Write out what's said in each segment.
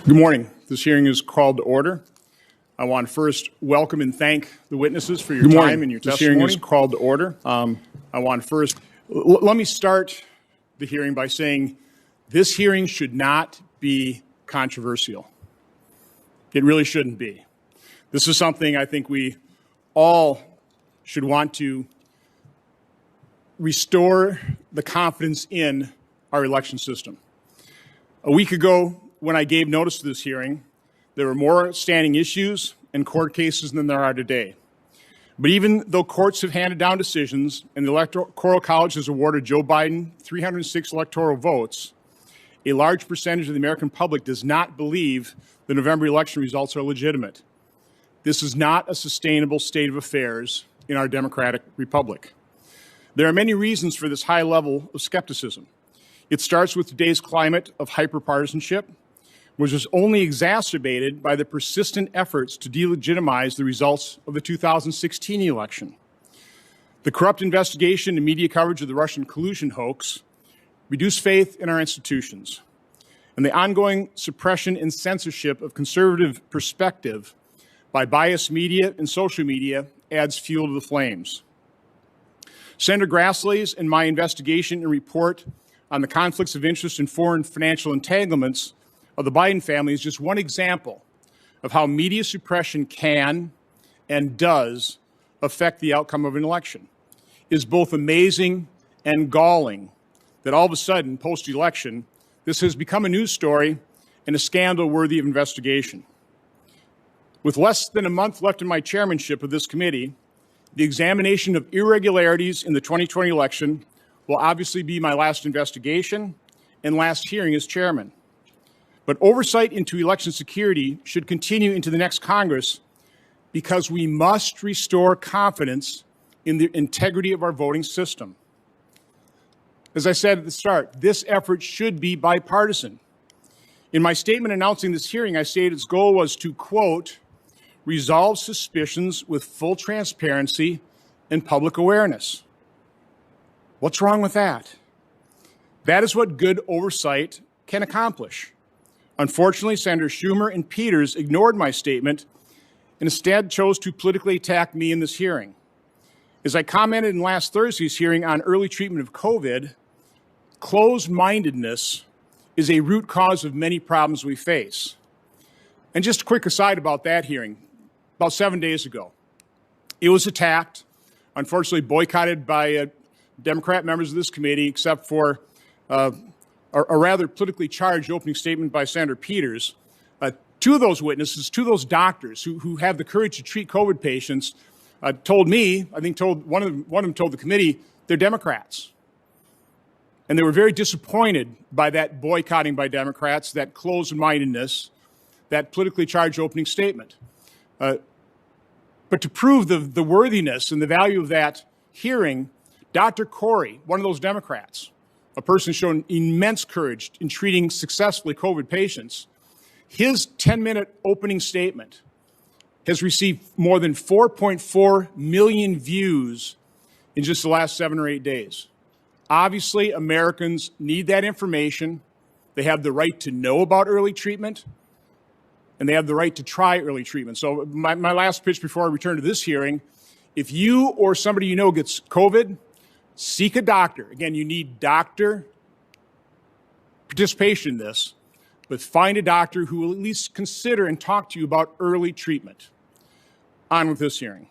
Good morning. This hearing is called to order. I want to first welcome and thank the witnesses for your time and your testimony. This hearing is called to order. Let me start the hearing by saying this hearing should not be controversial. It really shouldn't be. This is something I think we all should want to restore the confidence in our election system. A week ago, when I gave notice to this hearing, there were more standing issues and court cases than there are today. But even though courts have handed down decisions and the Electoral College has awarded Joe Biden 306 electoral votes, a large percentage of the American public does not believe the November election results are legitimate. This is not a sustainable state of affairs in our democratic republic. There are many reasons for this high level of skepticism. It starts with today's climate of hyperpartisanship, which was only exacerbated by the persistent efforts to delegitimize the results of the 2016 election. The corrupt investigation and media coverage of the Russian collusion hoax reduced faith in our institutions, and the ongoing suppression and censorship of conservative perspective by biased media and social media adds fuel to the flames. Senator Grassley's and my investigation and report on the conflicts of interest in foreign financial entanglements of the Biden family is just one example of how media suppression can and does affect the outcome of an election. It is both amazing and galling that all of a sudden, post-election, this has become a news story and a scandal worthy of investigation. With less than a month left in my chairmanship of this committee, the examination of irregularities in the 2020 election will obviously be my last investigation and last hearing as chairman. But oversight into election security should continue into the next Congress because we must restore confidence in the integrity of our voting system. As I said at the start, this effort should be bipartisan. In my statement announcing this hearing, I stated its goal was to, quote, resolve suspicions with full transparency and public awareness. What's wrong with that? That is what good oversight can accomplish. Unfortunately, Senators Schumer and Peters ignored my statement and instead chose to politically attack me in this hearing. As I commented in last Thursday's hearing on early treatment of COVID, closed-mindedness is a root cause of many problems we face. And just a quick aside about that hearing, about 7 days ago, it was attacked, unfortunately boycotted by Democrat members of this committee, except for a rather politically charged opening statement by Senator Peters. Two of those witnesses, two of those doctors who have the courage to treat COVID patients, told me, I think one of them told the committee, they're Democrats. And they were very disappointed by that boycotting by Democrats, that closed-mindedness, that politically charged opening statement. But to prove the worthiness and the value of that hearing, Dr. Corey, one of those Democrats, a person shown immense courage in treating successfully COVID patients, his 10-minute opening statement has received more than 4.4 million views in just the last 7 or 8 days. Obviously, Americans need that information. They have the right to know about early treatment, and they have the right to try early treatment. So my last pitch before I return to this hearing, if you or somebody you know gets COVID, seek a doctor. Again, you need doctor participation in this, but find a doctor who will at least consider and talk to you about early treatment. On with this hearing.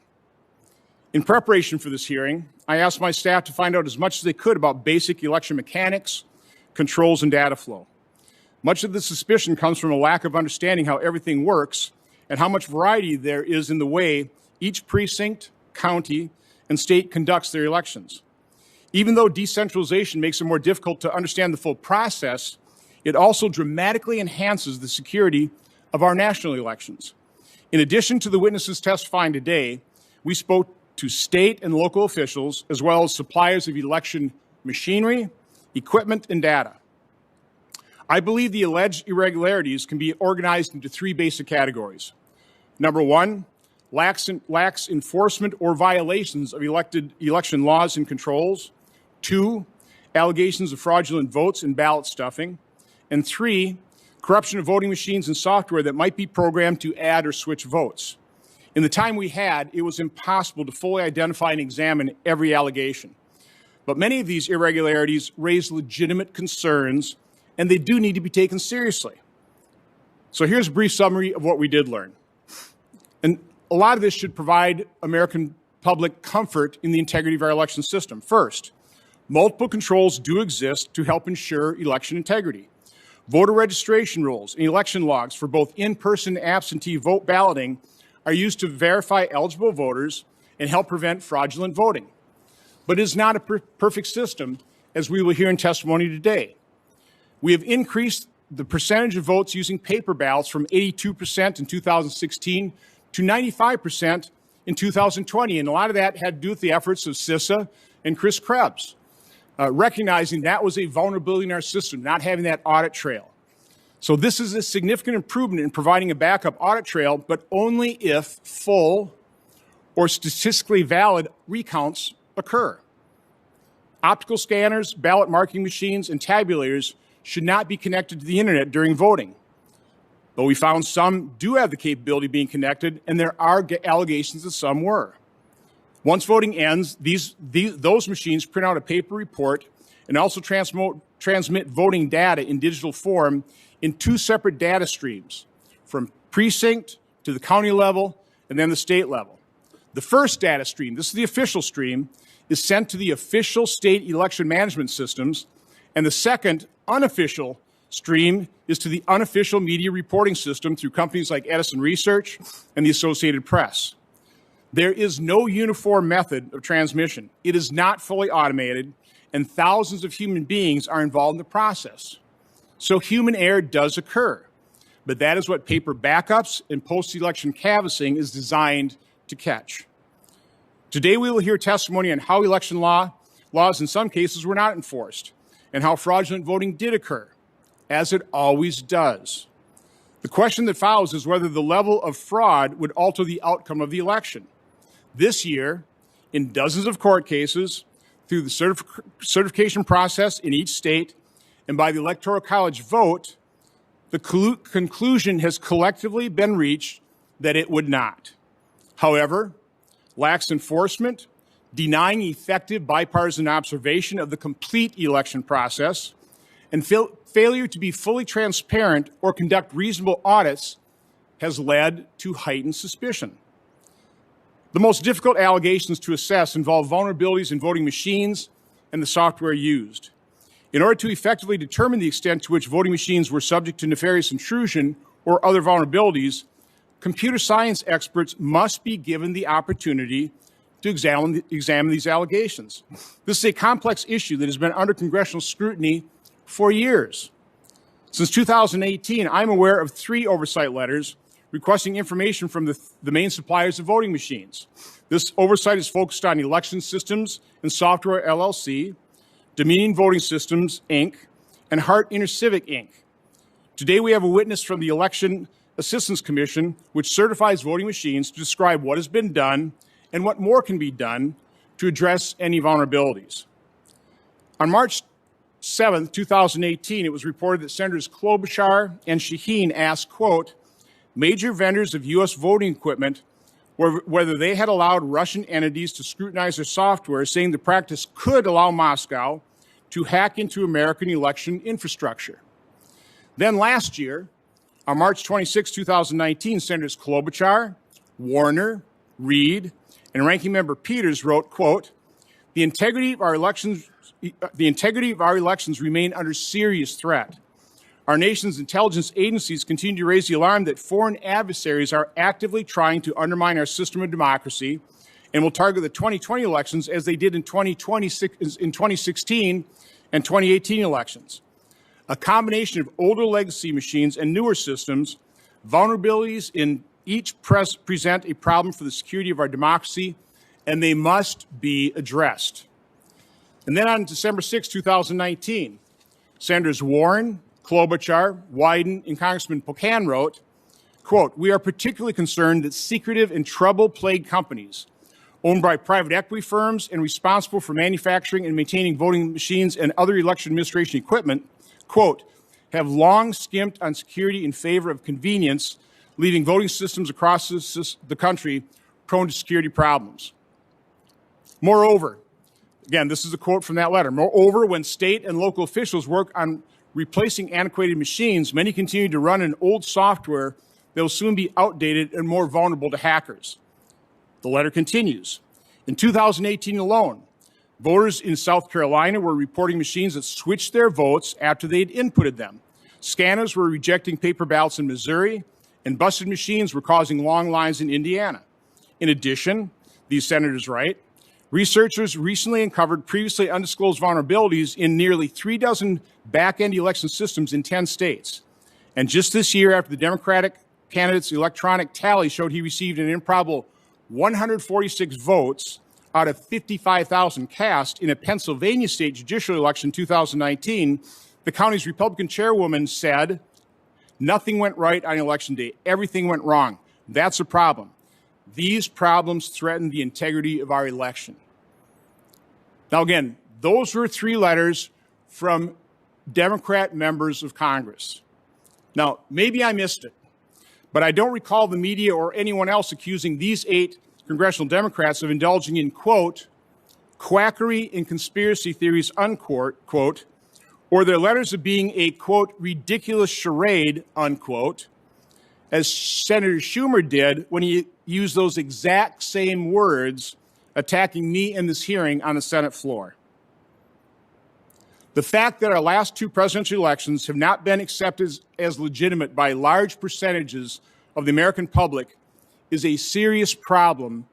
In preparation for this hearing, I asked my staff to find out as much as they could about basic election mechanics, controls, and data flow. Much of the suspicion comes from a lack of understanding how everything works and how much variety there is in the way each precinct, county, and state conducts their elections. Even though decentralization makes it more difficult to understand the full process, it also dramatically enhances the security of our national elections. In addition to the witnesses testifying today, we spoke to state and local officials, as well as suppliers of election machinery, equipment, and data. I believe the alleged irregularities can be organized into 3 basic categories. Number 1, lax enforcement or violations of election laws and controls. 2, allegations of fraudulent votes and ballot stuffing. And 3, corruption of voting machines and software that might be programmed to add or switch votes. In the time we had, it was impossible to fully identify and examine every allegation. But many of these irregularities raise legitimate concerns, and they do need to be taken seriously. So here's a brief summary of what we did learn. And a lot of this should provide American public comfort in the integrity of our election system. First, multiple controls do exist to help ensure election integrity. Voter registration rules and election logs for both in-person and absentee vote balloting are used to verify eligible voters and help prevent fraudulent voting. But it is not a perfect system, as we will hear in testimony today. We have increased the percentage of votes using paper ballots from 82% in 2016 to 95% in 2020, and a lot of that had to do with the efforts of CISA and Chris Krebs, recognizing that was a vulnerability in our system, not having that audit trail. So this is a significant improvement in providing a backup audit trail, but only if full or statistically valid recounts occur. Optical scanners, ballot marking machines, and tabulators should not be connected to the internet during voting. But we found some do have the capability of being connected, and there are allegations that some were. Once voting ends, those machines print out a paper report and also transmit voting data in digital form in two separate data streams, from precinct to the county level and then the state level. The first data stream, this is the official stream, is sent to the official state election management systems, and the second unofficial stream is to the unofficial media reporting system through companies like Edison Research and the Associated Press. There is no uniform method of transmission. It is not fully automated, and thousands of human beings are involved in the process. So human error does occur, but that is what paper backups and post-election canvassing is designed to catch. Today we will hear testimony on how election laws in some cases were not enforced, and how fraudulent voting did occur, as it always does. The question that follows is whether the level of fraud would alter the outcome of the election. This year, in dozens of court cases, through the certification process in each state, and by the Electoral College vote, the conclusion has collectively been reached that it would not. However, lax enforcement, denying effective bipartisan observation of the complete election process, and failure to be fully transparent or conduct reasonable audits has led to heightened suspicion. The most difficult allegations to assess involve vulnerabilities in voting machines and the software used. In order to effectively determine the extent to which voting machines were subject to nefarious intrusion or other vulnerabilities, computer science experts must be given the opportunity to examine these allegations. This is a complex issue that has been under congressional scrutiny for years. Since 2018, I'm aware of 3 oversight letters requesting information from the main suppliers of voting machines. This oversight is focused on Election Systems and Software LLC, Dominion Voting Systems, Inc., and Hart InterCivic, Inc. Today we have a witness from the Election Assistance Commission, which certifies voting machines, to describe what has been done and what more can be done to address any vulnerabilities. On March 7, 2018, it was reported that Senators Klobuchar and Shaheen asked, quote, major vendors of U.S. voting equipment whether they had allowed Russian entities to scrutinize their software, saying the practice could allow Moscow to hack into American election infrastructure. Then last year, on March 26, 2019, Senators Klobuchar, Warner, Reid, and Ranking Member Peters wrote, quote, the integrity of our elections remain under serious threat. Our nation's intelligence agencies continue to raise the alarm that foreign adversaries are actively trying to undermine our system of democracy and will target the 2020 elections as they did in 2016 and 2018 elections. A combination of older legacy machines and newer systems, vulnerabilities in each present a problem for the security of our democracy, and they must be addressed. And then on December 6, 2019, Senators Warren, Klobuchar, Wyden, and Congressman Pocan wrote, quote, we are particularly concerned that secretive and trouble-plagued companies owned by private equity firms and responsible for manufacturing and maintaining voting machines and other election administration equipment, quote, have long skimped on security in favor of convenience, leaving voting systems across the country prone to security problems. Moreover, again, this is a quote from that letter. Moreover, when state and local officials work on replacing antiquated machines, many continue to run an old software that will soon be outdated and more vulnerable to hackers. The letter continues. In 2018 alone, voters in South Carolina were reporting machines that switched their votes after they'd inputted them. Scanners were rejecting paper ballots in Missouri, and busted machines were causing long lines in Indiana. In addition, these senators write, researchers recently uncovered previously undisclosed vulnerabilities in nearly 3 dozen back-end election systems in 10 states. And just this year, after the Democratic candidate's electronic tally showed he received an improbable 146 votes out of 55,000 cast in a Pennsylvania state judicial election in 2019, the county's Republican chairwoman said, nothing went right on election day. Everything went wrong. That's a problem. These problems threaten the integrity of our election. Now, again, those were 3 letters from Democrat members of Congress. Now, maybe I missed it, but I don't recall the media or anyone else accusing these 8 congressional Democrats of indulging in, quote, quackery and conspiracy theories, unquote, quote, or their letters of being a, quote, ridiculous charade, unquote, as Senator Schumer did when he used those exact same words attacking me in this hearing on the Senate floor. The fact that our last 2 presidential elections have not been accepted as legitimate by large percentages of the American public is a serious problem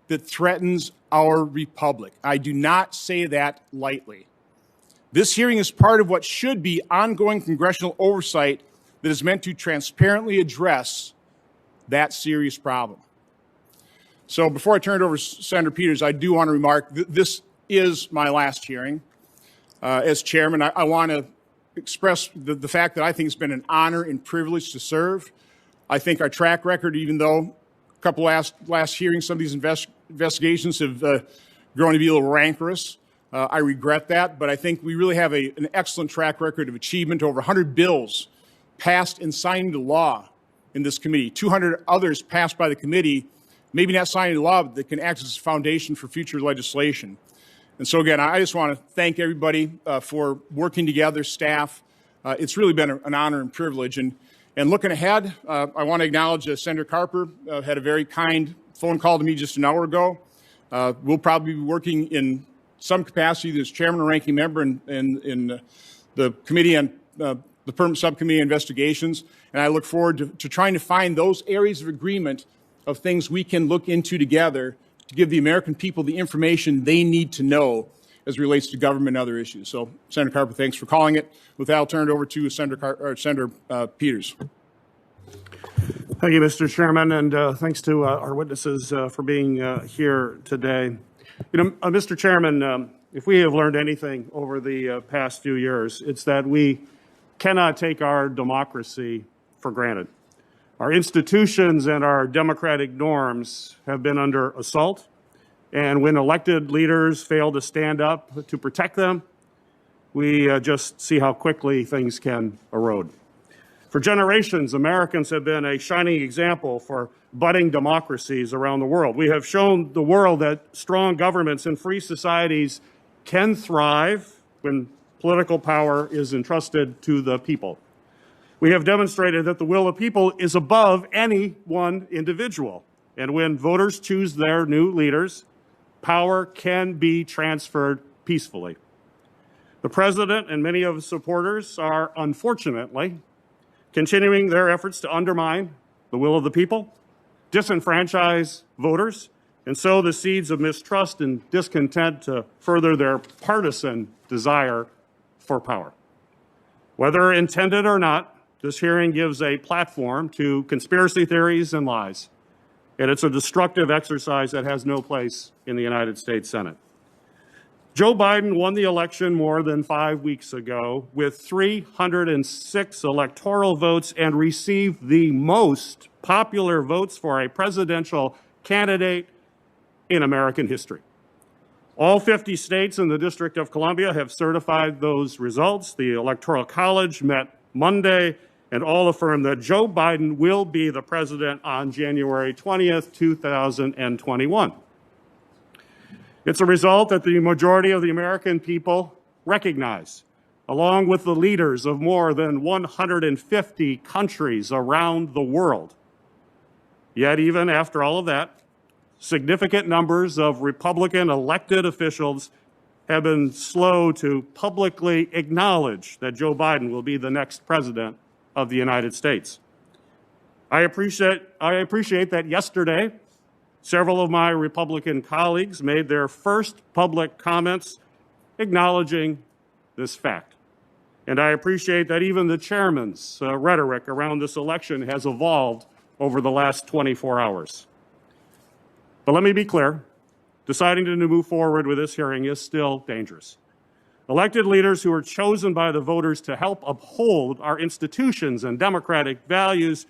that threatens our republic. I do not say that lightly. This hearing is part of what should be ongoing congressional oversight that is meant to transparently address that serious problem. So before I turn it over to Senator Peters, I do want to remark that this is my last hearing as chairman. I want to express the fact that I think it's been an honor and privilege to serve. I think our track record, even though a couple last hearings, some of these investigations have grown to be a little rancorous, I regret that, but I think we really have an excellent track record of achievement. Over 100 bills passed and signed into law in this committee, 200 others passed by the committee, maybe not signed into law, but that can act as a foundation for future legislation. And so again, I just want to thank everybody for working together, staff. It's really been an honor and privilege. And looking ahead, I want to acknowledge Senator Carper had a very kind phone call to me just an hour ago. We'll probably be working in some capacity as chairman and ranking member in the committee on the permanent subcommittee investigations. And I look forward to trying to find those areas of agreement of things we can look into together to give the American people the information they need to know as it relates to government and other issues. So, Senator Carper, thanks for calling it. With that, I'll turn it over to Senator Peters. Thank you, Mr. Chairman, and thanks to our witnesses for being here today. You know, Mr. Chairman, if we have learned anything over the past few years, it's that we cannot take our democracy for granted. Our institutions and our democratic norms have been under assault, and when elected leaders fail to stand up to protect them, we just see how quickly things can erode. For generations, Americans have been a shining example for budding democracies around the world. We have shown the world that strong governments and free societies can thrive when political power is entrusted to the people. We have demonstrated that the will of people is above any one individual. And when voters choose their new leaders, power can be transferred peacefully. The president and many of his supporters are, unfortunately, continuing their efforts to undermine the will of the people, disenfranchise voters, and sow the seeds of mistrust and discontent to further their partisan desire for power. Whether intended or not, this hearing gives a platform to conspiracy theories and lies, and it's a destructive exercise that has no place in the United States Senate. Joe Biden won the election more than 5 weeks ago with 306 electoral votes and received the most popular votes for a presidential candidate in American history. All 50 states and the District of Columbia have certified those results. The Electoral College met Monday, and all affirm that Joe Biden will be the president on January 20th, 2021. It's a result that the majority of the American people recognize, along with the leaders of more than 150 countries around the world. Yet even after all of that, significant numbers of Republican elected officials have been slow to publicly acknowledge that Joe Biden will be the next president of the United States. I appreciate that yesterday, several of my Republican colleagues made their first public comments acknowledging this fact. And I appreciate that even the chairman's rhetoric around this election has evolved over the last 24 hours. But let me be clear, deciding to move forward with this hearing is still dangerous. Elected leaders who are chosen by the voters to help uphold our institutions and democratic values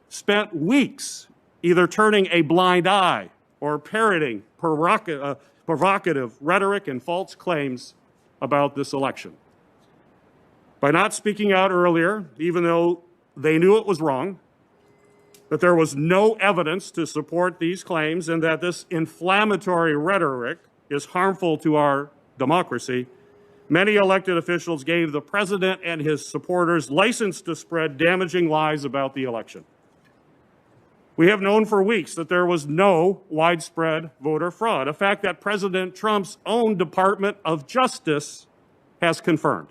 spent weeks either turning a blind eye or parroting provocative rhetoric and false claims about this election. By not speaking out earlier, even though they knew it was wrong, that there was no evidence to support these claims, and that this inflammatory rhetoric is harmful to our democracy, many elected officials gave the president and his supporters license to spread damaging lies about the election. We have known for weeks that there was no widespread voter fraud, a fact that President Trump's own Department of Justice has confirmed.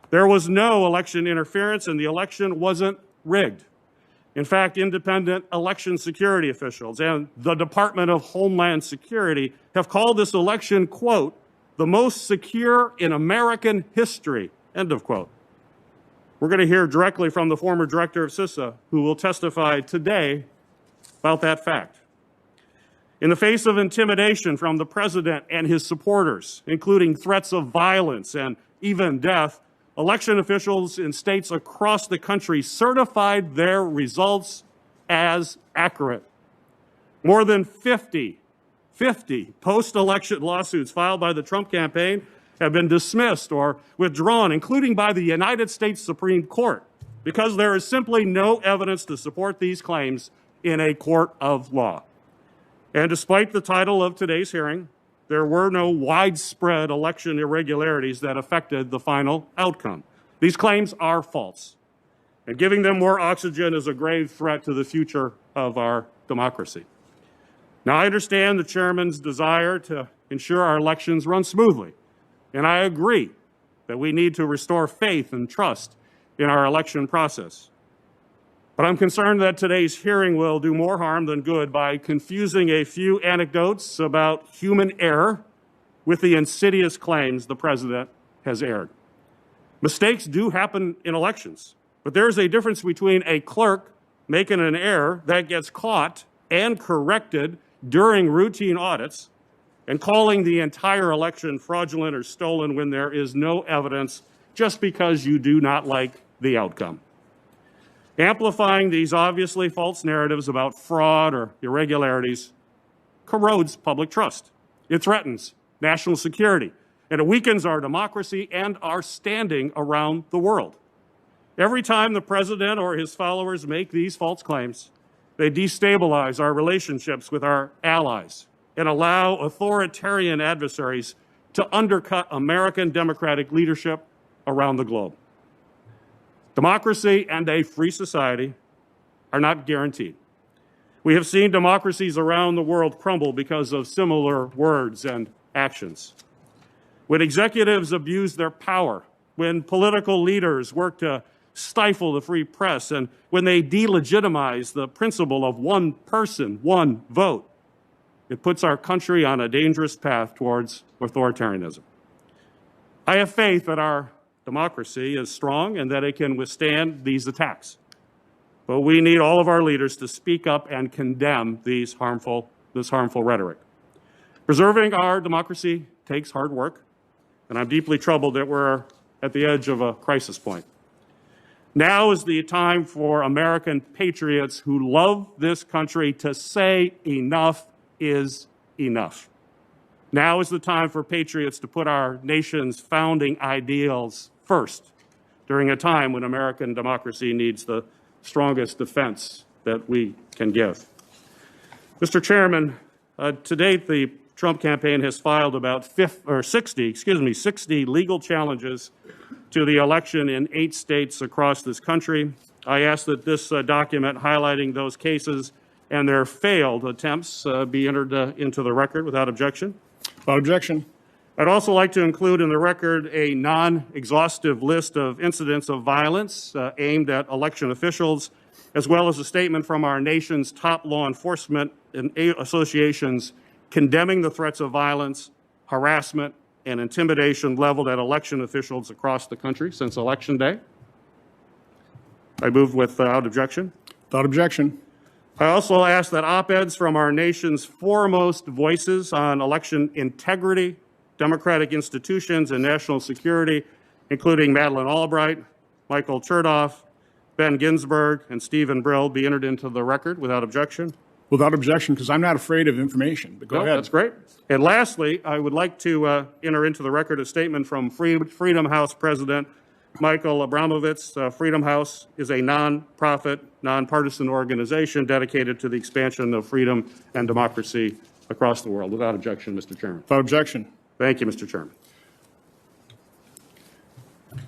There was no election interference, and the election wasn't rigged. In fact, independent election security officials and the Department of Homeland Security have called this election, quote, the most secure in American history, end of quote. We're going to hear directly from the former director of CISA, who will testify today about that fact. In the face of intimidation from the president and his supporters, including threats of violence and even death, election officials in states across the country certified their results as accurate. More than 50 post-election lawsuits filed by the Trump campaign have been dismissed or withdrawn, including by the United States Supreme Court, because there is simply no evidence to support these claims in a court of law. And despite the title of today's hearing, there were no widespread election irregularities that affected the final outcome. These claims are false, and giving them more oxygen is a grave threat to the future of our democracy. Now, I understand the chairman's desire to ensure our elections run smoothly, and I agree that we need to restore faith and trust in our election process. But I'm concerned that today's hearing will do more harm than good by confusing a few anecdotes about human error with the insidious claims the president has aired. Mistakes do happen in elections, but there's a difference between a clerk making an error that gets caught and corrected during routine audits and calling the entire election fraudulent or stolen when there is no evidence just because you do not like the outcome. Amplifying these obviously false narratives about fraud or irregularities corrodes public trust. It threatens national security, and it weakens our democracy and our standing around the world. Every time the president or his followers make these false claims, they destabilize our relationships with our allies and allow authoritarian adversaries to undercut American democratic leadership around the globe. Democracy and a free society are not guaranteed. We have seen democracies around the world crumble because of similar words and actions. When executives abuse their power, when political leaders work to stifle the free press, and when they delegitimize the principle of one person, one vote, it puts our country on a dangerous path towards authoritarianism. I have faith that our democracy is strong and that it can withstand these attacks. But we need all of our leaders to speak up and condemn this harmful rhetoric. Preserving our democracy takes hard work, and I'm deeply troubled that we're at the edge of a crisis point. Now is the time for American patriots who love this country to say enough is enough. Now is the time for patriots to put our nation's founding ideals first, during a time when American democracy needs the strongest defense that we can give. Mr. Chairman, to date, the Trump campaign has filed about 60 legal challenges to the election in 8 states across this country. I ask that this document highlighting those cases and their failed attempts be entered into the record without objection. Without objection. I'd also like to include in the record a non-exhaustive list of incidents of violence aimed at election officials, as well as a statement from our nation's top law enforcement associations condemning the threats of violence, harassment, and intimidation leveled at election officials across the country since Election Day. I move without objection. Without objection. I also ask that op-eds from our nation's foremost voices on election integrity, democratic institutions, and national security, including Madeleine Albright, Michael Chertoff, Ben Ginsburg, and Stephen Brill, be entered into the record without objection. Without objection, because I'm not afraid of information, but go ahead. That's great. And lastly, I would like to enter into the record a statement from Freedom House President Michael Abramovitz. Freedom House is a non-profit, nonpartisan organization dedicated to the expansion of freedom and democracy across the world. Without objection, Mr. Chairman. Without objection. Thank you, Mr. Chairman.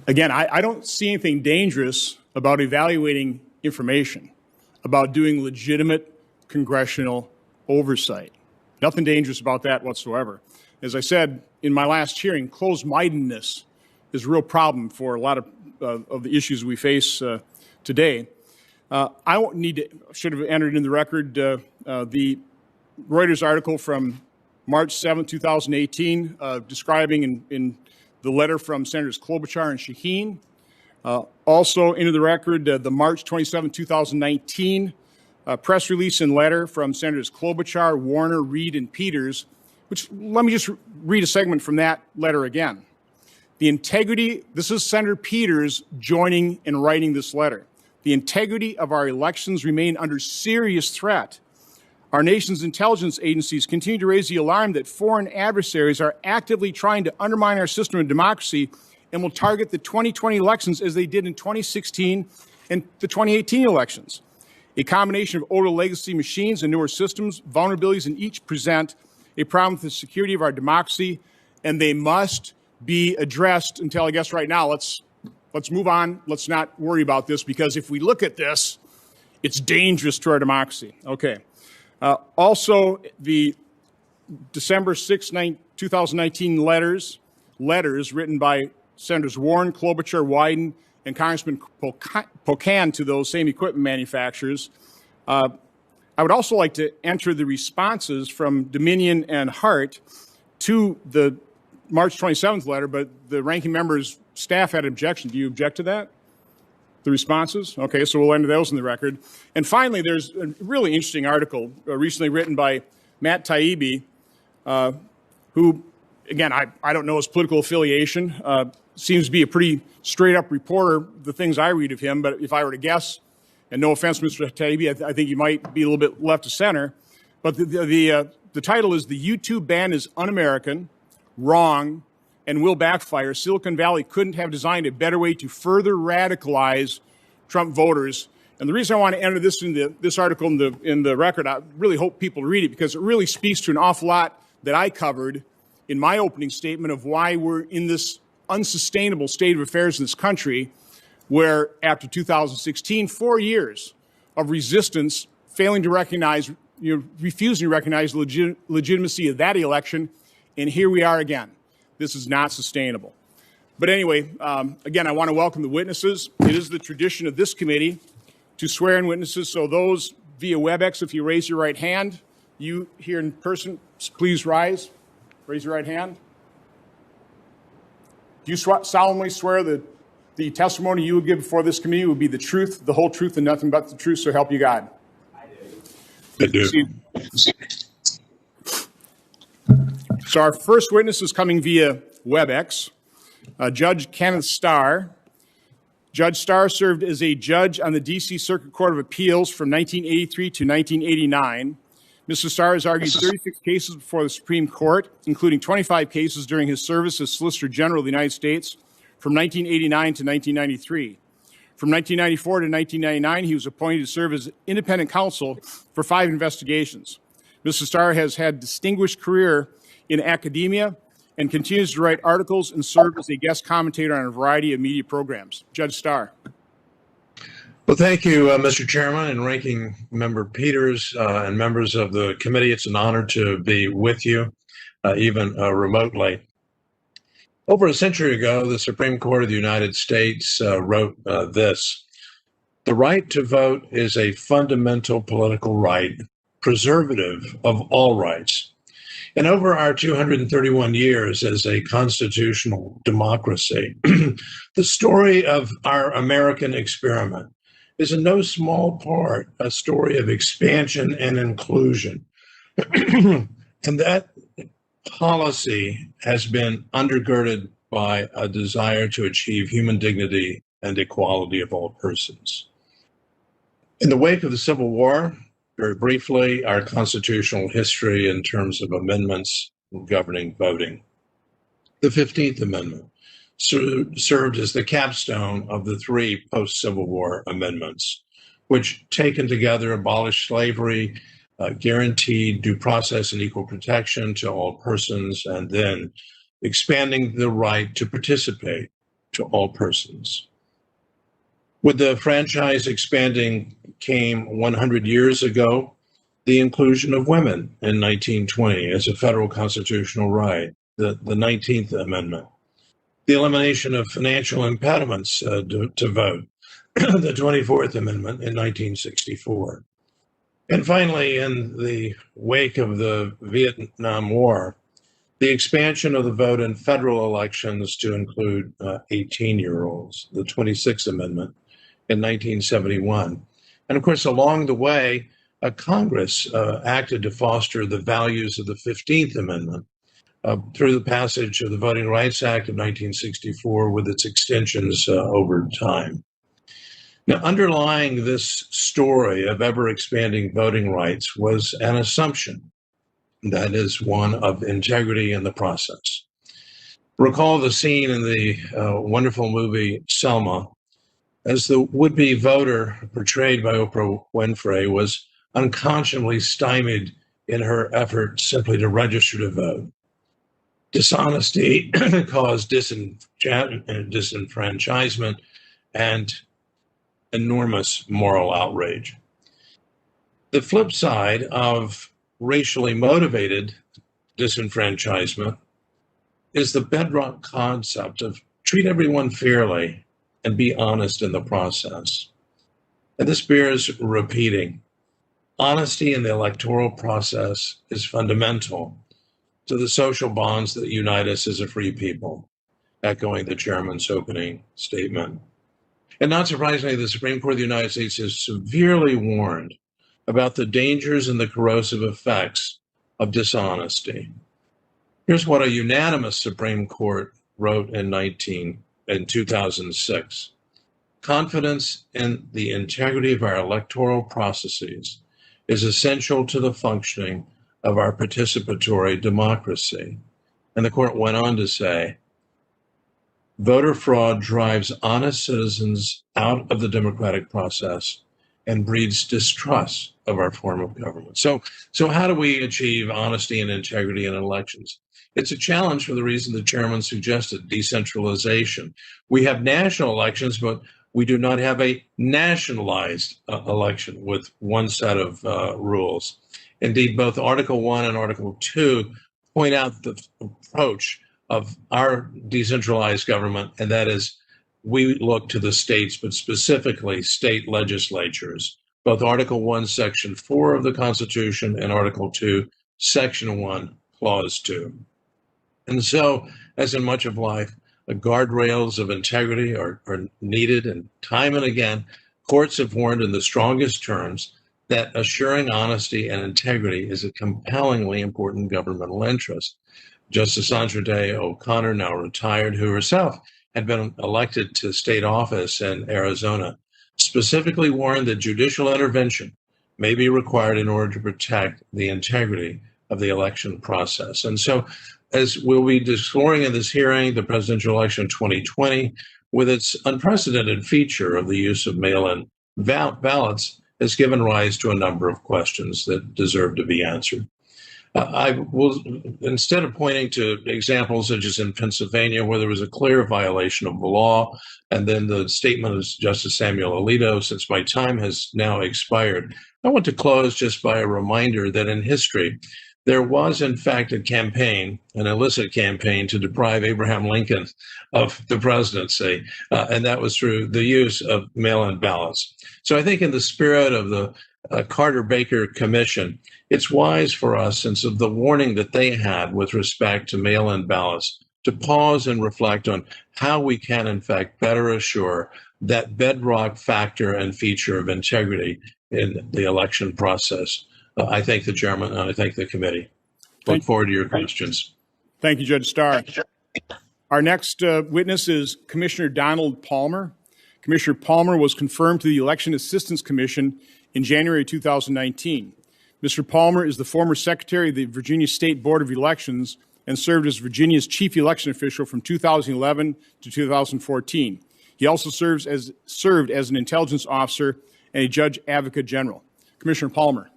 Again, I don't see anything dangerous about evaluating information, about doing legitimate congressional oversight. Nothing dangerous about that whatsoever. As I said in my last hearing, closed-mindedness is a real problem for a lot of the issues we face today. I won't need to, should have entered in the record the Reuters article from March 7, 2018, describing in the letter from Senators Klobuchar and Shaheen. Also into the record, the March 27, 2019 press release and letter from Senators Klobuchar, Warner, Reid, and Peters, which let me just read a segment from that letter again. The integrity, this is Senator Peters joining and writing this letter. The integrity of our elections remain under serious threat. Our nation's intelligence agencies continue to raise the alarm that foreign adversaries are actively trying to undermine our system of democracy and will target the 2020 elections as they did in 2016 and the 2018 elections. A combination of older legacy machines and newer systems, vulnerabilities in each present a problem with the security of our democracy, and they must be addressed until, I guess, right now, let's move on. Let's not worry about this, because if we look at this, it's dangerous to our democracy. Okay. Also, the December 6, 2019 letters written by Senators Warren, Klobuchar, Wyden, and Congressman Pocan to those same equipment manufacturers. I would also like to enter the responses from Dominion and Hart to the March 27th letter, but the ranking member's staff had an objection. Do you object to that? The responses? Okay, so we'll enter those in the record. And finally, there's a really interesting article recently written by Matt Taibbi, who, again, I don't know his political affiliation, seems to be a pretty straight-up reporter, the things I read of him, but if I were to guess, and no offense, Mr. Taibbi, I think you might be a little bit left of center, but the title is "The YouTube Ban is Un-American, Wrong, and Will Backfire. Silicon Valley couldn't have designed a better way to further radicalize Trump voters." And the reason I want to enter this in this article in the record, I really hope people read it, because it really speaks to an awful lot that I covered in my opening statement of why we're in this unsustainable state of affairs in this country, where after 2016, 4 years of resistance, failing to recognize, refusing to recognize the legitimacy of that election, and here we are again. This is not sustainable. But anyway, again, I want to welcome the witnesses. It is the tradition of this committee to swear in witnesses. So those via WebEx, if you raise your right hand, you here in person, please rise. Raise your right hand. Do you solemnly swear that the testimony you will give before this committee will be the truth, the whole truth, and nothing but the truth, so help you God? I do. So our first witness is coming via WebEx, Judge Kenneth Starr. Judge Starr served as a judge on the D.C. Circuit Court of Appeals from 1983 to 1989. Mr. Starr has argued 36 cases before the Supreme Court, including 25 cases during his service as Solicitor General of the United States from 1989 to 1993. From 1994 to 1999, he was appointed to serve as independent counsel for 5 investigations. Mr. Starr has had a distinguished career in academia and continues to write articles and serve as a guest commentator on a variety of media programs. Judge Starr. Well, thank you, Mr. Chairman and Ranking Member Peters and members of the committee. It's an honor to be with you, even remotely. Over a century ago, the Supreme Court of the United States wrote this: "The right to vote is a fundamental political right, preservative of all rights." And over our 231 years as a constitutional democracy, the story of our American experiment is in no small part a story of expansion and inclusion. And that policy has been undergirded by a desire to achieve human dignity and equality of all persons. In the wake of the Civil War, very briefly, our constitutional history in terms of amendments governing voting. The 15th Amendment served as the capstone of the 3 post-Civil War amendments, which taken together abolished slavery, guaranteed due process and equal protection to all persons, and then expanding the right to participate to all persons. With the franchise expanding came 100 years ago, the inclusion of women in 1920 as a federal constitutional right, the 19th Amendment, the elimination of financial impediments to vote, the 24th Amendment in 1964. And finally, in the wake of the Vietnam War, the expansion of the vote in federal elections to include 18-year-olds, the 26th Amendment in 1971. And of course, along the way, Congress acted to foster the values of the 15th Amendment through the passage of the Voting Rights Act of 1964 with its extensions over time. Now, underlying this story of ever-expanding voting rights was an assumption, that is one of integrity in the process. Recall the scene in the wonderful movie Selma, as the would-be voter portrayed by Oprah Winfrey was unconscionably stymied in her effort simply to register to vote. Dishonesty caused disenfranchisement and enormous moral outrage. The flip side of racially motivated disenfranchisement is the bedrock concept of treat everyone fairly and be honest in the process. And this bears repeating. Honesty in the electoral process is fundamental to the social bonds that unite us as a free people, echoing the chairman's opening statement. And not surprisingly, the Supreme Court of the United States has severely warned about the dangers and the corrosive effects of dishonesty. Here's what a unanimous Supreme Court wrote in 2006. Confidence in the integrity of our electoral processes is essential to the functioning of our participatory democracy. And the court went on to say, voter fraud drives honest citizens out of the democratic process and breeds distrust of our form of government. So how do we achieve honesty and integrity in elections? It's a challenge for the reason the chairman suggested, decentralization. We have national elections, but we do not have a nationalized election with one set of rules. Indeed, both Article 1 and Article 2 point out the approach of our decentralized government, and that is we look to the states, but specifically state legislatures. Both Article 1, Section 4 of the Constitution and Article 2, Section 1, Clause 2. And so, as in much of life, the guardrails of integrity are needed, and time and again, courts have warned in the strongest terms that assuring honesty and integrity is a compellingly important governmental interest. Justice Sandra Day O'Connor, now retired, who herself had been elected to state office in Arizona, specifically warned that judicial intervention may be required in order to protect the integrity of the election process. And so, as we'll be exploring in this hearing, the presidential election 2020, with its unprecedented feature of the use of mail-in ballots, has given rise to a number of questions that deserve to be answered. I will, instead of pointing to examples such as in Pennsylvania, where there was a clear violation of the law, and then the statement of Justice Samuel Alito, since my time has now expired, I want to close just by a reminder that in history, there was, in fact, a campaign, an illicit campaign, to deprive Abraham Lincoln of the presidency, and that was through the use of mail-in ballots. So I think in the spirit of the Carter-Baker Commission, it's wise for us, since of the warning that they had with respect to mail-in ballots, to pause and reflect on how we can, in fact, better assure that bedrock factor and feature of integrity in the election process. I thank the chairman and I thank the committee. Look forward to your questions. Thank you, Judge Starr. Our next witness is Commissioner Donald Palmer. Commissioner Palmer was confirmed to the Election Assistance Commission in January 2019. Mr. Palmer is the former Secretary of the Virginia State Board of Elections and served as Virginia's chief election official from 2011 to 2014. He also served as an intelligence officer and a judge advocate general. Commissioner Palmer.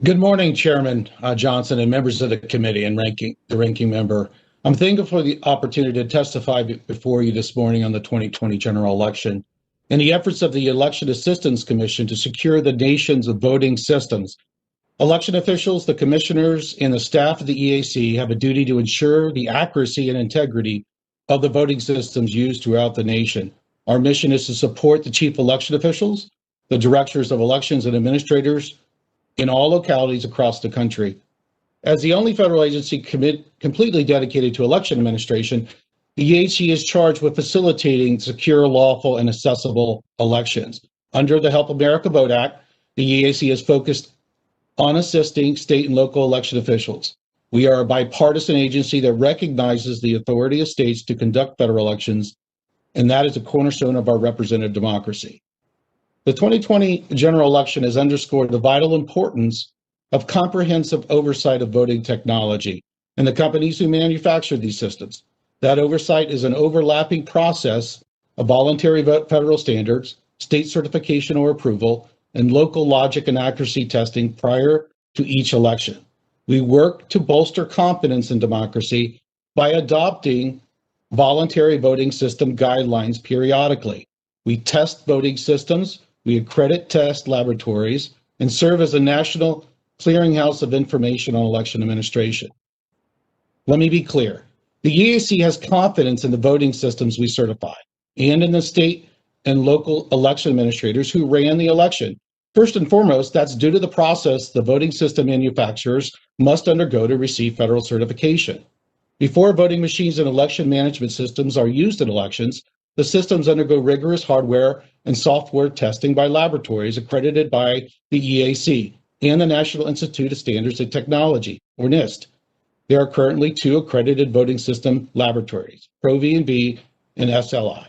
Good morning, Chairman Johnson and members of the committee and the ranking member. I'm thankful for the opportunity to testify before you this morning on the 2020 general election and the efforts of the Election Assistance Commission to secure the nation's voting systems. Election officials, the commissioners, and the staff of the EAC have a duty to ensure the accuracy and integrity of the voting systems used throughout the nation. Our mission is to support the chief election officials, the directors of elections and administrators in all localities across the country. As the only federal agency completely dedicated to election administration, the EAC is charged with facilitating secure, lawful, and accessible elections. Under the Help America Vote Act, the EAC is focused on assisting state and local election officials. We are a bipartisan agency that recognizes the authority of states to conduct federal elections, and that is a cornerstone of our representative democracy. The 2020 general election has underscored the vital importance of comprehensive oversight of voting technology and the companies who manufacture these systems. That oversight is an overlapping process of voluntary federal standards, state certification or approval, and local logic and accuracy testing prior to each election. We work to bolster confidence in democracy by adopting voluntary voting system guidelines periodically. We test voting systems, we accredit test laboratories, and serve as a national clearinghouse of information on election administration. Let me be clear. The EAC has confidence in the voting systems we certify and in the state and local election administrators who ran the election. First and foremost, that's due to the process the voting system manufacturers must undergo to receive federal certification. Before voting machines and election management systems are used in elections, the systems undergo rigorous hardware and software testing by laboratories accredited by the EAC and the National Institute of Standards and Technology, or NIST. There are currently 2 accredited voting system laboratories, ProV&B and SLI.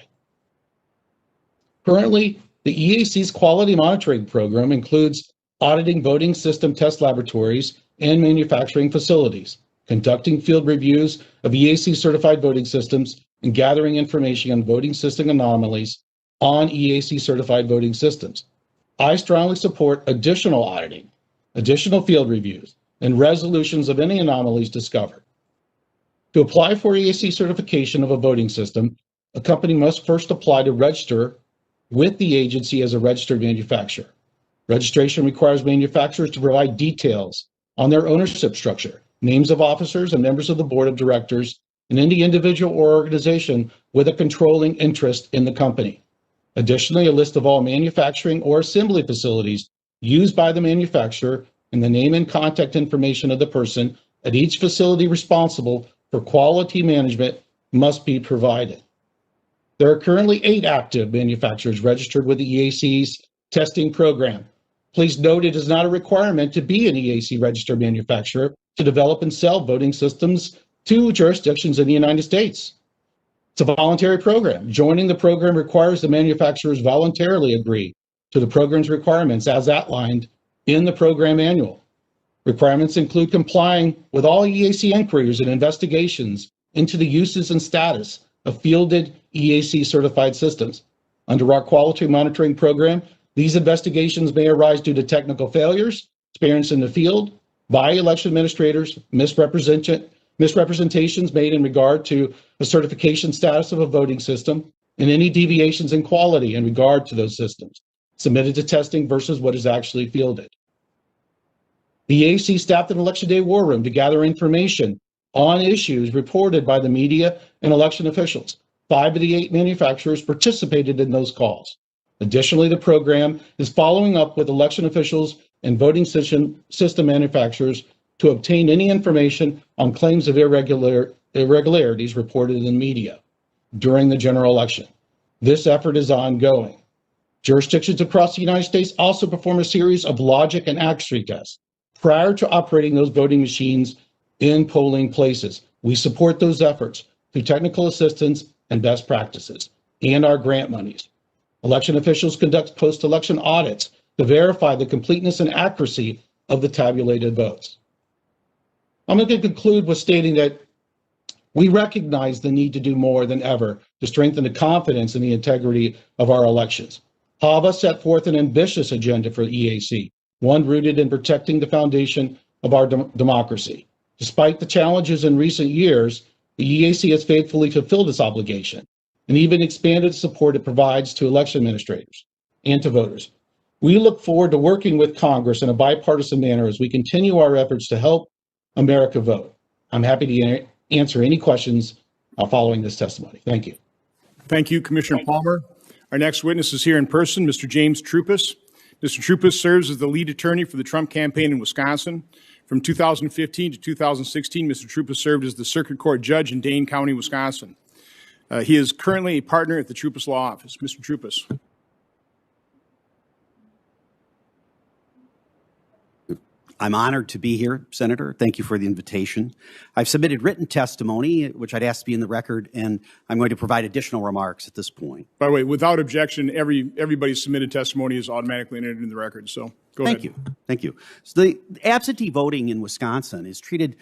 Currently, the EAC's quality monitoring program includes auditing voting system test laboratories and manufacturing facilities, conducting field reviews of EAC certified voting systems, and gathering information on voting system anomalies on EAC certified voting systems. I strongly support additional auditing, additional field reviews, and resolutions of any anomalies discovered. To apply for EAC certification of a voting system, a company must first apply to register with the agency as a registered manufacturer. Registration requires manufacturers to provide details on their ownership structure, names of officers and members of the board of directors, and any individual or organization with a controlling interest in the company. Additionally, a list of all manufacturing or assembly facilities used by the manufacturer and the name and contact information of the person at each facility responsible for quality management must be provided. There are currently 8 active manufacturers registered with the EAC's testing program. Please note it is not a requirement to be an EAC registered manufacturer to develop and sell voting systems to jurisdictions in the United States. It's a voluntary program. Joining the program requires the manufacturers voluntarily agree to the program's requirements as outlined in the program manual. Requirements include complying with all EAC inquiries and investigations into the uses and status of fielded EAC certified systems. Under our quality monitoring program, these investigations may arise due to technical failures experienced in the field by election administrators, misrepresentations made in regard to the certification status of a voting system, and any deviations in quality in regard to those systems submitted to testing versus what is actually fielded. The EAC staffed an Election Day war room to gather information on issues reported by the media and election officials. 5 of the 8 manufacturers participated in those calls. Additionally, the program is following up with election officials and voting system manufacturers to obtain any information on claims of irregularities reported in the media during the general election. This effort is ongoing. Jurisdictions across the United States also perform a series of logic and accuracy tests prior to operating those voting machines in polling places. We support those efforts through technical assistance and best practices and our grant monies. Election officials conduct post-election audits to verify the completeness and accuracy of the tabulated votes. I'm going to conclude with stating that we recognize the need to do more than ever to strengthen the confidence in the integrity of our elections. HAVA set forth an ambitious agenda for the EAC, one rooted in protecting the foundation of our democracy. Despite the challenges in recent years, the EAC has faithfully fulfilled its obligation and even expanded the support it provides to election administrators and to voters. We look forward to working with Congress in a bipartisan manner as we continue our efforts to help America vote. I'm happy to answer any questions following this testimony. Thank you. Thank you, Commissioner Palmer. Our next witness is here in person, Mr. James Troupis. Mr. Troupis serves as the lead attorney for the Trump campaign in Wisconsin. From 2015 to 2016, Mr. Troupis served as the circuit court judge in Dane County, Wisconsin. He is currently a partner at the Troupis Law Office. Mr. Troupis. I'm honored to be here, Senator. Thank you for the invitation. I've submitted written testimony, which I'd ask to be in the record, and I'm going to provide additional remarks at this point. By the way, without objection, everybody's submitted testimony is automatically entered in the record, so go ahead. Thank you. So the absentee voting in Wisconsin is treated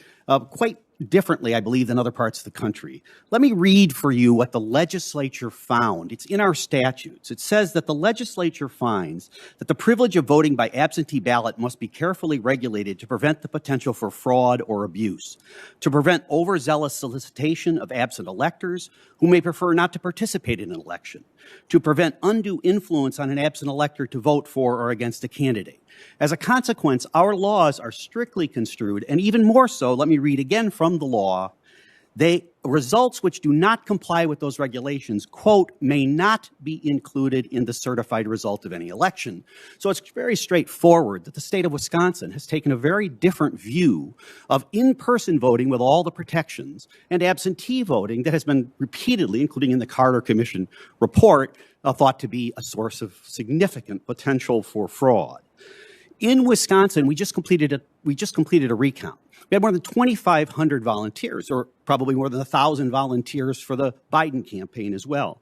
quite differently, I believe, than other parts of the country. Let me read for you what the legislature found. It's in our statutes. It says that the legislature finds that the privilege of voting by absentee ballot must be carefully regulated to prevent the potential for fraud or abuse, to prevent overzealous solicitation of absent electors who may prefer not to participate in an election, to prevent undue influence on an absent elector to vote for or against a candidate. As a consequence, our laws are strictly construed, and even more so, let me read again from the law, results which do not comply with those regulations, quote, may not be included in the certified result of any election. So it's very straightforward that the state of Wisconsin has taken a very different view of in-person voting with all the protections and absentee voting that has been repeatedly, including in the Carter Commission report, thought to be a source of significant potential for fraud. In Wisconsin, we just completed a recount. We had more than 2,500 volunteers, or probably more than 1,000 volunteers for the Biden campaign as well.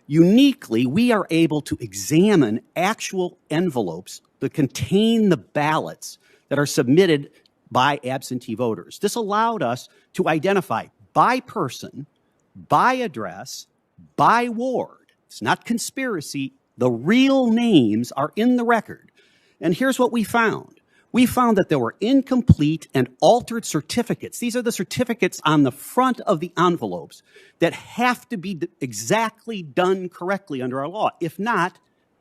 Uniquely, we are able to examine actual envelopes that contain the ballots that are submitted by absentee voters. This allowed us to identify by person, by address, by ward. It's not conspiracy. The real names are in the record. And here's what we found. We found that there were incomplete and altered certificates. These are the certificates on the front of the envelopes that have to be exactly done correctly under our law. If not,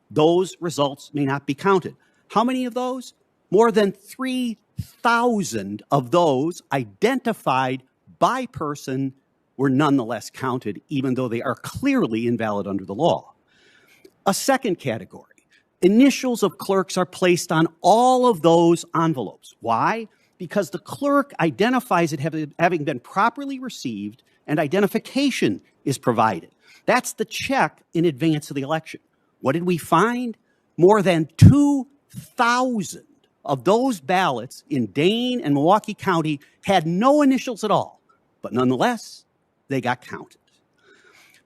those results may not be counted. How many of those? More than 3,000 of those identified by person were nonetheless counted, even though they are clearly invalid under the law. A second category. Initials of clerks are placed on all of those envelopes. Why? Because the clerk identifies it having been properly received and identification is provided. That's the check in advance of the election. What did we find? More than 2,000 of those ballots in Dane and Milwaukee County had no initials at all, but nonetheless, they got counted.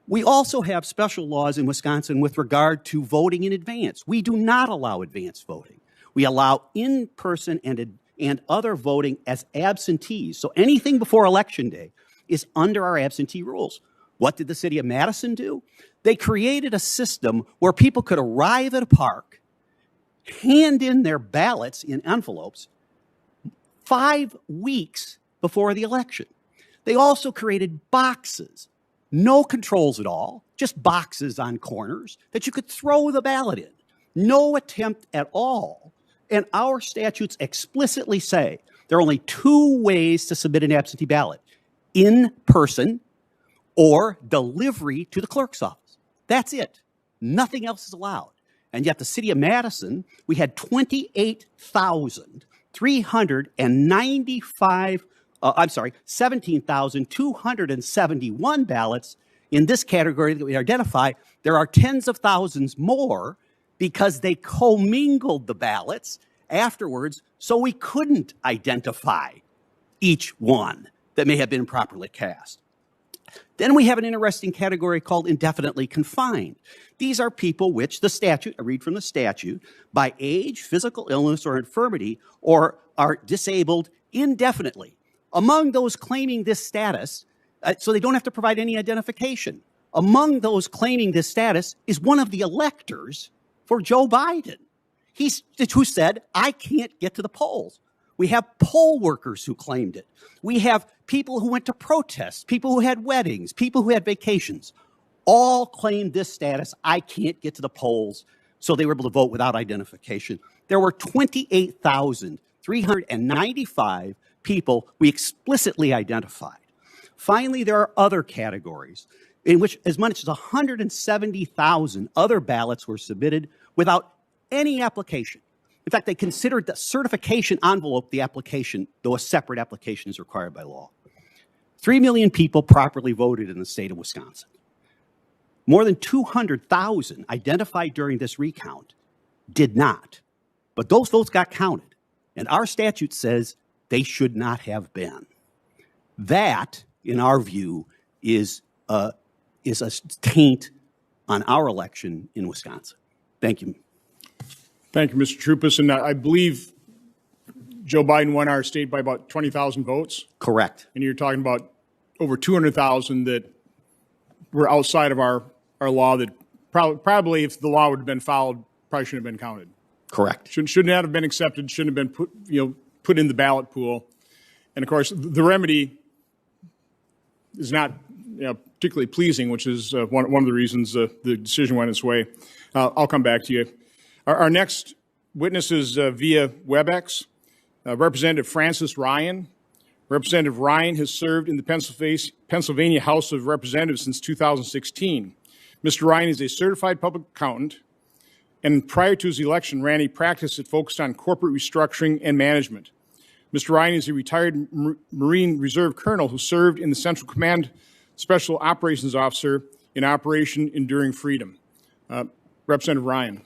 We also have special laws in Wisconsin with regard to voting in advance. We do not allow advance voting. We allow in-person and and other voting as absentees. So anything before Election Day is under our absentee rules. What did the city of Madison do? They created a system where people could arrive at a park, hand in their ballots in envelopes 5 weeks before the election. They also created boxes, no controls at all, just boxes on corners that you could throw the ballot in. No attempt at all. And our statutes explicitly say there are only 2 ways to submit an absentee ballot: in person or delivery to the clerk's office. That's it. Nothing else is allowed. And yet the city of Madison, we had 17,271 ballots in this category that we identify. There are tens of thousands more because they commingled the ballots afterwards, so we couldn't identify each one that may have been improperly cast. Then we have an interesting category called indefinitely confined. These are people which the statute, I read from the statute, by age, physical illness, or infirmity, or are disabled indefinitely. Among those claiming this status, so they don't have to provide any identification, among those claiming this status is one of the electors for Joe Biden. Who said, I can't get to the polls. We have poll workers who claimed it. We have people who went to protests, people who had weddings, people who had vacations, all claimed this status. I can't get to the polls, so they were able to vote without identification. There were 28,395 people we explicitly identified. Finally, there are other categories in which as much as 170,000 other ballots were submitted without any application. In fact, they considered the certification envelope the application, though a separate application is required by law. 3 million people properly voted in the state of Wisconsin. More than 200,000 identified during this recount did not. But those votes got counted, and our statute says they should not have been. That, in our view, is a taint on our election in Wisconsin. Thank you. Thank you, Mr. Troupis. And I believe Joe Biden won our state by about 20,000 votes. Correct. And you're talking about over 200,000 that were outside of our law that probably, if the law would have been followed, probably shouldn't have been counted. Correct. Shouldn't have been accepted, shouldn't have been put in the ballot pool. And of course, the remedy is not particularly pleasing, which is one of the reasons the decision went its way. I'll come back to you. Our next witness is via WebEx, Representative Francis Ryan. Representative Ryan has served in the Pennsylvania House of Representatives since 2016. Mr. Ryan is a certified public accountant, and prior to his election, ran a practice that focused on corporate restructuring and management. Mr. Ryan is a retired Marine Reserve Colonel who served in the Central Command Special Operations Officer in Operation Enduring Freedom. Representative Ryan.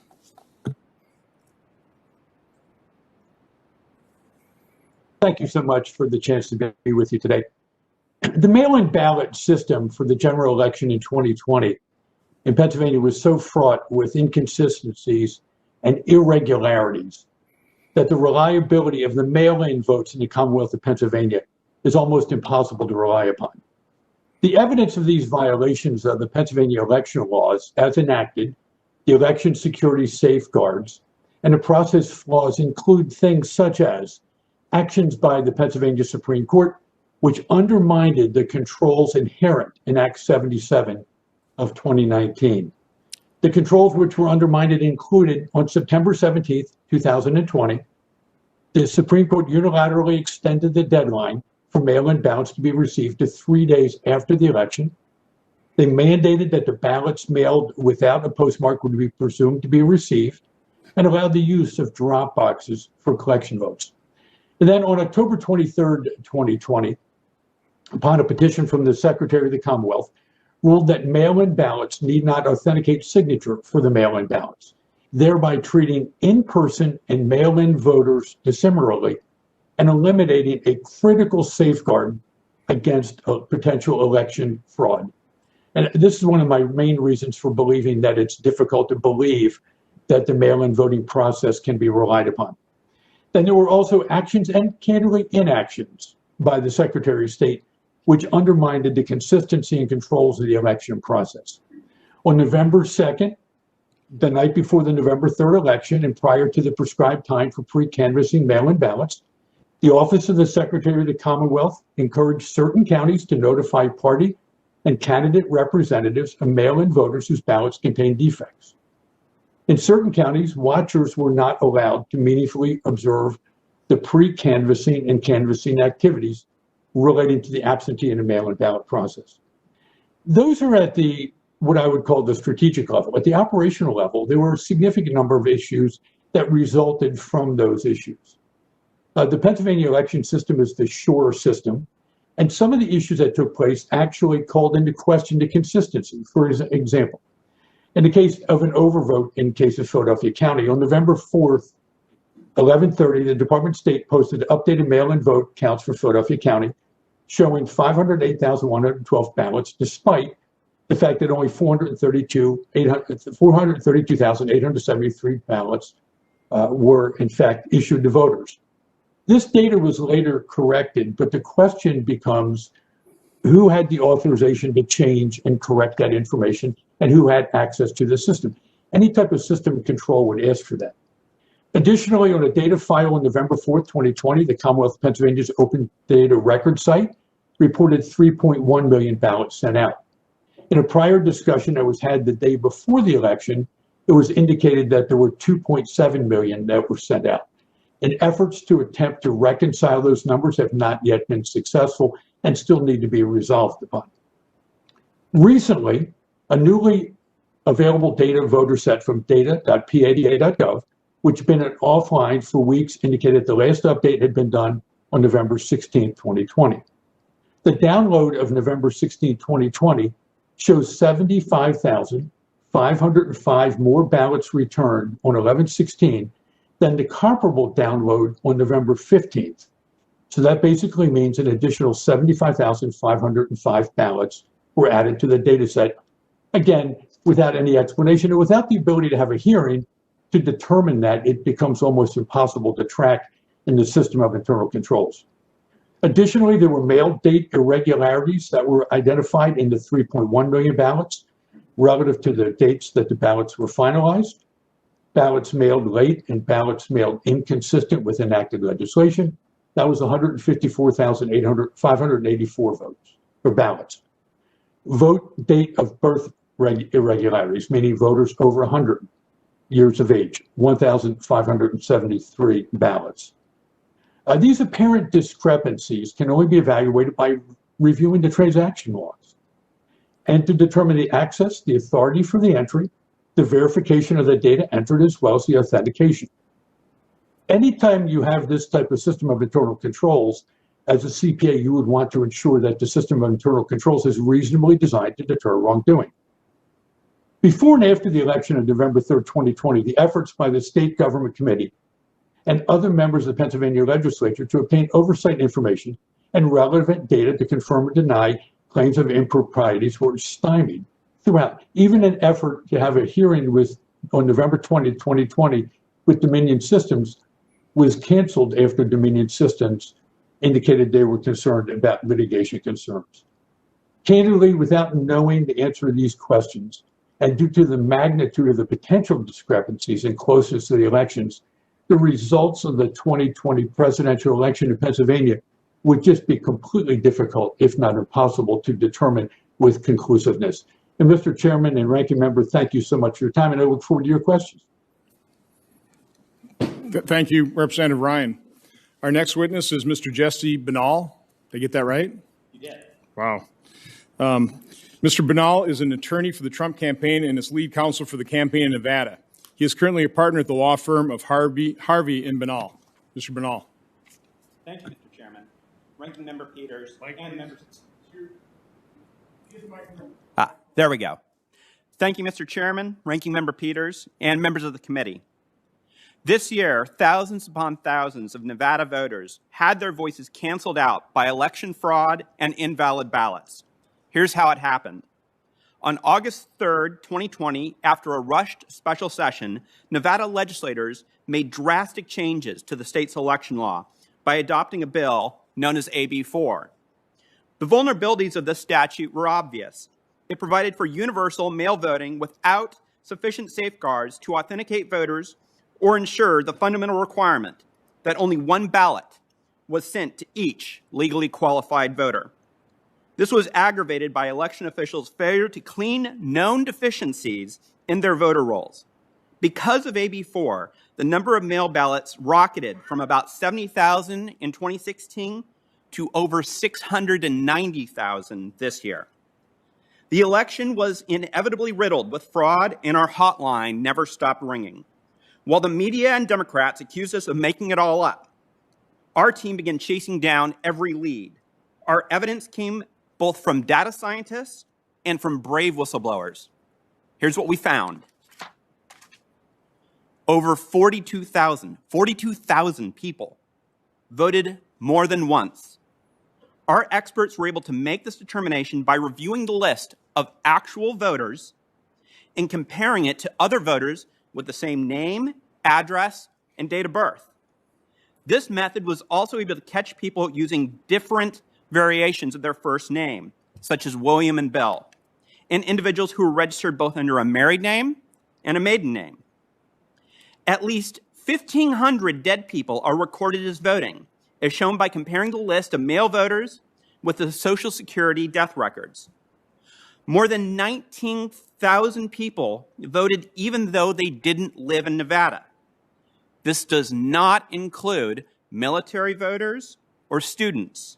Thank you so much for the chance to be with you today. The mail-in ballot system for the general election in 2020 in Pennsylvania was so fraught with inconsistencies and irregularities that the reliability of the mail-in votes in the Commonwealth of Pennsylvania is almost impossible to rely upon. The evidence of these violations of the Pennsylvania election laws as enacted, the election security safeguards, and the process flaws include things such as actions by the Pennsylvania Supreme Court, which undermined the controls inherent in Act 77 of 2019. The controls which were undermined included on September 17, 2020, the Supreme Court unilaterally extended the deadline for mail-in ballots to be received to 3 days after the election. They mandated that the ballots mailed without a postmark would be presumed to be received and allowed the use of drop boxes for collection votes. And then on October 23rd, 2020, upon a petition from the Secretary of the Commonwealth, ruled that mail-in ballots need not authenticate signature for the mail-in ballots, thereby treating in-person and mail-in voters dissimilarly and eliminating a critical safeguard against a potential election fraud. And this is one of my main reasons for believing that it's difficult to believe that the mail-in voting process can be relied upon. Then there were also actions and candidly inactions by the Secretary of State, which undermined the consistency and controls of the election process. On November 2nd, the night before the November 3rd election and prior to the prescribed time for pre-canvassing mail-in ballots, the Office of the Secretary of the Commonwealth encouraged certain counties to notify party and candidate representatives of mail-in voters whose ballots contained defects. In certain counties, watchers were not allowed to meaningfully observe the pre-canvassing and canvassing activities relating to the absentee and the mail-in ballot process. Those are at the what I would call the strategic level. At the operational level, there were a significant number of issues that resulted from those issues. The Pennsylvania election system is the Shore system, and some of the issues that took place actually called into question the consistency. For example, in the case of an overvote in case of Philadelphia County, on November 4th, 11:30, the Department of State posted updated mail-in vote counts for Philadelphia County, showing 508,112 ballots, despite the fact that only 432,873 ballots were in fact issued to voters. This data was later corrected, but the question becomes who had the authorization to change and correct that information and who had access to the system. Any type of system control would ask for that. Additionally, on a data file on November 4th, 2020, the Commonwealth of Pennsylvania's Open Data Record site reported 3.1 million ballots sent out. In a prior discussion that was had the day before the election, it was indicated that there were 2.7 million that were sent out. And efforts to attempt to reconcile those numbers have not yet been successful and still need to be resolved upon. Recently, a newly available data voter set from data.pada.gov, which had been offline for weeks, indicated the last update had been done on November 16, 2020. The download of November 16, 2020 shows 75,505 more ballots returned on 11/16 than the comparable download on November 15th. So that basically means an additional 75,505 ballots were added to the data set, again, without any explanation and without the ability to have a hearing to determine that. It becomes almost impossible to track in the system of internal controls. Additionally, there were mail date irregularities that were identified in the 3.1 million ballots relative to the dates that the ballots were finalized. Ballots mailed late and ballots mailed inconsistent with enacted legislation. That was 154,584 votes or ballots. Vote date of birth irregularities, meaning voters over 100 years of age, 1,573 ballots. These apparent discrepancies can only be evaluated by reviewing the transaction logs and to determine the access, the authority for the entry, the verification of the data entered, as well as the authentication. Anytime you have this type of system of internal controls, as a CPA, you would want to ensure that the system of internal controls is reasonably designed to deter wrongdoing. Before and after the election of November 3rd, 2020, the efforts by the State Government Committee and other members of the Pennsylvania legislature to obtain oversight information and relevant data to confirm or deny claims of improprieties were stymied throughout. Even an effort to have a hearing on November 20, 2020 with Dominion Systems was canceled after Dominion Systems indicated they were concerned about litigation concerns. Candidly, without knowing the answer to these questions, and due to the magnitude of the potential discrepancies and closeness to the elections, the results of the 2020 presidential election in Pennsylvania would just be completely difficult, if not impossible, to determine with conclusiveness. And Mr. Chairman and Ranking Member, thank you so much for your time, and I look forward to your questions. Thank you, Representative Ryan. Our next witness is Mr. Jesse Binnall. Did I get that right? You did. Wow. Mr. Binnall is an attorney for the Trump campaign and is lead counsel for the campaign in Nevada. He is currently a partner at the law firm of Harvey and Binnall. Mr. Binnall. Thank you, Mr. Chairman. Ranking Member Peters and members. There we go. Thank you, Mr. Chairman, Ranking Member Peters, and members of the committee. This year, thousands upon thousands of Nevada voters had their voices canceled out by election fraud and invalid ballots. Here's how it happened. On August 3rd, 2020, after a rushed special session, Nevada legislators made drastic changes to the state's election law by adopting a bill known as AB 4. The vulnerabilities of this statute were obvious. It provided for universal mail voting without sufficient safeguards to authenticate voters or ensure the fundamental requirement that only one ballot was sent to each legally qualified voter. This was aggravated by election officials' failure to clean known deficiencies in their voter rolls. Because of AB 4, the number of mail ballots rocketed from about 70,000 in 2016 to over 690,000 this year. The election was inevitably riddled with fraud, and our hotline never stopped ringing. While the media and Democrats accused us of making it all up, our team began chasing down every lead. Our evidence came both from data scientists and from brave whistleblowers. Here's what we found. Over 42,000 people voted more than once. Our experts were able to make this determination by reviewing the list of actual voters and comparing it to other voters with the same name, address, and date of birth. This method was also able to catch people using different variations of their first name, such as William and Bill, and individuals who were registered both under a married name and a maiden name. At least 1,500 dead people are recorded as voting, as shown by comparing the list of male voters with the Social Security death records. More than 19,000 people voted even though they didn't live in Nevada. This does not include military voters or students.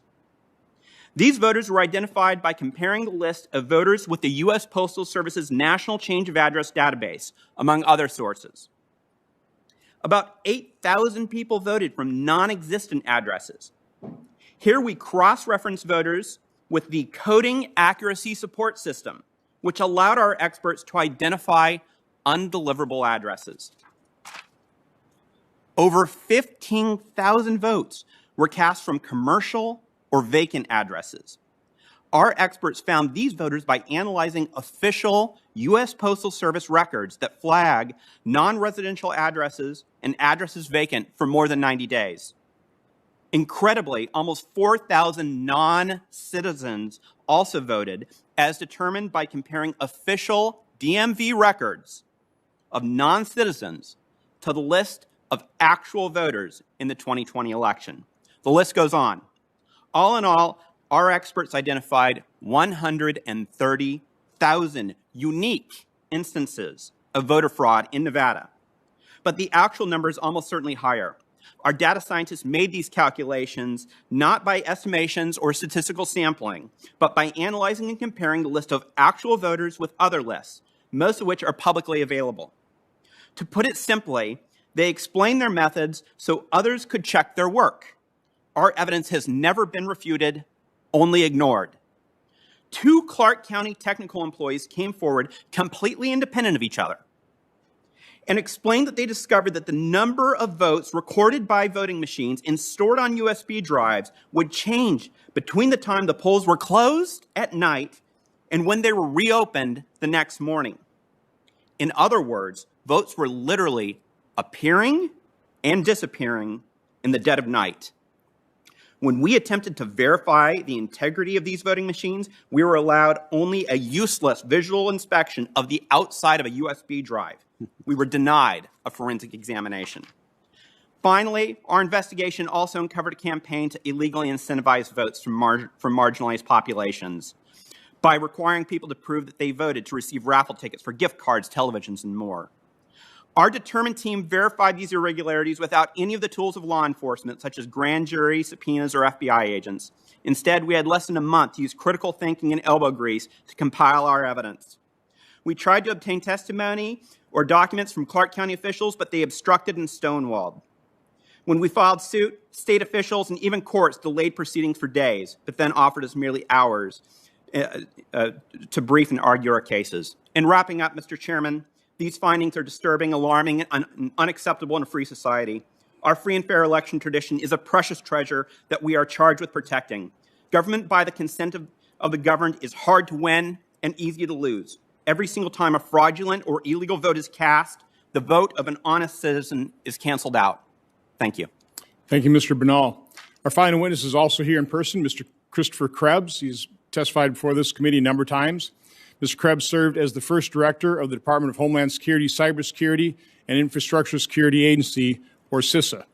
These voters were identified by comparing the list of voters with the U.S. Postal Service's National Change of Address database, among other sources. About 8,000 people voted from non-existent addresses. Here we cross-reference voters with the Coding Accuracy Support System, which allowed our experts to identify undeliverable addresses. Over 15,000 votes were cast from commercial or vacant addresses. Our experts found these voters by analyzing official U.S. Postal Service records that flag non-residential addresses and addresses vacant for more than 90 days. Incredibly, almost 4,000 non-citizens also voted, as determined by comparing official DMV records of non-citizens to the list of actual voters in the 2020 election. The list goes on. All in all, our experts identified 130,000 unique instances of voter fraud in Nevada. But the actual number is almost certainly higher. Our data scientists made these calculations not by estimations or statistical sampling, but by analyzing and comparing the list of actual voters with other lists, most of which are publicly available. To put it simply, they explained their methods so others could check their work. Our evidence has never been refuted, only ignored. 2 Clark County technical employees came forward completely independent of each other and explained that they discovered that the number of votes recorded by voting machines and stored on USB drives would change between the time the polls were closed at night and when they were reopened the next morning. In other words, votes were literally appearing and disappearing in the dead of night. When we attempted to verify the integrity of these voting machines, we were allowed only a useless visual inspection of the outside of a USB drive. We were denied a forensic examination. Finally, our investigation also uncovered a campaign to illegally incentivize votes from marginalized populations by requiring people to prove that they voted to receive raffle tickets for gift cards, televisions, and more. Our determined team verified these irregularities without any of the tools of law enforcement, such as grand jury, subpoenas, or FBI agents. Instead, we had less than a month to use critical thinking and elbow grease to compile our evidence. We tried to obtain testimony or documents from Clark County officials, but they obstructed and stonewalled. When we filed suit, state officials and even courts delayed proceedings for days, but then offered us merely hours to brief and argue our cases. In wrapping up, Mr. Chairman, these findings are disturbing, alarming, and unacceptable in a free society. Our free and fair election tradition is a precious treasure that we are charged with protecting. Government by the consent of the governed is hard to win and easy to lose. Every single time a fraudulent or illegal vote is cast, the vote of an honest citizen is canceled out. Thank you. Thank you, Mr. Binnall. Our final witness is also here in person, Mr. Christopher Krebs. He's testified before this committee a number of times. Mr. Krebs served as the first director of the Department of Homeland Security, Cybersecurity, and Infrastructure Security Agency, or CISA.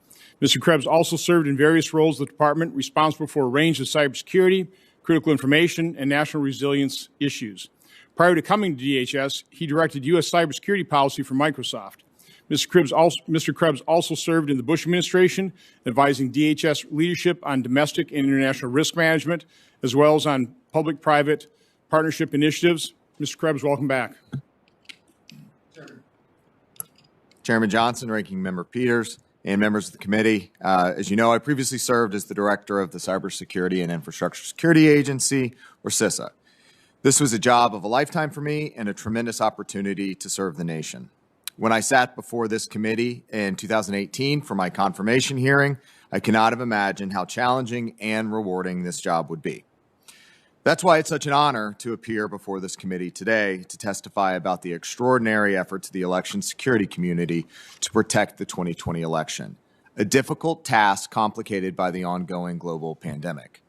Mr. Krebs also served in various roles of the department responsible for a range of cybersecurity, critical information, and national resilience issues. Prior to coming to DHS, he directed U.S. cybersecurity policy for Microsoft. Mr. Krebs also served in the Bush administration, advising DHS leadership on domestic and international risk management, as well as on public-private partnership initiatives. Mr. Krebs, welcome back. Chairman Johnson, Ranking Member Peters, and members of the committee. As you know, I previously served as the director of the Cybersecurity and Infrastructure Security Agency, or CISA. This was a job of a lifetime for me and a tremendous opportunity to serve the nation. When I sat before this committee in 2018 for my confirmation hearing, I cannot have imagined how challenging and rewarding this job would be. That's why it's such an honor to appear before this committee today to testify about the extraordinary efforts of the election security community to protect the 2020 election, a difficult task complicated by the ongoing global pandemic.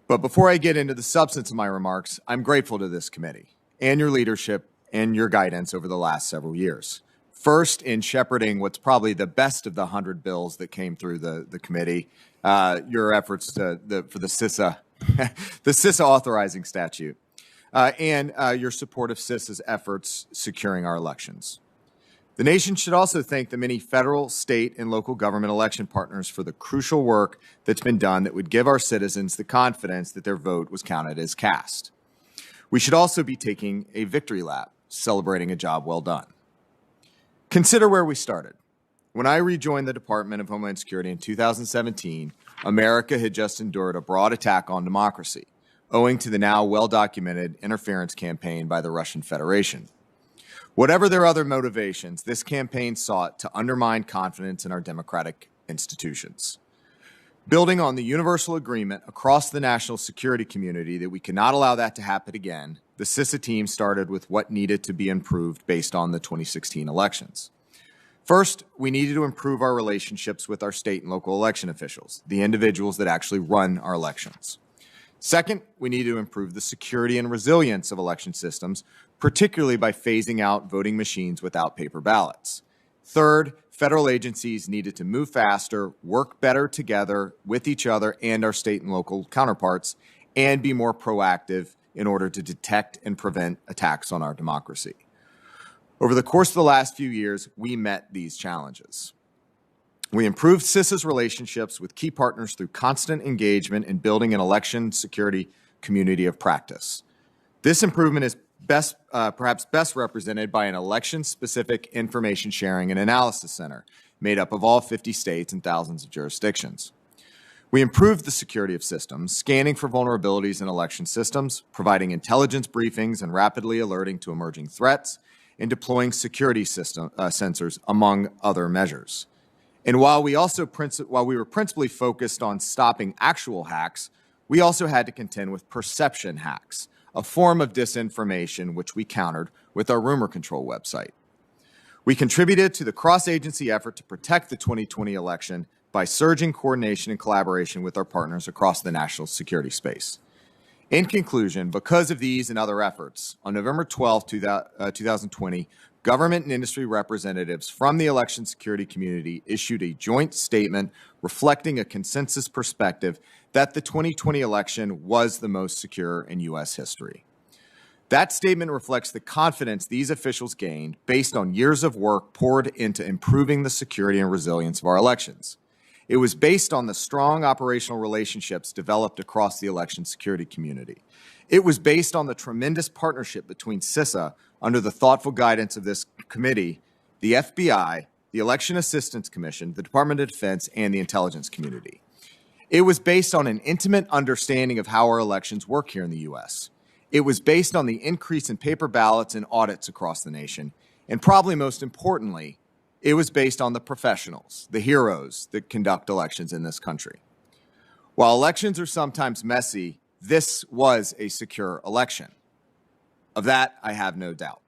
But before I get into the substance of my remarks, I'm grateful to this committee and your leadership and your guidance over the last several years. First, in shepherding what's probably the best of the 100 bills that came through the committee, your efforts for the CISA, the CISA authorizing statute, and your support of CISA's efforts securing our elections. The nation should also thank the many federal, state, and local government election partners for the crucial work that's been done that would give our citizens the confidence that their vote was counted as cast. We should also be taking a victory lap, celebrating a job well done. Consider where we started. When I rejoined the Department of Homeland Security in 2017, America had just endured a broad attack on democracy, owing to the now well-documented interference campaign by the Russian Federation. Whatever their other motivations, this campaign sought to undermine confidence in our democratic institutions. Building on the universal agreement across the national security community that we cannot allow that to happen again, the CISA team started with what needed to be improved based on the 2016 elections. First, we needed to improve our relationships with our state and local election officials, the individuals that actually run our elections. Second, we need to improve the security and resilience of election systems, particularly by phasing out voting machines without paper ballots. Third, federal agencies needed to move faster, work better together with each other and our state and local counterparts, and be more proactive in order to detect and prevent attacks on our democracy. Over the course of the last few years, we met these challenges. We improved CISA's relationships with key partners through constant engagement in building an election security community of practice. This improvement is perhaps best represented by an election-specific information sharing and analysis center made up of all 50 states and thousands of jurisdictions. We improved the security of systems, scanning for vulnerabilities in election systems, providing intelligence briefings and rapidly alerting to emerging threats, and deploying security sensors, among other measures. And while we were principally focused on stopping actual hacks, we also had to contend with perception hacks, a form of disinformation which we countered with our rumor control website. We contributed to the cross-agency effort to protect the 2020 election by surging coordination and collaboration with our partners across the national security space. In conclusion, because of these and other efforts, on November 12, 2020, government and industry representatives from the election security community issued a joint statement reflecting a consensus perspective that the 2020 election was the most secure in U.S. history. That statement reflects the confidence these officials gained based on years of work poured into improving the security and resilience of our elections. It was based on the strong operational relationships developed across the election security community. It was based on the tremendous partnership between CISA, under the thoughtful guidance of this committee, the FBI, the Election Assistance Commission, the Department of Defense, and the intelligence community. It was based on an intimate understanding of how our elections work here in the U.S. It was based on the increase in paper ballots and audits across the nation. And probably most importantly, it was based on the professionals, the heroes that conduct elections in this country. While elections are sometimes messy, this was a secure election. Of that, I have no doubt.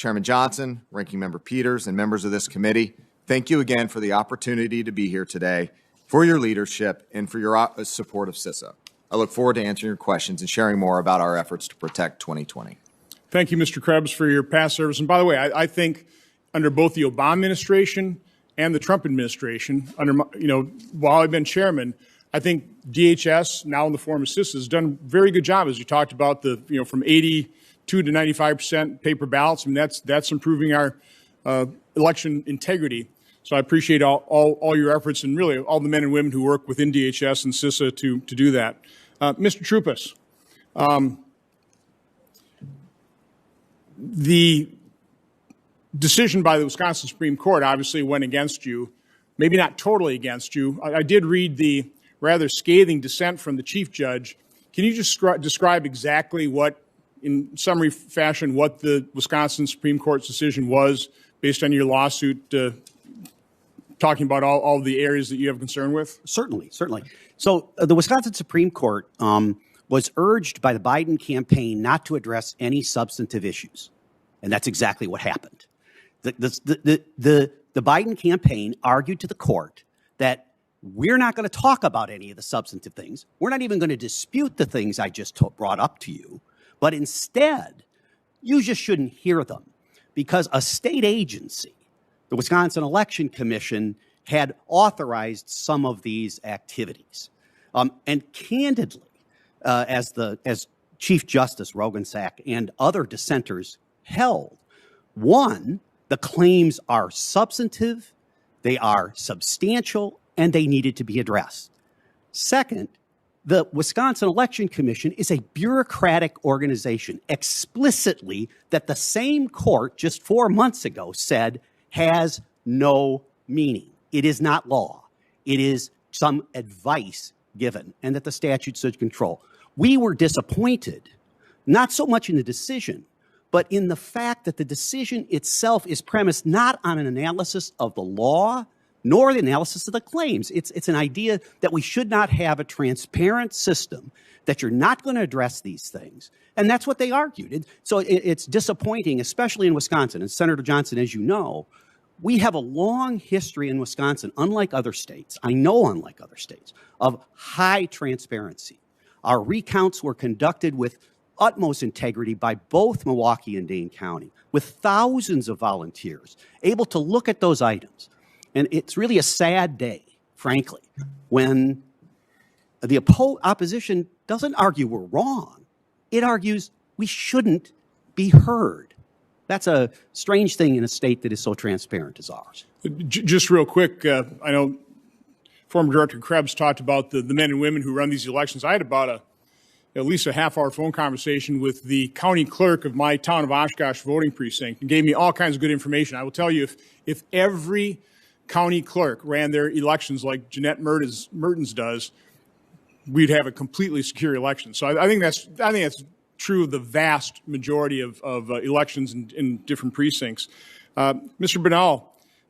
Chairman Johnson, Ranking Member Peters, and members of this committee, thank you again for the opportunity to be here today, for your leadership, and for your support of CISA. I look forward to answering your questions and sharing more about our efforts to protect 2020. Thank you, Mr. Krebs, for your past service. And by the way, I think under both the Obama administration and the Trump administration, while I've been chairman, I think DHS, now in the form of CISA, has done a very good job, as you talked about, from 82 to 95% paper ballots. I mean, that's improving our election integrity. So I appreciate all your efforts and really all the men and women who work within DHS and CISA to do that. Mr. Troupis, the decision by the Wisconsin Supreme Court obviously went against you, maybe not totally against you. I did read the rather scathing dissent from the chief judge. Can you just describe exactly in summary fashion, what the Wisconsin Supreme Court's decision was based on your lawsuit, talking about all the areas that you have concern with? Certainly. So the Wisconsin Supreme Court was urged by the Biden campaign not to address any substantive issues, and that's exactly what happened. The Biden campaign argued to the court that we're not going to talk about any of the substantive things. We're not even going to dispute the things I just brought up to you, but instead, you just shouldn't hear them because a state agency, the Wisconsin Election Commission, had authorized some of these activities. And candidly, as Chief Justice Rogensack and other dissenters held, one, the claims are substantive, they are substantial, and they needed to be addressed. Second, the Wisconsin Election Commission is a bureaucratic organization, explicitly that the same court just 4 months ago said has no meaning. It is not law. It is some advice given, and that the statute should control. We were disappointed, not so much in the decision, but in the fact that the decision itself is premised not on an analysis of the law, nor the analysis of the claims. It's an idea that we should not have a transparent system, that you're not going to address these things. And that's what they argued. So it's disappointing, especially in Wisconsin. And Senator Johnson, as you know, we have a long history in Wisconsin, unlike other states, of high transparency. Our recounts were conducted with utmost integrity by both Milwaukee and Dane County, with thousands of volunteers able to look at those items. And it's really a sad day, frankly, when the opposition doesn't argue we're wrong. It argues we shouldn't be heard. That's a strange thing in a state that is so transparent as ours. Just real quick, I know former Director Krebs talked about the men and women who run these elections. I had about at least a half-hour phone conversation with the county clerk of my town of Oshkosh voting precinct and gave me all kinds of good information. I will tell you, if every county clerk ran their elections like Jeanette Mertens does, we'd have a completely secure election. So I think that's true of the vast majority of elections in different precincts. Mr. Binnall,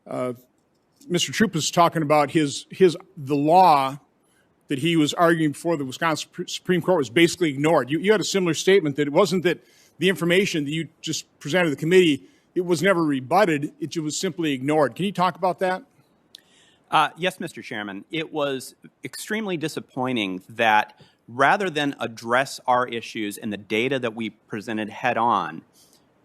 Mr. Troupis is talking about the law that he was arguing before the Wisconsin Supreme Court was basically ignored. You had a similar statement that it wasn't that the information that you just presented to the committee, it was never rebutted, it was simply ignored. Can you talk about that? Yes, Mr. Chairman. It was extremely disappointing that rather than address our issues and the data that we presented head on,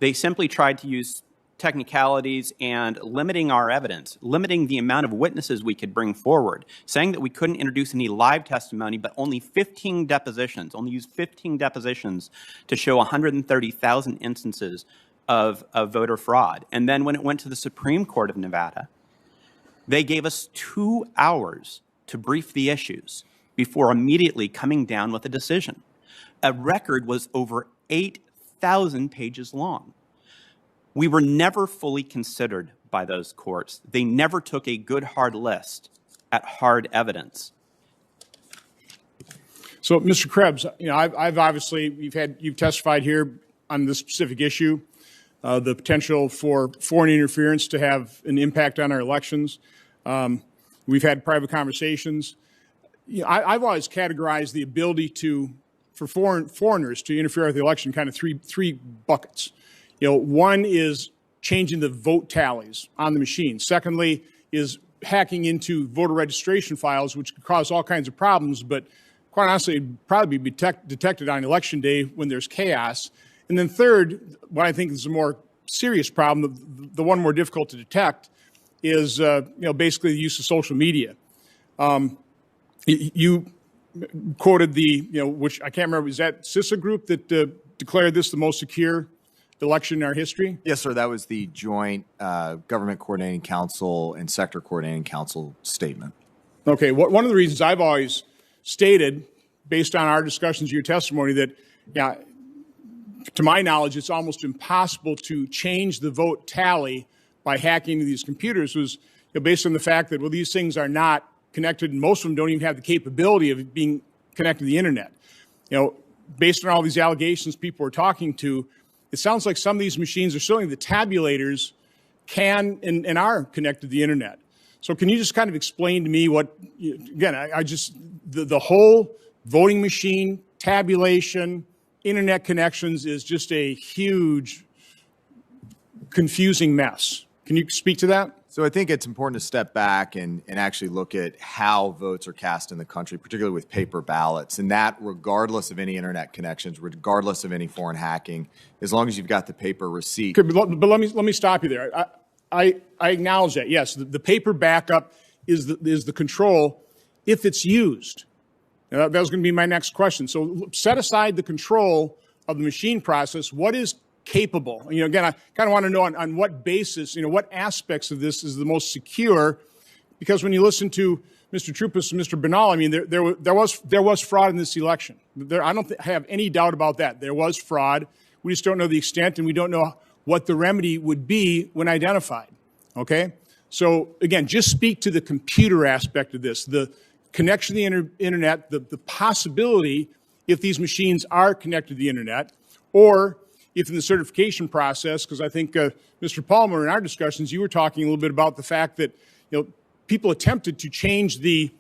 they simply tried to use technicalities and limiting our evidence, limiting the amount of witnesses we could bring forward, saying that we couldn't introduce any live testimony, but only 15 depositions, only use 15 depositions to show 130,000 instances of voter fraud. And then when it went to the Supreme Court of Nevada, they gave us 2 hours to brief the issues before immediately coming down with a decision. A record was over 8,000 pages long. We were never fully considered by those courts. They never took a good hard list at hard evidence. So, Mr. Krebs, I've obviously you've testified here on this specific issue, the potential for foreign interference to have an impact on our elections. We've had private conversations. I've always categorized the ability for foreigners to interfere with the election kind of three buckets. One is changing the vote tallies on the machine. Secondly is hacking into voter registration files, which could cause all kinds of problems, but quite honestly, it'd probably be detected on election day when there's chaos. And then third, what I think is a more serious problem, the one more difficult to detect, is basically the use of social media. You quoted which I can't remember, was that CISA group that declared this the most secure election in our history? Yes, sir. That was the joint Government Coordinating Council and Sector Coordinating Council statement. Okay. One of the reasons I've always stated, based on our discussions, your testimony, that, to my knowledge, it's almost impossible to change the vote tally by hacking into these computers was based on the fact that, well, these things are not connected, and most of them don't even have the capability of being connected to the internet. Based on all these allegations people are talking to, it sounds like some of these machines are certainly the tabulators can and are connected to the internet. So can you just kind of explain to me what, again, the whole voting machine, tabulation, internet connections is just a huge, confusing mess. Can you speak to that? So I think it's important to step back and actually look at how votes are cast in the country, particularly with paper ballots, and that regardless of any internet connections, regardless of any foreign hacking, as long as you've got the paper receipt. Okay, but let me stop you there. I acknowledge that, yes, the paper backup is the control if it's used. That was going to be my next question. So set aside the control of the machine process. What is capable? Again, I kind of want to know on what basis, what aspects of this is the most secure, because when you listen to Mr. Troupis and Mr. Binnall, there was fraud in this election. I don't have any doubt about that. There was fraud. We just don't know the extent, and we don't know what the remedy would be when identified. Okay? So again, just speak to the computer aspect of this, the connection to the internet, the possibility if these machines are connected to the internet, or if in the certification process, because I think, Mr. Palmer, in our discussions, you were talking a little bit about the fact that people attempted to change the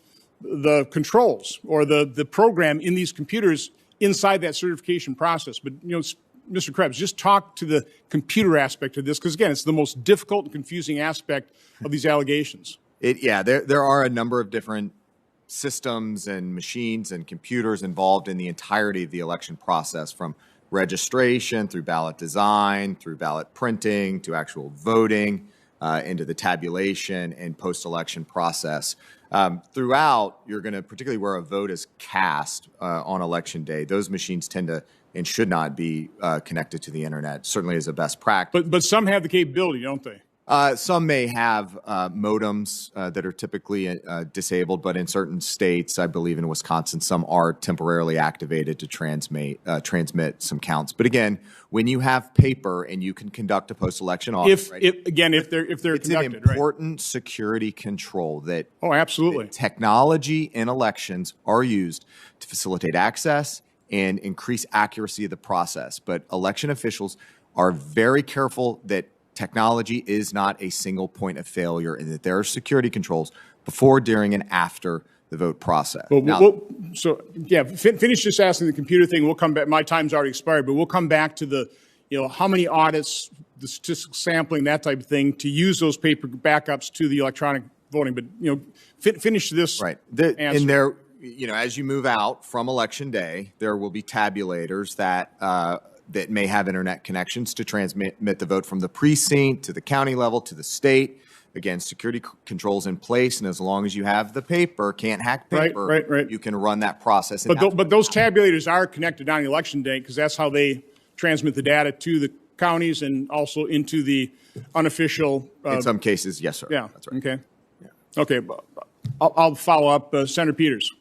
controls or the program in these computers inside that certification process. But, Mr. Krebs, just talk to the computer aspect of this, because, again, it's the most difficult and confusing aspect of these allegations. There are a number of different systems and machines and computers involved in the entirety of the election process, from registration through ballot design, through ballot printing, to actual voting, into the tabulation and post-election process. Throughout, you're going to, particularly where a vote is cast on election day, those machines tend to and should not be connected to the internet, certainly as a best practice. But some have the capability, don't they? Some may have modems that are typically disabled, but in certain states, I believe in Wisconsin, some are temporarily activated to transmit some counts. But again, when you have paper and you can conduct a post-election audit, if they're it's conducted, an important security control that absolutely, that technology in elections are used to facilitate access and increase accuracy of the process. But election officials are very careful that technology is not a single point of failure, and that there are security controls before, during, and after the vote process. Finish just asking the computer thing. We'll come back. My time's already expired, but we'll come back to the, how many audits, the statistical sampling, that type of thing, to use those paper backups to the electronic voting. But, finish this. Right. Answer. And there, as you move out from election day, there will be tabulators that may have internet connections to transmit the vote from the precinct to the county level to the state. Again, security controls in place, and as long as you have the paper, can't hack paper, right. you can run that process. But those tabulators are connected on election day, because that's how they transmit the data to the counties and also into the unofficial. In some cases, yes, sir. Yeah, that's right. Okay. Yeah. Okay, I'll follow up. Senator Peters.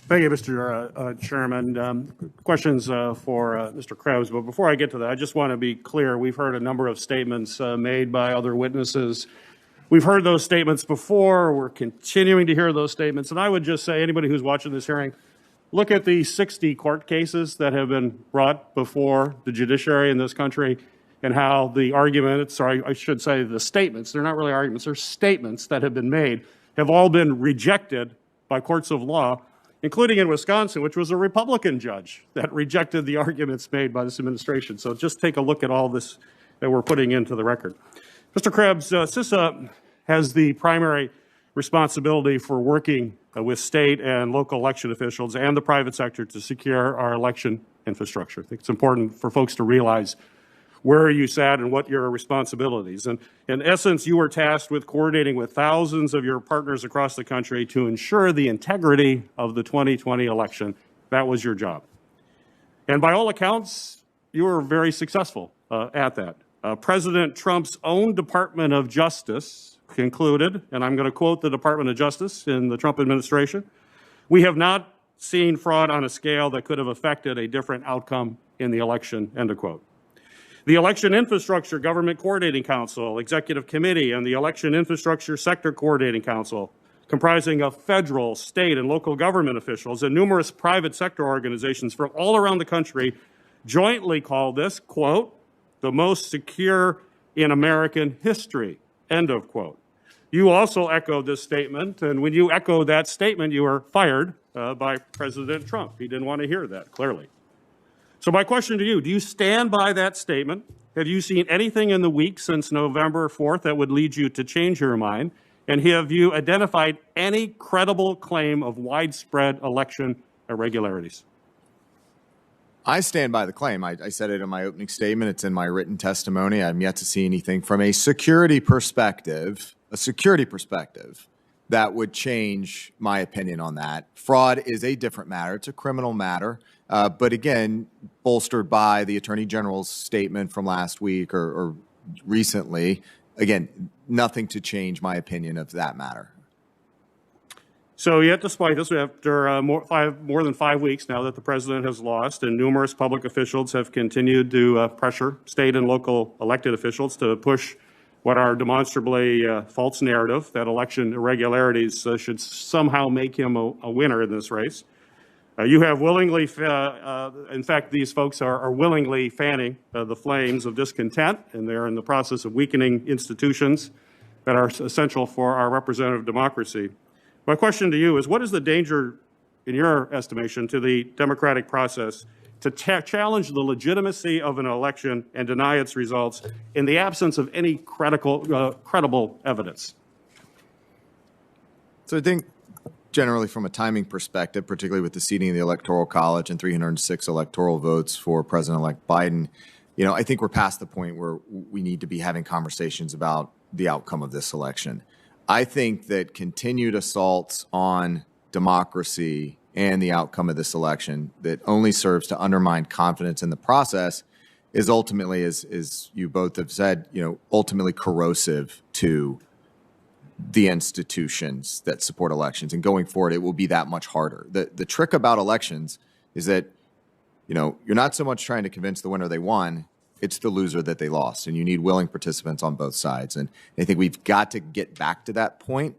Thank you, Mr. Chairman. Questions for Mr. Krebs, but before I get to that, I just want to be clear. We've heard a number of statements made by other witnesses. We've heard those statements before. We're continuing to hear those statements. And I would just say, anybody who's watching this hearing, look at the 60 court cases that have been brought before the judiciary in this country, and how the arguments, or I should say the statements, they're not really arguments, they're statements that have been made, have all been rejected by courts of law, including in Wisconsin, which was a Republican judge that rejected the arguments made by this administration. So just take a look at all this that we're putting into the record. Mr. Krebs, CISA has the primary responsibility for working with state and local election officials and the private sector to secure our election infrastructure. I think it's important for folks to realize where you sat and what your responsibilities. And in essence, you were tasked with coordinating with thousands of your partners across the country to ensure the integrity of the 2020 election. That was your job. And by all accounts, you were very successful at that. President Trump's own Department of Justice concluded, and I'm going to quote the Department of Justice in the Trump administration, "We have not seen fraud on a scale that could have affected a different outcome in the election," end of quote. The Election Infrastructure Government Coordinating Council, Executive Committee, and the Election Infrastructure Sector Coordinating Council, comprising of federal, state, and local government officials and numerous private sector organizations from all around the country, jointly called this, quote, "the most secure in American history," end of quote. You also echoed this statement, and when you echoed that statement, you were fired by President Trump. He didn't want to hear that, clearly. So my question to you, do you stand by that statement? Have you seen anything in the week since November 4th that would lead you to change your mind? And have you identified any credible claim of widespread election irregularities? I stand by the claim. I said it in my opening statement. It's in my written testimony. I'm yet to see anything from a security perspective that would change my opinion on that. Fraud is a different matter. It's a criminal matter. But again, bolstered by the Attorney General's statement from last week or recently, again, nothing to change my opinion of that matter. So yet despite this, after more than 5 weeks now that the president has lost and numerous public officials have continued to pressure state and local elected officials to push what are demonstrably false narrative that election irregularities should somehow make him a winner in this race. You have willingly, in fact, these folks are willingly fanning the flames of discontent, and they're in the process of weakening institutions that are essential for our representative democracy. My question to you is, what is the danger, in your estimation, to the democratic process to challenge the legitimacy of an election and deny its results in the absence of any credible evidence? So I think generally from a timing perspective, particularly with the seating of the Electoral College and 306 electoral votes for President-elect Biden, I think we're past the point where we need to be having conversations about the outcome of this election. I think that continued assaults on democracy and the outcome of this election that only serves to undermine confidence in the process is ultimately, as you both have said, ultimately corrosive to the institutions that support elections. And going forward, it will be that much harder. The trick about elections is that, you're not so much trying to convince the winner they won, it's the loser that they lost. And you need willing participants on both sides. And I think we've got to get back to that point.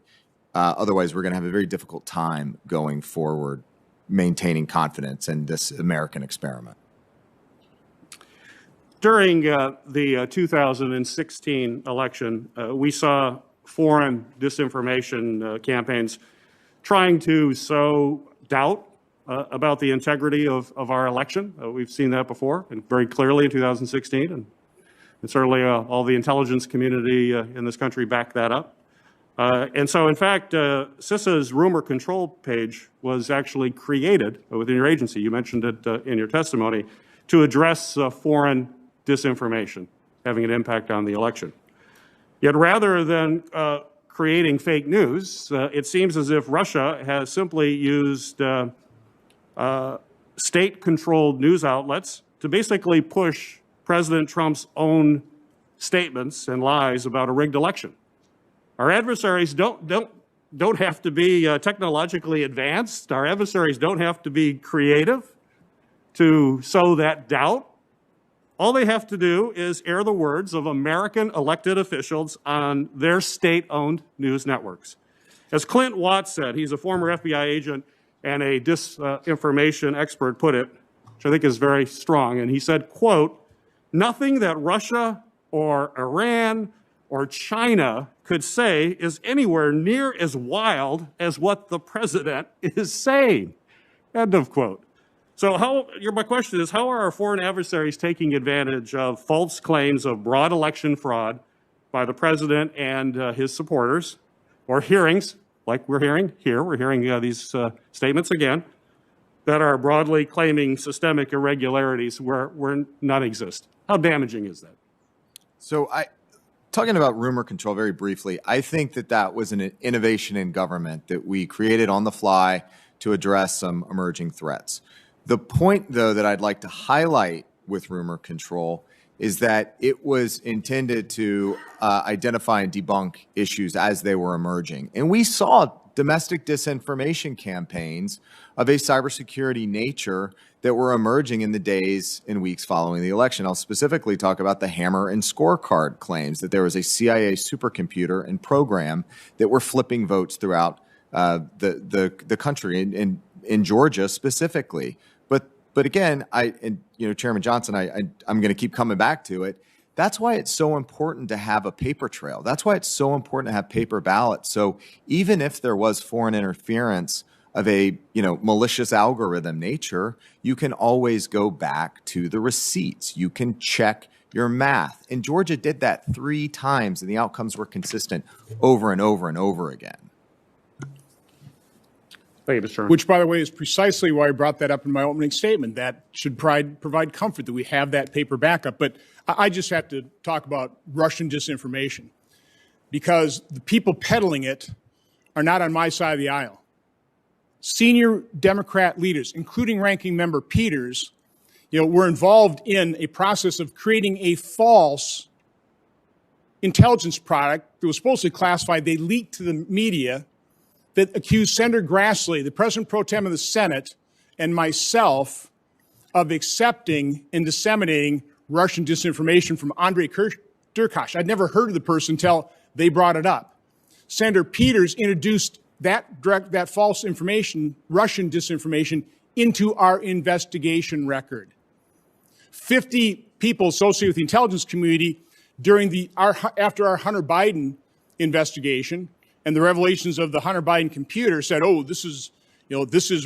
Otherwise, we're going to have a very difficult time going forward, maintaining confidence in this American experiment. During the 2016 election, we saw foreign disinformation campaigns trying to sow doubt about the integrity of our election. We've seen that before, and very clearly in 2016, and certainly all the intelligence community in this country backed that up. And so, in fact, CISA's rumor control page was actually created within your agency. You mentioned it in your testimony to address foreign disinformation having an impact on the election. Yet rather than creating fake news, it seems as if Russia has simply used state-controlled news outlets to basically push President Trump's own statements and lies about a rigged election. Our adversaries don't have to be technologically advanced. Our adversaries don't have to be creative to sow that doubt. All they have to do is air the words of American elected officials on their state-owned news networks. As Clint Watts said, he's a former FBI agent and a disinformation expert, put it, which I think is very strong, and he said, quote, "Nothing that Russia or Iran or China could say is anywhere near as wild as what the president is saying," end of quote. So my question is, how are our foreign adversaries taking advantage of false claims of broad election fraud by the president and his supporters, or hearings, like we're hearing here, these statements again, that are broadly claiming systemic irregularities where none exist? How damaging is that? So talking about rumor control very briefly, I think that was an innovation in government that we created on the fly to address some emerging threats. The point, though, that I'd like to highlight with rumor control is that it was intended to identify and debunk issues as they were emerging. And we saw domestic disinformation campaigns of a cybersecurity nature that were emerging in the days and weeks following the election. I'll specifically talk about the hammer and scorecard claims that there was a CIA supercomputer and program that were flipping votes throughout the country, and in Georgia specifically. But again, Chairman Johnson, I'm going to keep coming back to it. That's why it's so important to have a paper trail. That's why it's so important to have paper ballots. So even if there was foreign interference of a malicious algorithm nature, you can always go back to the receipts. You can check your math. And Georgia did that 3 times, and the outcomes were consistent over and over and over again. Thank you, Mr. Chairman. Which, by the way, is precisely why I brought that up in my opening statement. That should provide comfort that we have that paper backup. But I just have to talk about Russian disinformation, because the people peddling it are not on my side of the aisle. Senior Democrat leaders, including Ranking Member Peters, were involved in a process of creating a false intelligence product that was supposedly classified. They leaked to the media that accused Senator Grassley, the President Pro Tem of the Senate, and myself of accepting and disseminating Russian disinformation from Andrei Derkach. I'd never heard of the person until they brought it up. Senator Peters introduced that false information, Russian disinformation, into our investigation record. 50 people associated with the intelligence community after our Hunter Biden investigation and the revelations of the Hunter Biden computer said, "Oh, this is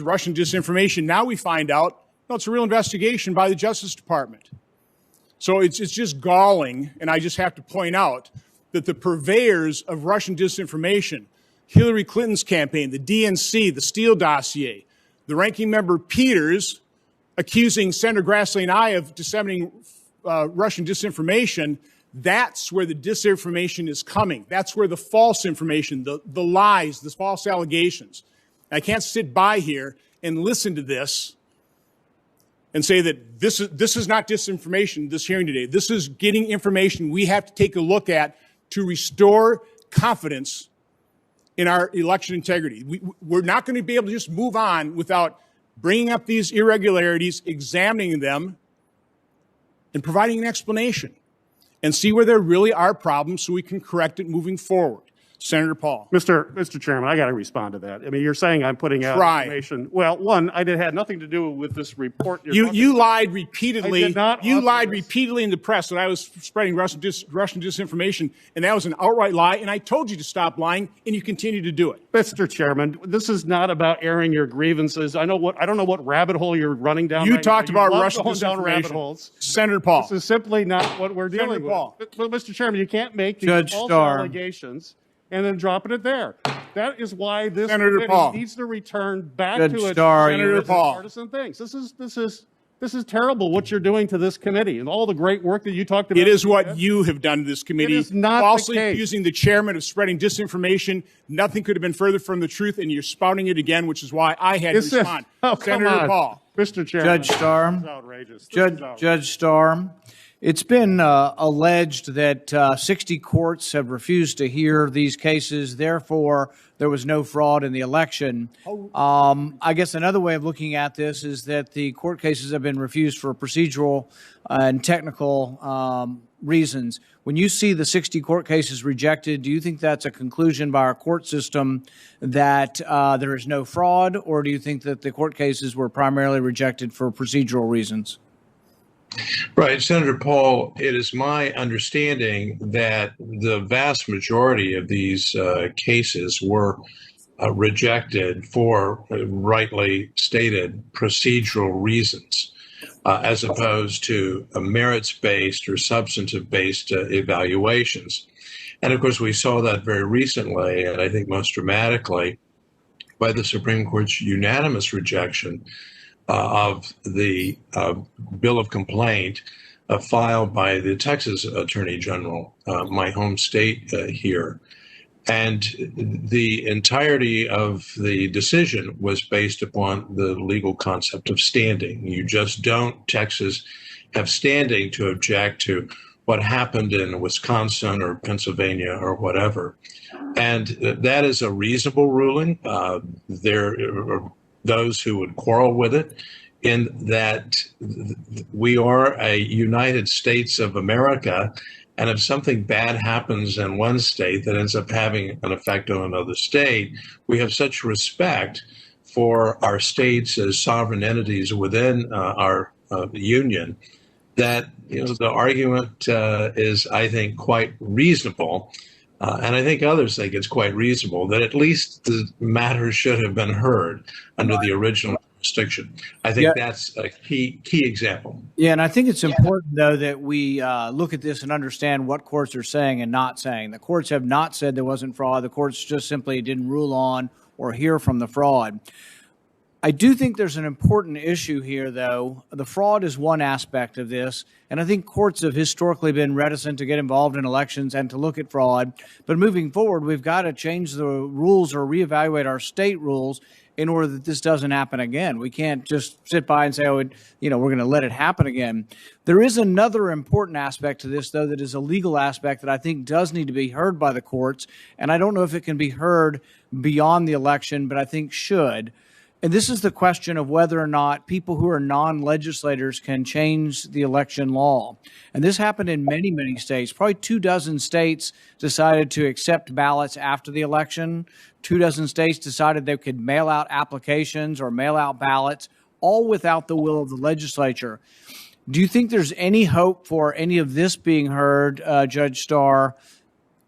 Russian disinformation." Now we find out, no, it's a real investigation by the Justice Department. So it's just galling, and I just have to point out that the purveyors of Russian disinformation, Hillary Clinton's campaign, the DNC, the Steele dossier, the Ranking Member Peters accusing Senator Grassley and I of disseminating Russian disinformation, that's where the disinformation is coming. That's where the false information, the lies, the false allegations. I can't sit by here and listen to this and say that this is not disinformation, this hearing today. This is getting information we have to take a look at to restore confidence in our election integrity. We're not going to be able to just move on without bringing up these irregularities, examining them, and providing an explanation, and see where there really are problems so we can correct it moving forward. Senator Paul. Mr. Chairman, I got to respond to that. I mean, you're saying I'm putting out information. Well, one, it had nothing to do with this report. You lied repeatedly. I did not. You lied repeatedly in the press that I was spreading Russian disinformation, and that was an outright lie, and I told you to stop lying, and you continue to do it. Mr. Chairman, this is not about airing your grievances. I don't know what rabbit hole you're running down. You right talked now. about Russian going down rabbit disinformation. Holes. Senator Paul. This is simply not what we're dealing Senator Paul. with. But, Mr. Chairman, you can't make these Judge false Starr. allegations and then dropping it there. That is why this Senator committee Paul. needs to return back Judge to its Starr, Senator Paul. partisan things. This is terrible what you're doing to this committee and all the great work that you talked about. It is what you have done to this committee. It is not falsely the case. accusing the chairman of spreading disinformation. Nothing could have been further from the truth, and you're spouting it again, which is why I had to respond. Come Senator on. Paul. Mr. Chairman. Judge Starr. This is outrageous. This is outrageous. Judge Starr, it's been alleged that 60 courts have refused to hear these cases. Therefore, there was no fraud in the election. I guess another way of looking at this is that the court cases have been refused for procedural and technical reasons. When you see the 60 court cases rejected, do you think that's a conclusion by our court system that there is no fraud, or do you think that the court cases were primarily rejected for procedural reasons? Right, Senator Paul, it is my understanding that the vast majority of these cases were rejected for rightly stated procedural reasons, as opposed to merits-based or substantive-based evaluations. And of course, we saw that very recently, and I think most dramatically, by the Supreme Court's unanimous rejection of the bill of complaint filed by the Texas Attorney General, my home state here. And the entirety of the decision was based upon the legal concept of standing. You just don't, Texas, have standing to object to what happened in Wisconsin or Pennsylvania or whatever. And that is a reasonable ruling. There are those who would quarrel with it, in that we are a United States of America. And if something bad happens in one state that ends up having an effect on another state, we have such respect for our states as sovereign entities within our union that the argument is, I think, quite reasonable. And I think others think it's quite reasonable that at least the matter should have been heard under the original jurisdiction. I think that's a key example. Yeah, and I think it's important, though, that we look at this and understand what courts are saying and not saying. The courts have not said there wasn't fraud. The courts just simply didn't rule on or hear from the fraud. I do think there's an important issue here, though. The fraud is one aspect of this, and I think courts have historically been reticent to get involved in elections and to look at fraud. But moving forward, we've got to change the rules or reevaluate our state rules in order that this doesn't happen again. We can't just sit by and say, we're going to let it happen again. There is another important aspect to this, though, that is a legal aspect that I think does need to be heard by the courts, and I don't know if it can be heard beyond the election, but I think should. And this is the question of whether or not people who are non-legislators can change the election law. And this happened in many, many states. Probably 24 states decided to accept ballots after the election. 24 states decided they could mail out applications or mail out ballots, all without the will of the legislature. Do you think there's any hope for any of this being heard, Judge Starr,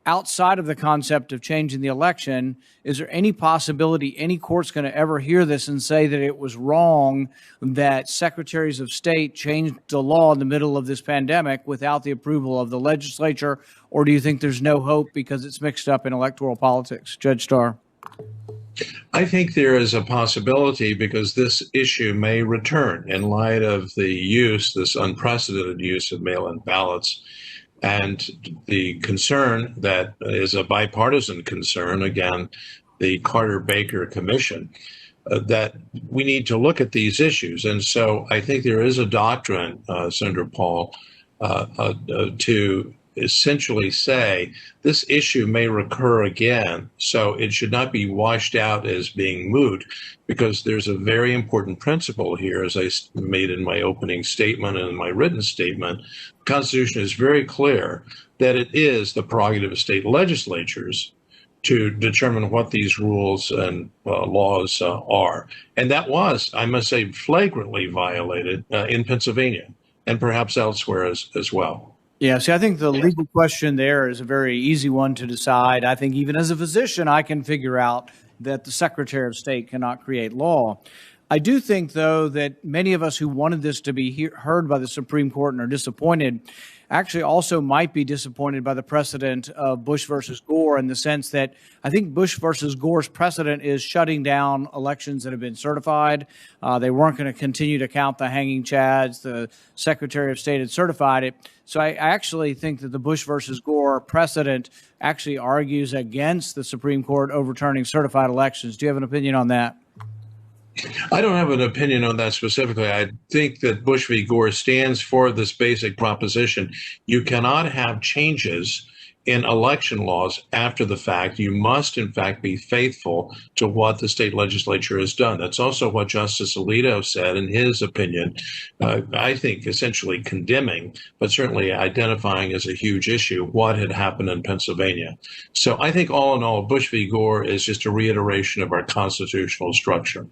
outside of the concept of changing the election? Is there any possibility any court's going to ever hear this and say that it was wrong that secretaries of state changed the law in the middle of this pandemic without the approval of the legislature? Or do you think there's no hope because it's mixed up in electoral politics? Judge Starr. I think there is a possibility because this issue may return in light of this unprecedented use of mail-in ballots. And the concern that is a bipartisan concern, again, the Carter-Baker Commission, that we need to look at these issues. And so I think there is a doctrine, Senator Paul, to essentially say this issue may recur again, so it should not be washed out as being moot, because there's a very important principle here, as I made in my opening statement and in my written statement. The Constitution is very clear that it is the prerogative of state legislatures to determine what these rules and laws are. And that was, I must say, flagrantly violated in Pennsylvania and perhaps elsewhere as well. Yeah, see, I think the legal question there is a very easy one to decide. I think even as a physician, I can figure out that the Secretary of State cannot create law. I do think, though, that many of us who wanted this to be heard by the Supreme Court and are disappointed actually also might be disappointed by the precedent of Bush versus Gore, in the sense that I think Bush versus Gore's precedent is shutting down elections that have been certified. They weren't going to continue to count the hanging chads. The Secretary of State had certified it. So I actually think that the Bush versus Gore precedent actually argues against the Supreme Court overturning certified elections. Do you have an opinion on that? I don't have an opinion on that specifically. I think that Bush v. Gore stands for this basic proposition. You cannot have changes in election laws after the fact. You must, in fact, be faithful to what the state legislature has done. That's also what Justice Alito said in his opinion, I think essentially condemning, but certainly identifying as a huge issue what had happened in Pennsylvania. So I think all in all, Bush v. Gore is just a reiteration of our constitutional structure.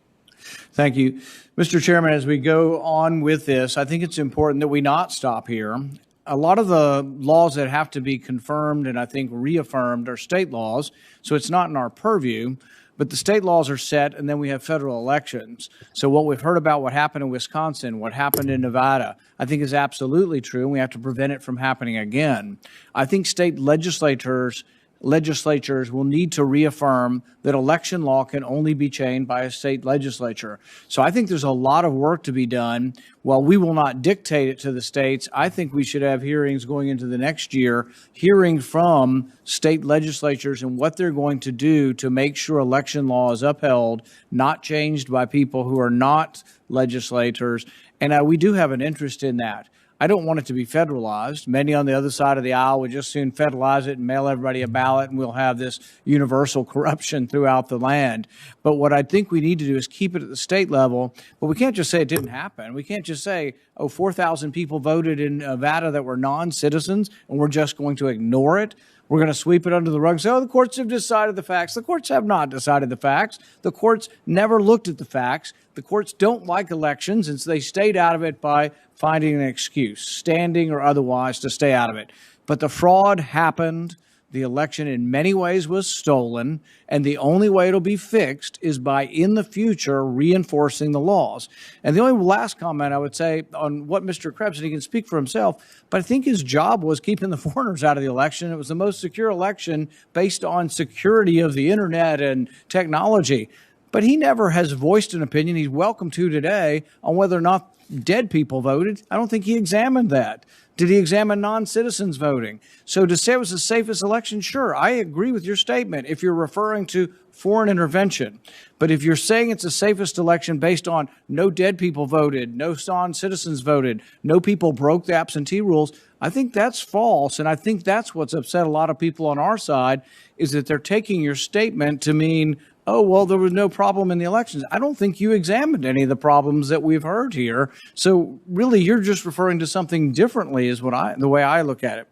Thank you. Mr. Chairman, as we go on with this, I think it's important that we not stop here. A lot of the laws that have to be confirmed and I think reaffirmed are state laws, so it's not in our purview. But the state laws are set, and then we have federal elections. So what we've heard about what happened in Wisconsin, what happened in Nevada, I think is absolutely true, and we have to prevent it from happening again. I think state legislatures will need to reaffirm that election law can only be changed by a state legislature. So I think there's a lot of work to be done. While we will not dictate it to the states, I think we should have hearings going into the next year, hearing from state legislatures and what they're going to do to make sure election law is upheld, not changed by people who are not legislators. And we do have an interest in that. I don't want it to be federalized. Many on the other side of the aisle would just soon federalize it and mail everybody a ballot, and we'll have this universal corruption throughout the land. But what I think we need to do is keep it at the state level. But we can't just say it didn't happen. We can't just say, 4,000 people voted in Nevada that were non-citizens, and we're just going to ignore it. We're going to sweep it under the rug and say, the courts have decided the facts. The courts have not decided the facts. The courts never looked at the facts. The courts don't like elections, and so they stayed out of it by finding an excuse, standing or otherwise, to stay out of it. But the fraud happened. The election in many ways was stolen, and the only way it'll be fixed is by, in the future, reinforcing the laws. And the only last comment I would say on what Mr. Krebs, and he can speak for himself, but I think his job was keeping the foreigners out of the election. It was the most secure election based on security of the internet and technology. But he never has voiced an opinion, he's welcome to today, on whether or not dead people voted. I don't think he examined that. Did he examine non-citizens voting? So to say it was the safest election, sure, I agree with your statement if you're referring to foreign intervention. But if you're saying it's the safest election based on no dead people voted, no non-citizens voted, no people broke the absentee rules, I think that's false. And I think that's what's upset a lot of people on our side, is that they're taking your statement to mean, oh, well, there was no problem in the elections. I don't think you examined any of the problems that we've heard here. So really, you're just referring to something differently is the way I look at it.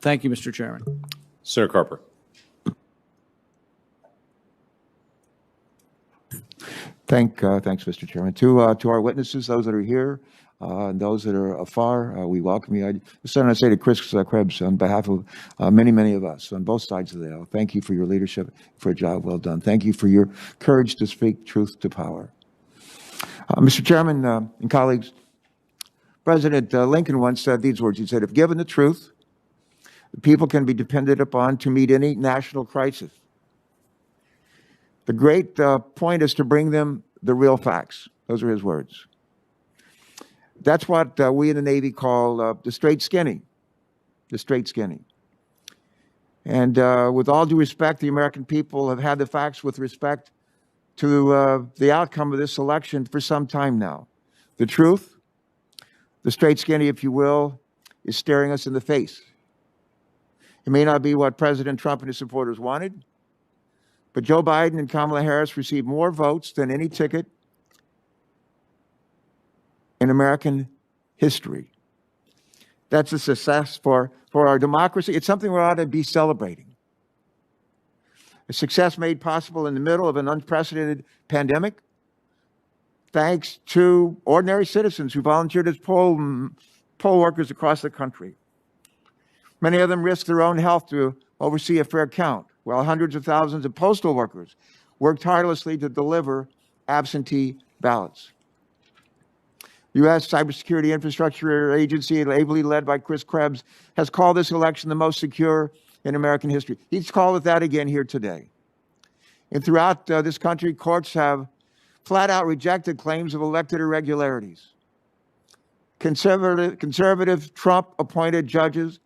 Thank you, Mr. Chairman. Senator Carper. Thanks, Mr. Chairman. To our witnesses, those that are here, and those that are afar, we welcome you. I just want to say to Chris Krebs, on behalf of many of us on both sides of the aisle, thank you for your leadership, for a job well done. Thank you for your courage to speak truth to power. Mr. Chairman and colleagues, President Lincoln once said these words. He said, if given the truth, the people can be depended upon to meet any national crisis. The great point is to bring them the real facts. Those are his words. That's what we in the Navy call the straight skinny, And with all due respect, the American people have had the facts with respect to the outcome of this election for some time now. The truth, the straight skinny, if you will, is staring us in the face. It may not be what President Trump and his supporters wanted, but Joe Biden and Kamala Harris received more votes than any ticket in American history. That's a success for our democracy. It's something we ought to be celebrating. A success made possible in the middle of an unprecedented pandemic, thanks to ordinary citizens who volunteered as poll workers across the country. Many of them risked their own health to oversee a fair count, while hundreds of thousands of postal workers worked tirelessly to deliver absentee ballots. U.S. Cybersecurity Infrastructure Agency, ably led by Chris Krebs, has called this election the most secure in American history. He's called it that again here today. And throughout this country, courts have flat out rejected claims of elected irregularities. Conservative Trump-appointed judges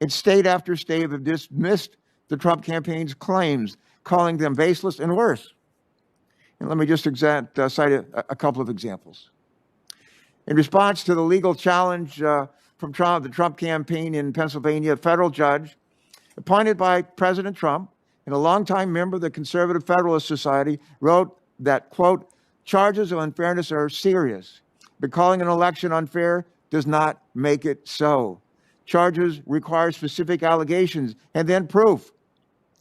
in state after state have dismissed the Trump campaign's claims, calling them baseless and worse. And let me just cite a couple of examples. In response to the legal challenge from the Trump campaign in Pennsylvania, a federal judge appointed by President Trump and a longtime member of the Conservative Federalist Society wrote that, quote, charges of unfairness are serious, but calling an election unfair does not make it so. Charges require specific allegations and then proof.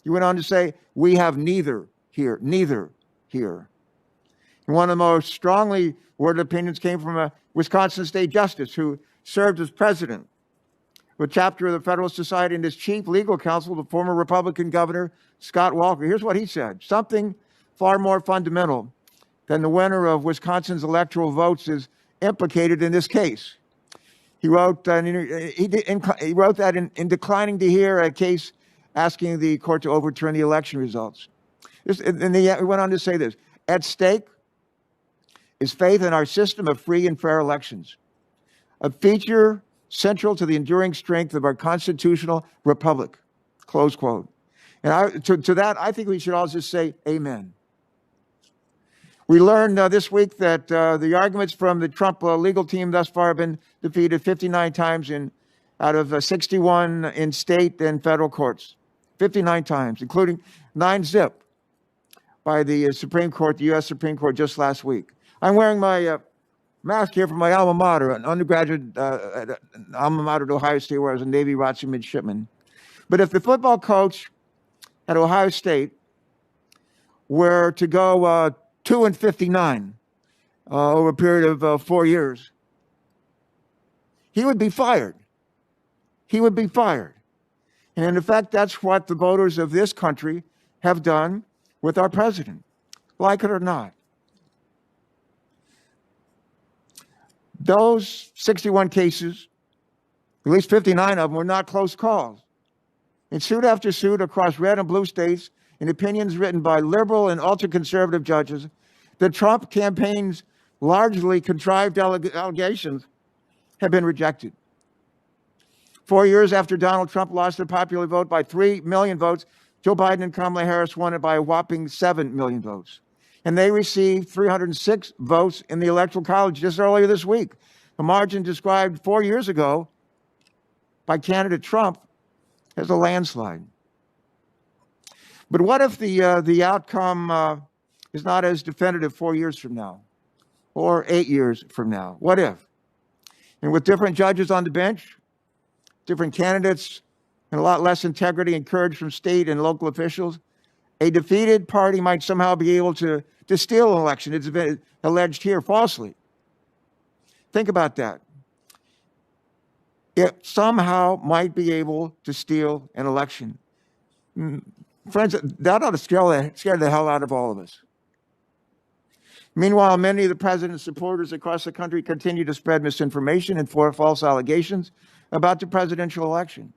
He went on to say, we have neither here. And one of the most strongly worded opinions came from a Wisconsin state justice who served as president of a chapter of the Federalist Society and as chief legal counsel to former Republican Governor Scott Walker. Here's what he said. Something far more fundamental than the winner of Wisconsin's electoral votes is implicated in this case. He wrote that in declining to hear a case asking the court to overturn the election results. And he went on to say this: at stake is faith in our system of free and fair elections, a feature central to the enduring strength of our constitutional republic, close quote. And to that, I think we should all just say amen. We learned this week that the arguments from the Trump legal team thus far have been defeated 59 times out of 61 in state and federal courts. 59 times, including 9-zip by the Supreme Court, the U.S. Supreme Court, just last week. I'm wearing my mask here from my alma mater, an undergraduate alma mater at Ohio State, where I was a Navy ROTC midshipman. But if the football coach at Ohio State were to go 2-59 over a period of 4 years, he would be fired. He would be fired. And in effect, that's what the voters of this country have done with our president, like it or not. Those 61 cases, at least 59 of them, were not close calls. In suit after suit across red and blue states, in opinions written by liberal and ultra-conservative judges, the Trump campaign's largely contrived allegations have been rejected. 4 years after Donald Trump lost the popular vote by 3 million votes, Joe Biden and Kamala Harris won it by a whopping 7 million votes. And they received 306 votes in the Electoral College just earlier this week, a margin described 4 years ago by candidate Trump as a landslide. But what if the outcome is not as definitive 4 years from now or 8 years from now? What if? And with different judges on the bench, different candidates, and a lot less integrity and courage from state and local officials, a defeated party might somehow be able to steal an election. It's been alleged here falsely. Think about that. It somehow might be able to steal an election. Friends, that ought to scare the hell out of all of us. Meanwhile, many of the president's supporters across the country continue to spread misinformation and false allegations about the presidential election.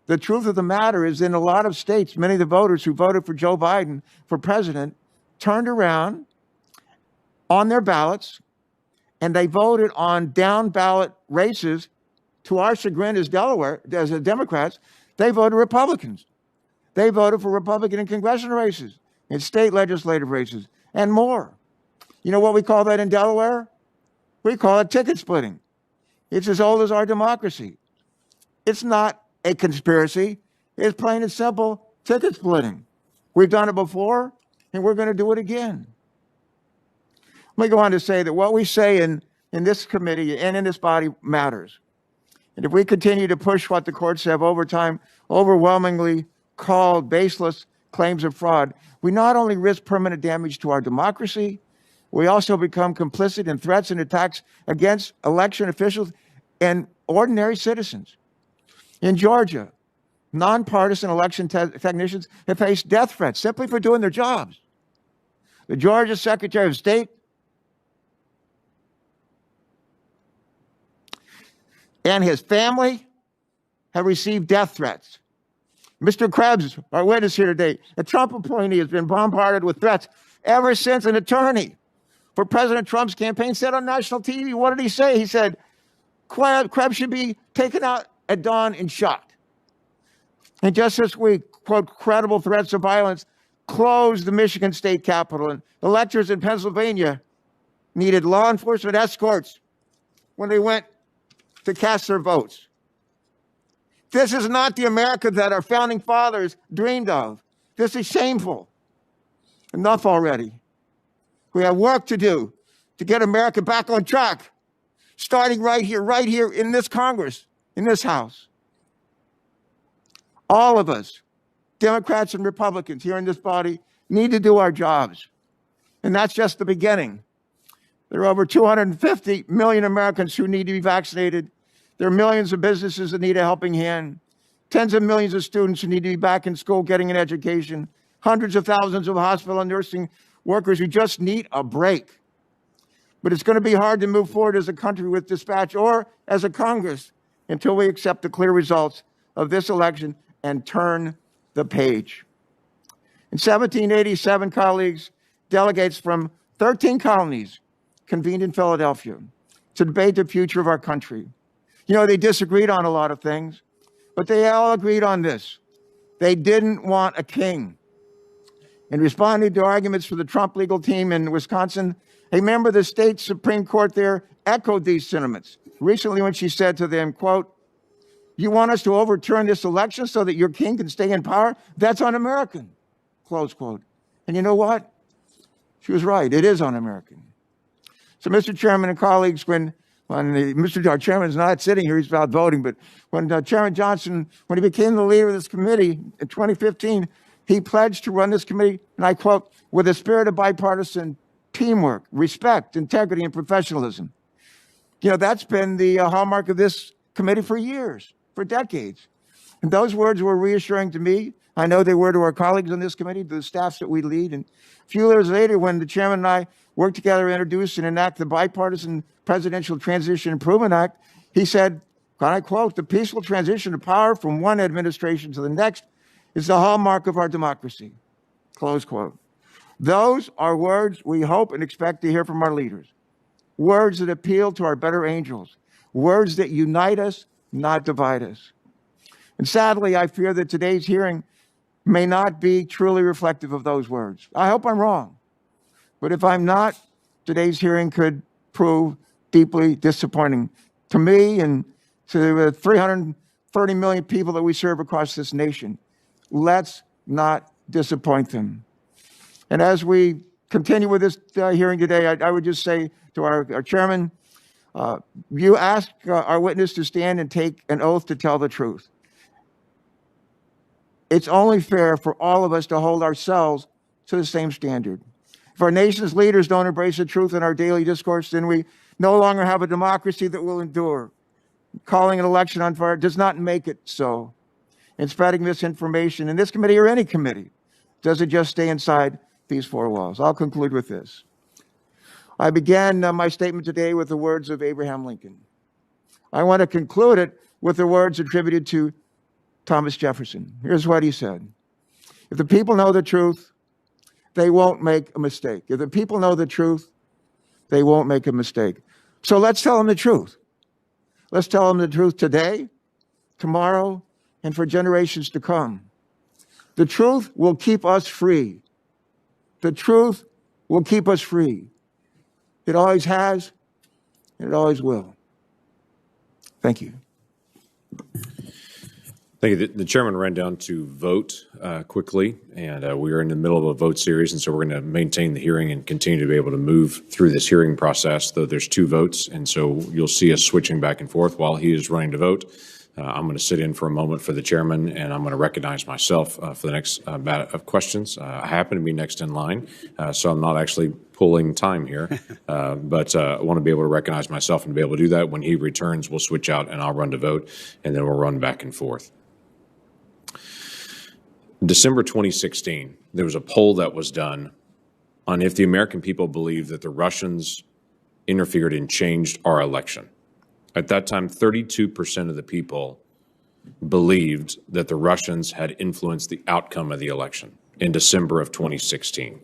The truth of the matter is, in a lot of states, many of the voters who voted for Joe Biden for president turned around on their ballots and they voted on down ballot races. To our chagrin as Democrats, they voted Republicans. They voted for Republican in congressional races, in state legislative races, and more. You know what we call that in Delaware? We call it ticket splitting. It's as old as our democracy. It's not a conspiracy. It's plain and simple ticket splitting. We've done it before, and we're going to do it again. Let me go on to say that what we say in this committee and in this body matters. And if we continue to push what the courts have over time overwhelmingly called baseless claims of fraud, we not only risk permanent damage to our democracy, we also become complicit in threats and attacks against election officials and ordinary citizens. In Georgia, nonpartisan election technicians have faced death threats simply for doing their jobs. The Georgia Secretary of State and his family have received death threats. Mr. Krebs, our witness here today, a Trump appointee, has been bombarded with threats ever since an attorney for President Trump's campaign said on national TV, what did he say? He said, Krebs should be taken out at dawn and shot. And just this week, quote, credible threats of violence closed the Michigan State Capitol, and electors in Pennsylvania needed law enforcement escorts when they went to cast their votes. This is not the America that our founding fathers dreamed of. This is shameful. Enough already. We have work to do to get America back on track, starting right here in this Congress, in this House. All of us, Democrats and Republicans here in this body, need to do our jobs. And that's just the beginning. There are over 250 million Americans who need to be vaccinated. There are millions of businesses that need a helping hand. Tens of millions of students who need to be back in school getting an education. hundreds of thousands of hospital and nursing workers who just need a break. But it's going to be hard to move forward as a country with dispatch or as a Congress until we accept the clear results of this election and turn the page. In 1787, colleagues, delegates from 13 colonies convened in Philadelphia to debate the future of our country. You know, they disagreed on a lot of things, but they all agreed on this. They didn't want a king. In responding to arguments for the Trump legal team in Wisconsin, a member of the state Supreme Court there echoed these sentiments recently when she said to them, quote, "You want us to overturn this election so that your king can stay in power? That's un-American," close quote. And you know what? She was right. It is un-American. So, Mr. Chairman and colleagues, our chairman's not sitting here, he's about voting, but when Chairman Johnson, when he became the leader of this committee in 2015, he pledged to run this committee, and I quote, "with a spirit of bipartisan teamwork, respect, integrity, and professionalism." You know, that's been the hallmark of this committee for years, for decades. And those words were reassuring to me. I know they were to our colleagues on this committee, to the staffs that we lead. And a few years later, when the chairman and I worked together to introduce and enact the Bipartisan Presidential Transition Improvement Act, he said, and I quote, "The peaceful transition of power from one administration to the next is the hallmark of our democracy," close quote. Those are words we hope and expect to hear from our leaders. Words that appeal to our better angels. Words that unite us, not divide us. And sadly, I fear that today's hearing may not be truly reflective of those words. I hope I'm wrong. But if I'm not, today's hearing could prove deeply disappointing to me and to the 330 million people that we serve across this nation. Let's not disappoint them. And as we continue with this hearing today, I would just say to our chairman, you ask our witness to stand and take an oath to tell the truth. It's only fair for all of us to hold ourselves to the same standard. If our nation's leaders don't embrace the truth in our daily discourse, then we no longer have a democracy that will endure. Calling an election on fire does not make it so. And spreading misinformation in this committee or any committee doesn't just stay inside these four walls. I'll conclude with this. I began my statement today with the words of Abraham Lincoln. I want to conclude it with the words attributed to Thomas Jefferson. Here's what he said. If the people know the truth, they won't make a mistake. If the people know the truth, they won't make a mistake. So let's tell them the truth. Let's tell them the truth today, tomorrow, and for generations to come. The truth will keep us free. The truth will keep us free. It always has, and it always will. Thank you. Thank you. The chairman ran down to vote quickly, and we are in the middle of a vote series, and so we're going to maintain the hearing and continue to be able to move through this hearing process, though there's two votes, and so you'll see us switching back and forth while he is running to vote. I'm going to sit in for a moment for the chairman, and I'm going to recognize myself for the next bat of questions. I happen to be next in line, so I'm not actually pulling time here, but I want to be able to recognize myself and be able to do that. When he returns, we'll switch out, and I'll run to vote, and then we'll run back and forth. December 2016, there was a poll that was done on if the American people believed that the Russians interfered and changed our election. At that time, 32% of the people believed that the Russians had influenced the outcome of the election in December of 2016.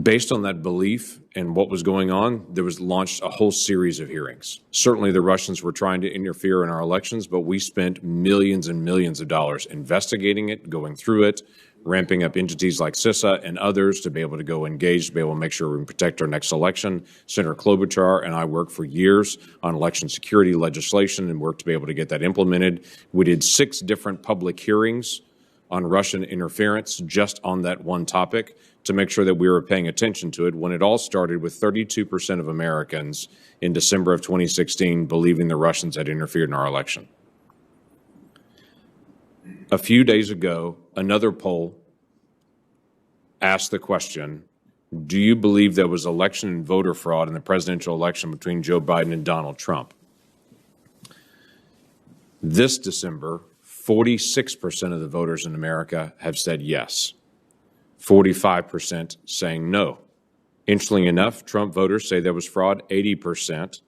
Based on that belief and what was going on, there was launched a whole series of hearings. Certainly the Russians were trying to interfere in our elections, but we spent millions and millions of dollars investigating it, going through it, ramping up entities like CISA and others to be able to go engage, to be able to make sure we protect our next election. Senator Klobuchar and I worked for years on election security legislation and worked to be able to get that implemented. We did 6 different public hearings on Russian interference just on that one topic to make sure that we were paying attention to it, when it all started with 32% of Americans in December of 2016 believing the Russians had interfered in our election. A few days ago, another poll asked the question, do you believe there was election and voter fraud in the presidential election between Joe Biden and Donald Trump? This December, 46% of the voters in America have said yes. 45% saying no. Interestingly enough, Trump voters say there was fraud, 80%.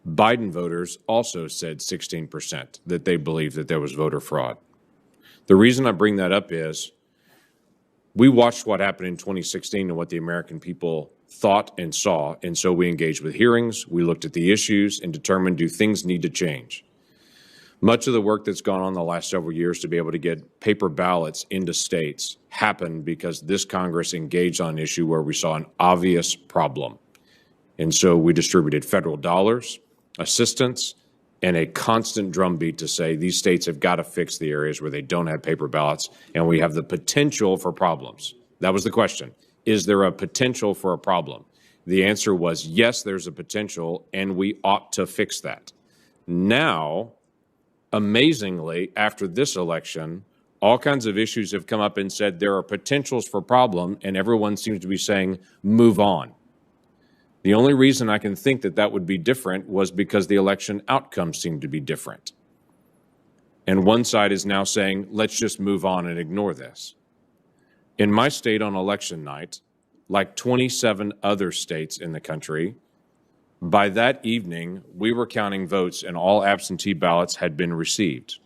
Biden voters also said 16% that they believe that there was voter fraud. The reason I bring that up is we watched what happened in 2016 and what the American people thought and saw, and so we engaged with hearings, we looked at the issues and determined, do things need to change? Much of the work that's gone on the last several years to be able to get paper ballots into states happened because this Congress engaged on an issue where we saw an obvious problem. And so we distributed federal dollars, assistance, and a constant drumbeat to say these states have got to fix the areas where they don't have paper ballots and we have the potential for problems. That was the question. Is there a potential for a problem? The answer was yes, there's a potential, and we ought to fix that. Now, amazingly, after this election, all kinds of issues have come up and said there are potentials for problem, and everyone seems to be saying, move on. The only reason I can think that that would be different was because the election outcome seemed to be different. And one side is now saying, let's just move on and ignore this. In my state on election night, like 27 other states in the country, by that evening, we were counting votes and all absentee ballots had been received.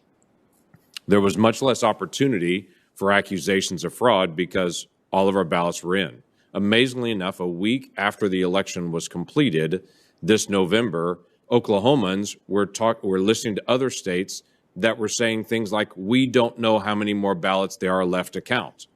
There was much less opportunity for accusations of fraud because all of our ballots were in. Amazingly enough, a week after the election was completed this November, Oklahomans were listening to other states that were saying things like, we don't know how many more ballots there are left to count.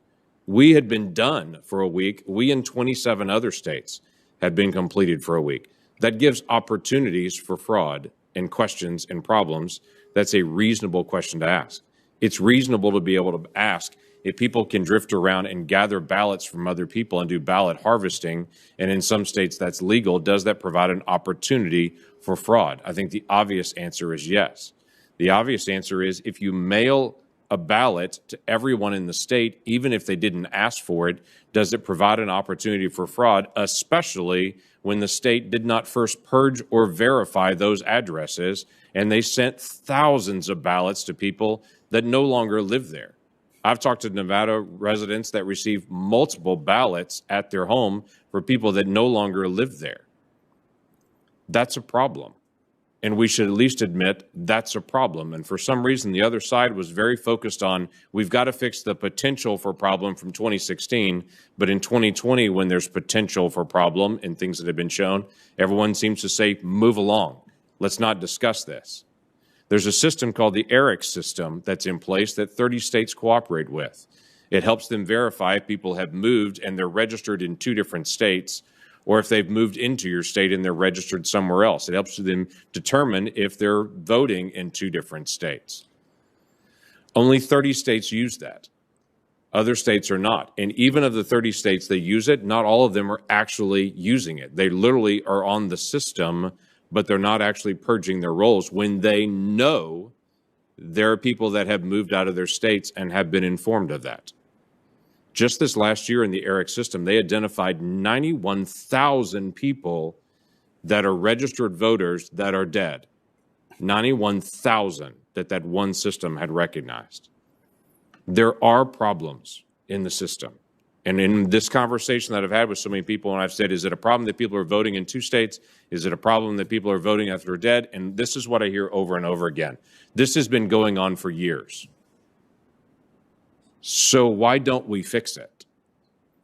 We had been done for a week. We and 27 other states had been completed for a week. That gives opportunities for fraud and questions and problems. That's a reasonable question to ask. It's reasonable to be able to ask if people can drift around and gather ballots from other people and do ballot harvesting, and in some states that's legal, does that provide an opportunity for fraud? I think the obvious answer is yes. The obvious answer is if you mail a ballot to everyone in the state, even if they didn't ask for it, does it provide an opportunity for fraud, especially when the state did not first purge or verify those addresses, and they sent thousands of ballots to people that no longer live there. I've talked to Nevada residents that receive multiple ballots at their home for people that no longer live there. That's a problem. And we should at least admit that's a problem. And for some reason, the other side was very focused on, we've got to fix the potential for problem from 2016. But in 2020, when there's potential for problem and things that have been shown, everyone seems to say, move along. Let's not discuss this. There's a system called the ERIC system that's in place that 30 states cooperate with. It helps them verify if people have moved and they're registered in 2 different states, or if they've moved into your state and they're registered somewhere else. It helps them determine if they're voting in 2 different states. Only 30 states use that. Other states are not. And even of the 30 states that use it, not all of them are actually using it. They literally are on the system, but they're not actually purging their rolls when they know there are people that have moved out of their states and have been informed of that. Just this last year in the ERIC system, they identified 91,000 people that are registered voters that are dead. 91,000 that one system had recognized. There are problems in the system. And in this conversation that I've had with so many people, and I've said, is it a problem that people are voting in 2 states? Is it a problem that people are voting after they're dead? And this is what I hear over and over again. This has been going on for years. So why don't we fix it?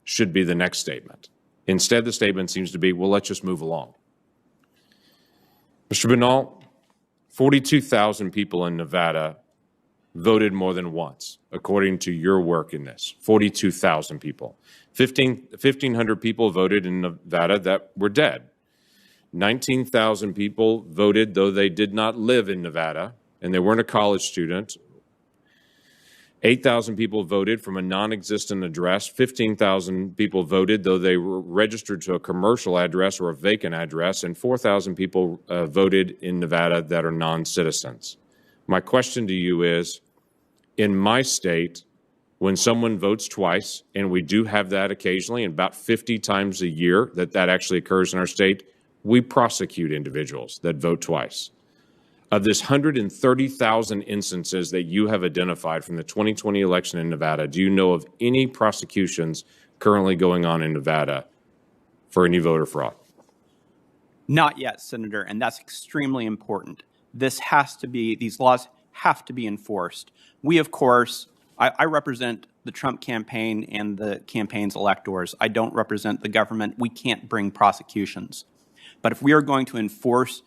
Should be the next statement. Instead, the statement seems to be, well, let's just move along. Mr. Binnall, 42,000 people in Nevada voted more than once, according to your work in this. 42,000 people. 1,500 people voted in Nevada that were dead. 19,000 people voted though they did not live in Nevada and they weren't a college student. 8,000 people voted from a non-existent address. 15,000 people voted though they were registered to a commercial address or a vacant address. And 4,000 people voted in Nevada that are non-citizens. My question to you is, in my state, when someone votes twice, and we do have that occasionally, and about 50 times a year that actually occurs in our state, we prosecute individuals that vote twice. Of this 130,000 instances that you have identified from the 2020 election in Nevada, do you know of any prosecutions currently going on in Nevada for any voter fraud? Not yet, Senator, and that's extremely important. These laws have to be enforced. We, of course, I represent the Trump campaign and the campaign's electors. I don't represent the government. We can't bring prosecutions. But if we are going to enforce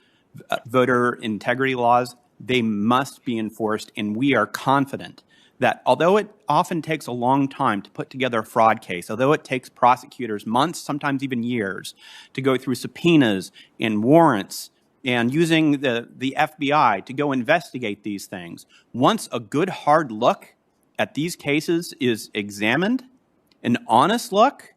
voter integrity laws, they must be enforced, and we are confident that although it often takes a long time to put together a fraud case, although it takes prosecutors months, sometimes even years, to go through subpoenas and warrants and using the FBI to go investigate these things, once a good hard look at these cases is examined, an honest look,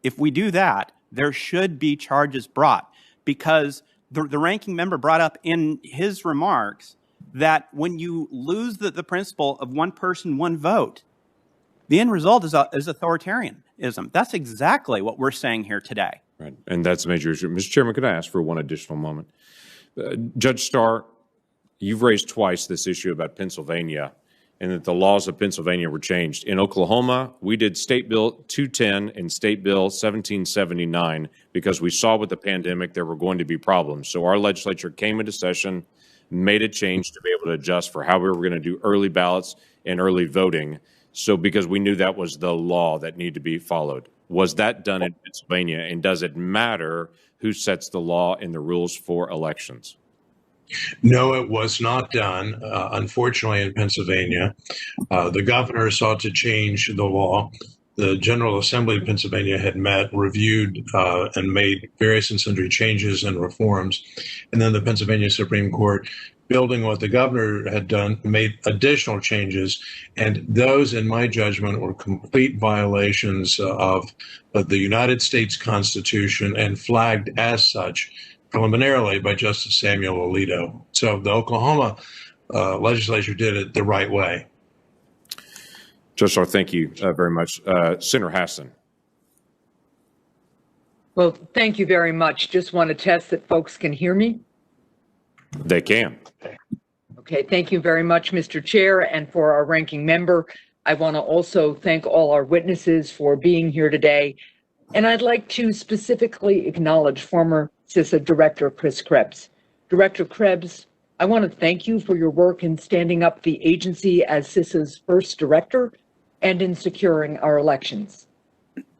if we do that, there should be charges brought, because the ranking member brought up in his remarks that when you lose the principle of one person, one vote, the end result is authoritarianism. That's exactly what we're saying here today. Right, and that's a major issue. Mr. Chairman, could I ask for one additional moment? Judge Starr, you've raised twice this issue about Pennsylvania and that the laws of Pennsylvania were changed. In Oklahoma, we did State Bill 210 and State Bill 1779 because we saw with the pandemic there were going to be problems. So our legislature came into session, made a change to be able to adjust for how we were going to do early ballots and early voting. So because we knew that was the law that needed to be followed. Was that done in Pennsylvania? And does it matter who sets the law and the rules for elections? No, it was not done, unfortunately, in Pennsylvania. The governor sought to change the law. The General Assembly of Pennsylvania had met, reviewed, and made various and sundry changes and reforms. And then the Pennsylvania Supreme Court, building what the governor had done, made additional changes. And those, in my judgment, were complete violations of the United States Constitution and flagged as such preliminarily by Justice Samuel Alito. So the Oklahoma legislature did it the right way. Judge Starr, thank you very much. Senator Hassan. Well, thank you very much. Just want to test that folks can hear me. They can. Okay, thank you very much, Mr. Chair, and for our ranking member. I want to also thank all our witnesses for being here today. And I'd like to specifically acknowledge former CISA Director Chris Krebs. Director Krebs, I want to thank you for your work in standing up the agency as CISA's first director and in securing our elections.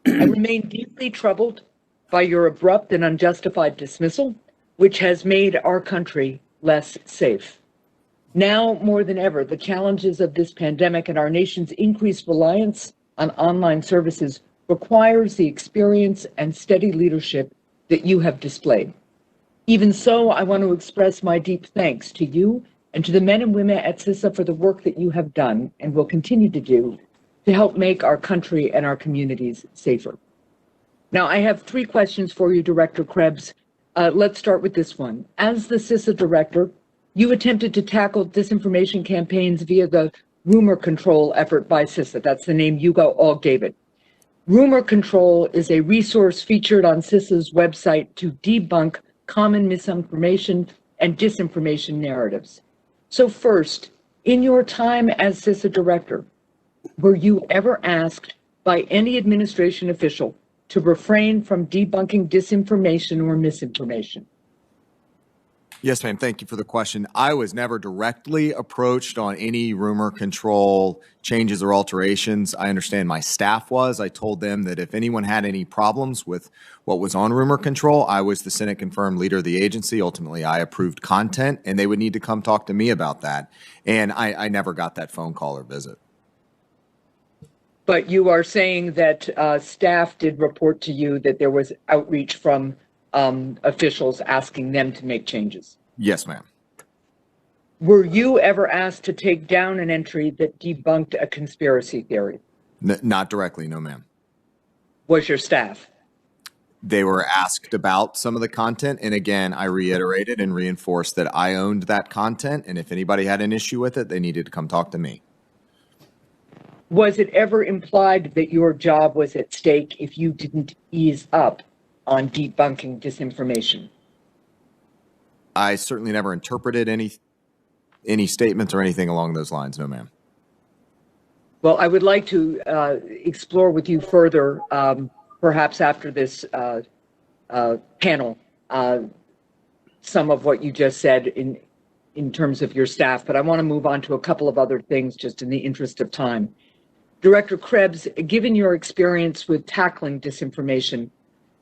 I remain deeply troubled by your abrupt and unjustified dismissal, which has made our country less safe. Now, more than ever, the challenges of this pandemic and our nation's increased reliance on online services requires the experience and steady leadership that you have displayed. Even so, I want to express my deep thanks to you and to the men and women at CISA for the work that you have done and will continue to do to help make our country and our communities safer. Now, I have 3 questions for you, Director Krebs. Let's start with this one. As the CISA director, you attempted to tackle disinformation campaigns via the rumor control effort by CISA. That's the name you all gave it. Rumor Control is a resource featured on CISA's website to debunk common misinformation and disinformation narratives. So first, in your time as CISA director, were you ever asked by any administration official to refrain from debunking disinformation or misinformation? Yes, ma'am. Thank you for the question. I was never directly approached on any rumor control changes or alterations. I understand my staff was. I told them that if anyone had any problems with what was on rumor control, I was the Senate confirmed leader of the agency. Ultimately, I approved content, and they would need to come talk to me about that. And I never got that phone call or visit. But you are saying that staff did report to you that there was outreach from officials asking them to make changes? Yes, ma'am. Were you ever asked to take down an entry that debunked a conspiracy theory? Not directly, no, ma'am. Was your staff? They were asked about some of the content, and again, I reiterated and reinforced that I owned that content, and if anybody had an issue with it, they needed to come talk to me. Was it ever implied that your job was at stake if you didn't ease up on debunking disinformation? I certainly never interpreted any statements or anything along those lines. No, ma'am. Well, I would like to explore with you further, perhaps after this panel, some of what you just said in terms of your staff, but I want to move on to a couple of other things just in the interest of time. Director Krebs, given your experience with tackling disinformation,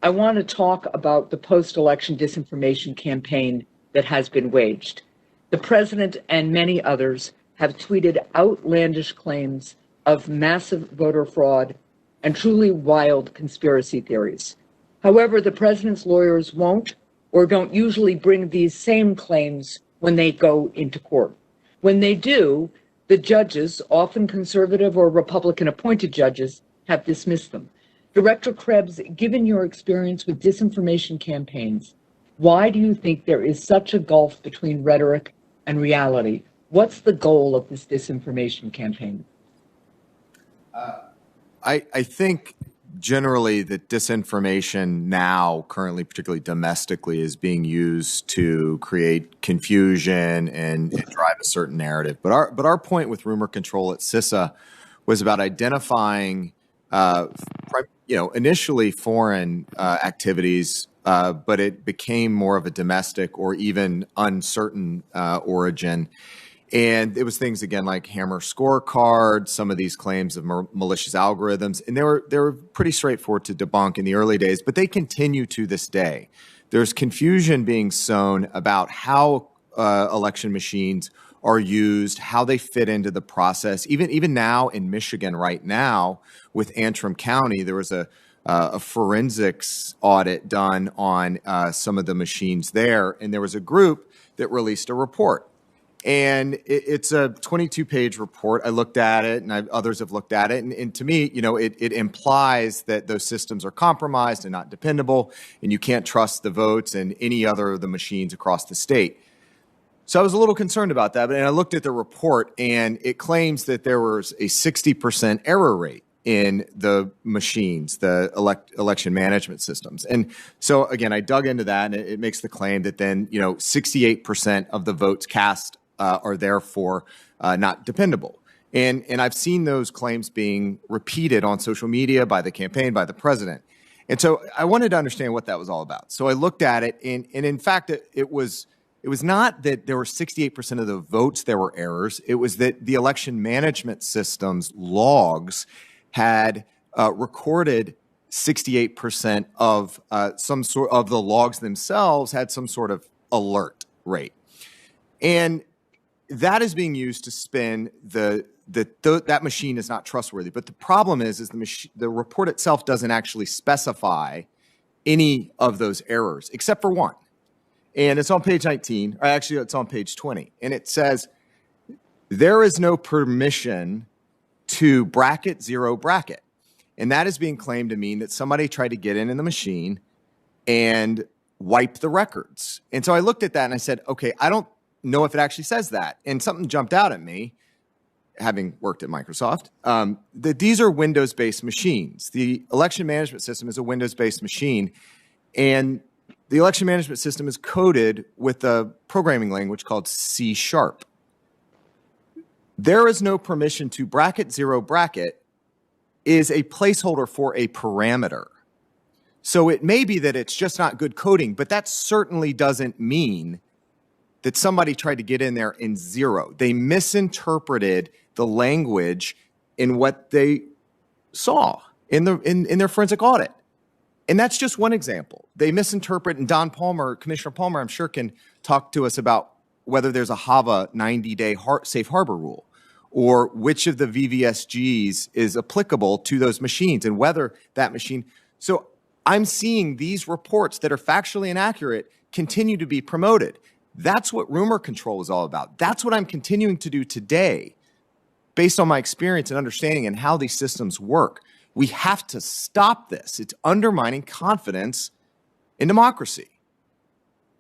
I want to talk about the post-election disinformation campaign that has been waged. The president and many others have tweeted outlandish claims of massive voter fraud and truly wild conspiracy theories. However, the president's lawyers won't or don't usually bring these same claims when they go into court. When they do, the judges, often conservative or Republican appointed judges, have dismissed them. Director Krebs, given your experience with disinformation campaigns, why do you think there is such a gulf between rhetoric and reality? What's the goal of this disinformation campaign? I think generally that disinformation now, currently, particularly domestically, is being used to create confusion and drive a certain narrative. But our point with rumor control at CISA was about identifying, initially foreign activities, but it became more of a domestic or even uncertain origin. And it was things, again, like Hammer scorecards, some of these claims of malicious algorithms, and they were pretty straightforward to debunk in the early days, but they continue to this day. There's confusion being sown about how election machines are used, how they fit into the process. Even now in Michigan right now with Antrim County, there was a forensics audit done on some of the machines there, and there was a group that released a report. And it's a 22-page report. I looked at it, and others have looked at it. And to me, it implies that those systems are compromised and not dependable, and you can't trust the votes and any other of the machines across the state. So I was a little concerned about that. And I looked at the report, and it claims that there was a 60% error rate in the machines, the election management systems. And so, again, I dug into that, and it makes the claim that then, 68% of the votes cast are therefore not dependable. And I've seen those claims being repeated on social media by the campaign, by the president. And so I wanted to understand what that was all about. So I looked at it, and in fact, it was not that there were 68% of the votes there were errors. It was that the election management system's logs had recorded 68% of some sort of the logs themselves had some sort of alert rate. And that is being used to spin that machine is not trustworthy. But the problem is the report itself doesn't actually specify any of those errors, except for one. And it's on page 19, or actually it's on page 20. And it says, there is no permission to bracket zero bracket. And that is being claimed to mean that somebody tried to get in the machine and wipe the records. And so I looked at that and I said, okay, I don't know if it actually says that. And something jumped out at me, having worked at Microsoft, that these are Windows-based machines. The election management system is a Windows-based machine. And the election management system is coded with a programming language called C#. There is no permission to bracket zero bracket is a placeholder for a parameter. So it may be that it's just not good coding, but that certainly doesn't mean that somebody tried to get in there in zero. They misinterpreted the language in what they saw in their forensic audit. And that's just one example. They misinterpret, and Commissioner Palmer, I'm sure, can talk to us about whether there's a HAVA 90-day safe harbor rule, or which of the VVSGs is applicable to those machines, and whether that machine. So I'm seeing these reports that are factually inaccurate continue to be promoted. That's what rumor control is all about. That's what I'm continuing to do today, based on my experience and understanding and how these systems work. We have to stop this. It's undermining confidence in democracy.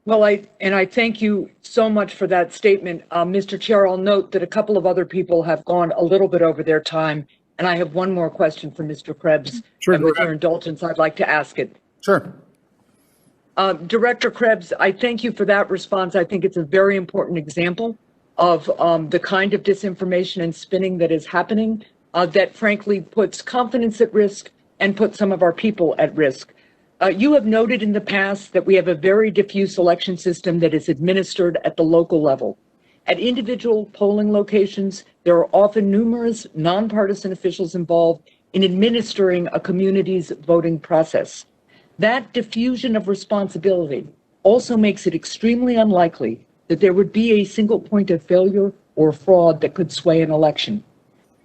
Well, I thank you so much for that statement. Mr. Chair, I'll note that a couple of other people have gone a little bit over their time, and I have one more question for Mr. Krebs. Sure. And with your indulgence, I'd like to ask it. Sure. Director Krebs, I thank you for that response. I think it's a very important example of the kind of disinformation and spinning that is happening that frankly puts confidence at risk and puts some of our people at risk. You have noted in the past that we have a very diffuse election system that is administered at the local level. At individual polling locations, there are often numerous nonpartisan officials involved in administering a community's voting process. That diffusion of responsibility also makes it extremely unlikely that there would be a single point of failure or fraud that could sway an election.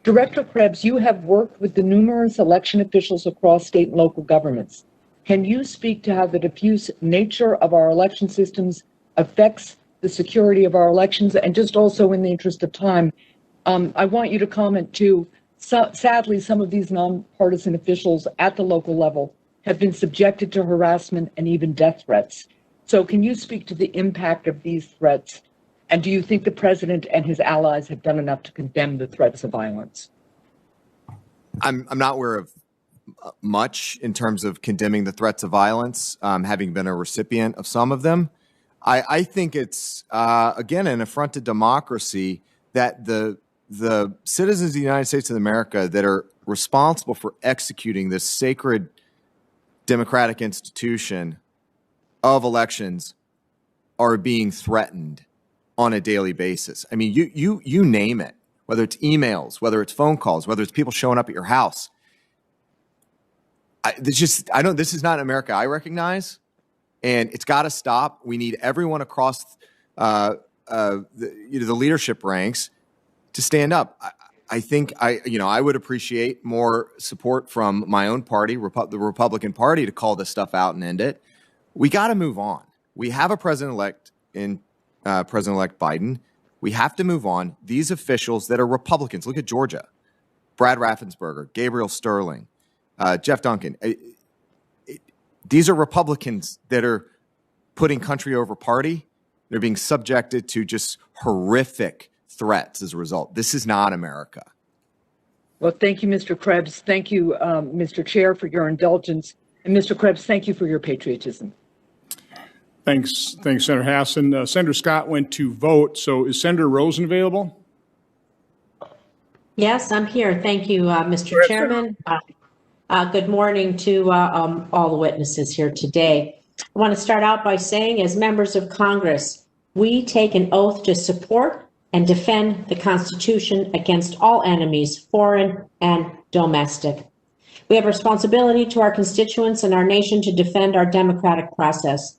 Director Krebs, you have worked with the numerous election officials across state and local governments. Can you speak to how the diffuse nature of our election systems affects the security of our elections? And just also in the interest of time, I want you to comment too. Sadly, some of these nonpartisan officials at the local level have been subjected to harassment and even death threats. So can you speak to the impact of these threats? And do you think the president and his allies have done enough to condemn the threats of violence? I'm not aware of much in terms of condemning the threats of violence, having been a recipient of some of them. I think it's, again, an affront to democracy that the citizens of the United States of America that are responsible for executing this sacred democratic institution of elections are being threatened on a daily basis. I mean, you name it, whether it's emails, whether it's phone calls, whether it's people showing up at your house. This is not America I recognize, and it's got to stop. We need everyone across the leadership ranks to stand up. I think I would appreciate more support from my own party, the Republican Party, to call this stuff out and end it. We got to move on. We have a president-elect in President-elect Biden. We have to move on. These officials that are Republicans, look at Georgia, Brad Raffensperger, Gabriel Sterling, Jeff Duncan. These are Republicans that are putting country over party. They're being subjected to just horrific threats as a result. This is not America. Well, thank you, Mr. Krebs. Thank you, Mr. Chair, for your indulgence. And Mr. Krebs, thank you for your patriotism. Thanks, Senator Hassan. Senator Scott went to vote. So is Senator Rosen available? Yes, I'm here. Thank you, Mr. Chairman. Good morning to all the witnesses here today. I want to start out by saying, as members of Congress, we take an oath to support and defend the Constitution against all enemies, foreign and domestic. We have a responsibility to our constituents and our nation to defend our democratic process.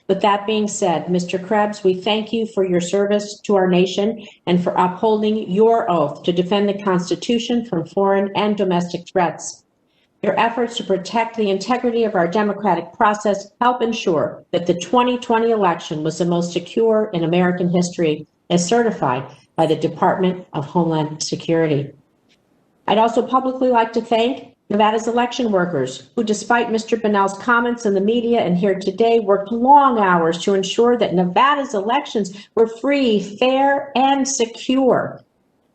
With that being said, Mr. Krebs, we thank you for your service to our nation and for upholding your oath to defend the Constitution from foreign and domestic threats. Your efforts to protect the integrity of our democratic process help ensure that the 2020 election was the most secure in American history, as certified by the Department of Homeland Security. I'd also publicly like to thank Nevada's election workers, who, despite Mr. Binnall's comments in the media and here today, worked long hours to ensure that Nevada's elections were free, fair, and secure.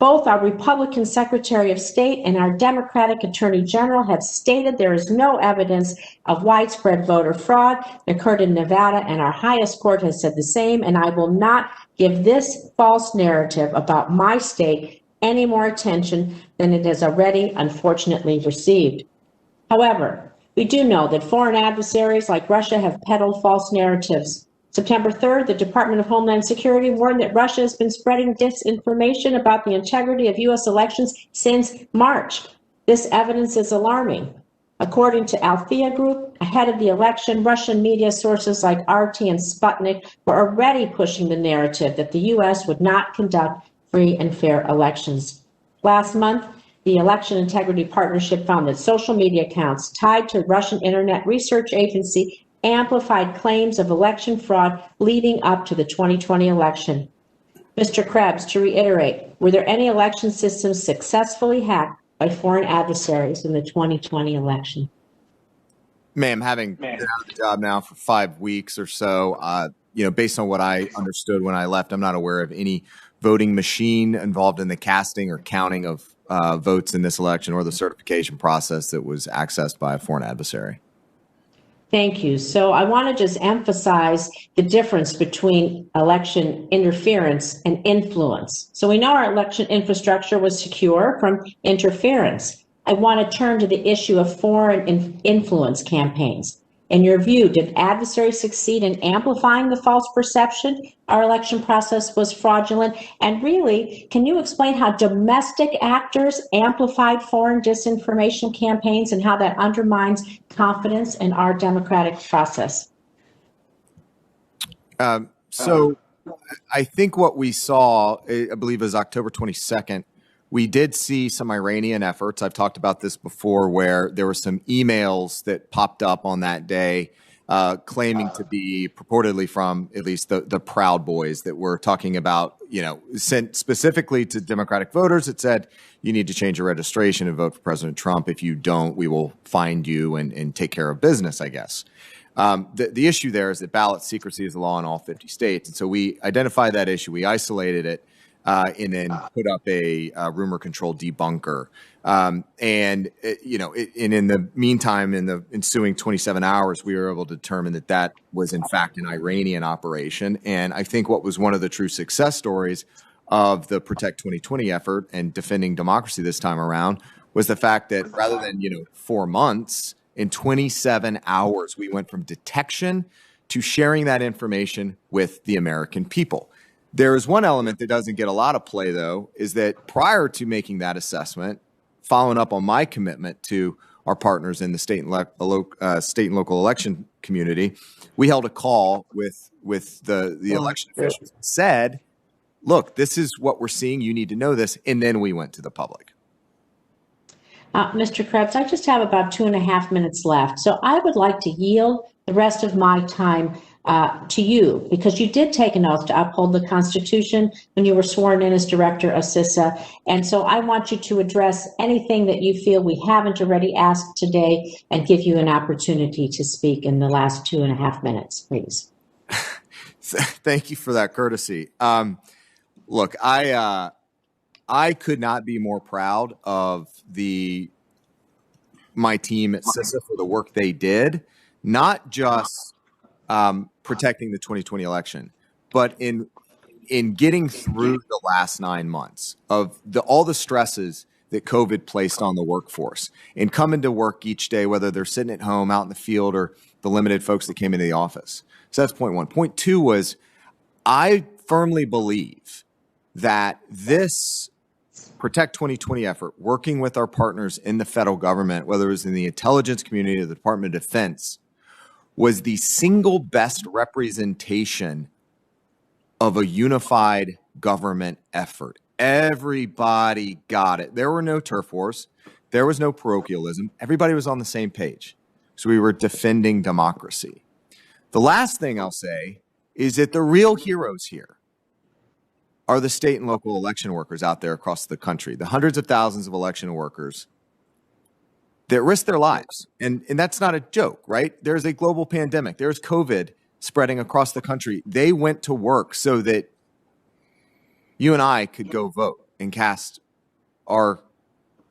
Both our Republican Secretary of State and our Democratic Attorney General have stated there is no evidence of widespread voter fraud that occurred in Nevada, and our highest court has said the same, and I will not give this false narrative about my state any more attention than it has already unfortunately received. However, we do know that foreign adversaries like Russia have peddled false narratives. September 3rd, the Department of Homeland Security warned that Russia has been spreading disinformation about the integrity of U.S. elections since March. This evidence is alarming. According to Althea Group, ahead of the election, Russian media sources like RT and Sputnik were already pushing the narrative that the U.S. would not conduct free and fair elections. Last month, the Election Integrity Partnership found that social media accounts tied to Russian Internet Research Agency amplified claims of election fraud leading up to the 2020 election. Mr. Krebs, to reiterate, were there any election systems successfully hacked by foreign adversaries in the 2020 election? Ma'am, having been out of the job now for 5 weeks or so, based on what I understood when I left, I'm not aware of any voting machine involved in the casting or counting of votes in this election or the certification process that was accessed by a foreign adversary. Thank you. So I want to just emphasize the difference between election interference and influence. So we know our election infrastructure was secure from interference. I want to turn to the issue of foreign influence campaigns. In your view, did adversaries succeed in amplifying the false perception our election process was fraudulent? And really, can you explain how domestic actors amplified foreign disinformation campaigns and how that undermines confidence in our democratic process? So I think what we saw, I believe it was October 22nd, we did see some Iranian efforts. I've talked about this before, where there were some emails that popped up on that day claiming to be purportedly from at least the Proud Boys that were talking about, sent specifically to Democratic voters. It said, you need to change your registration and vote for President Trump. If you don't, we will find you and take care of business, I guess. The issue there is that ballot secrecy is the law in all 50 states. And so we identified that issue. We isolated it. And then put up a rumor control debunker. And in the meantime, in the ensuing 27 hours, we were able to determine that that was, in fact, an Iranian operation. And I think what was one of the true success stories of the Protect 2020 effort and defending democracy this time around was the fact that rather than, 4 months, in 27 hours, we went from detection to sharing that information with the American people. There is one element that doesn't get a lot of play, though, is that prior to making that assessment, following up on my commitment to our partners in the state and local election community, we held a call with the election officials and said, look, this is what we're seeing. You need to know this. And then we went to the public. Mr. Krebs, I just have about 2.5 minutes left. So I would like to yield the rest of my time to you, because you did take an oath to uphold the Constitution when you were sworn in as director of CISA. And so I want you to address anything that you feel we haven't already asked today and give you an opportunity to speak in the last 2.5 minutes, please. Thank you for that courtesy. Look, I could not be more proud of my team at CISA for the work they did, not just protecting the 2020 election, but in getting through the last 9 months of all the stresses that COVID placed on the workforce and coming to work each day, whether they're sitting at home, out in the field, or the limited folks that came into the office. So that's point one. Point two was I firmly believe that this Protect 2020 effort, working with our partners in the federal government, whether it was in the intelligence community or the Department of Defense, was the single best representation of a unified government effort. Everybody got it. There were no turf wars. There was no parochialism. Everybody was on the same page. So we were defending democracy. The last thing I'll say is that the real heroes here are the state and local election workers out there across the country, the hundreds of thousands of election workers that risk their lives. And that's not a joke, right? There's a global pandemic. There's COVID spreading across the country. They went to work so that you and I could go vote and cast our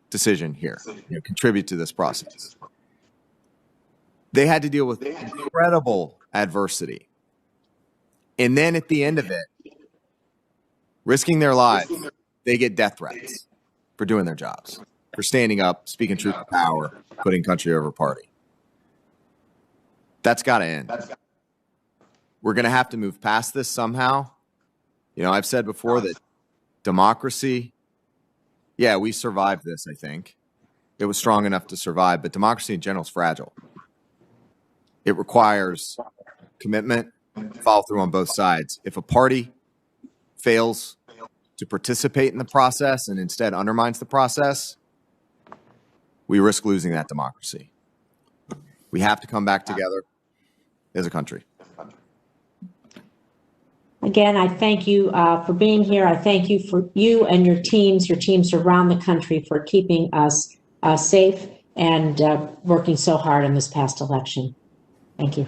decision here, contribute to this process. They had to deal with incredible adversity. And then at the end of it, risking their lives, they get death threats for doing their jobs, for standing up, speaking truth to power, putting country over party. That's got to end. We're going to have to move past this somehow. I've said before that democracy, yeah, we survived this, I think. It was strong enough to survive, but democracy in general is fragile. It requires commitment, follow through on both sides. If a party fails to participate in the process and instead undermines the process, we risk losing that democracy. We have to come back together as a country. Again, I thank you for being here. I thank you for you and your teams around the country for keeping us safe and working so hard in this past election. Thank you.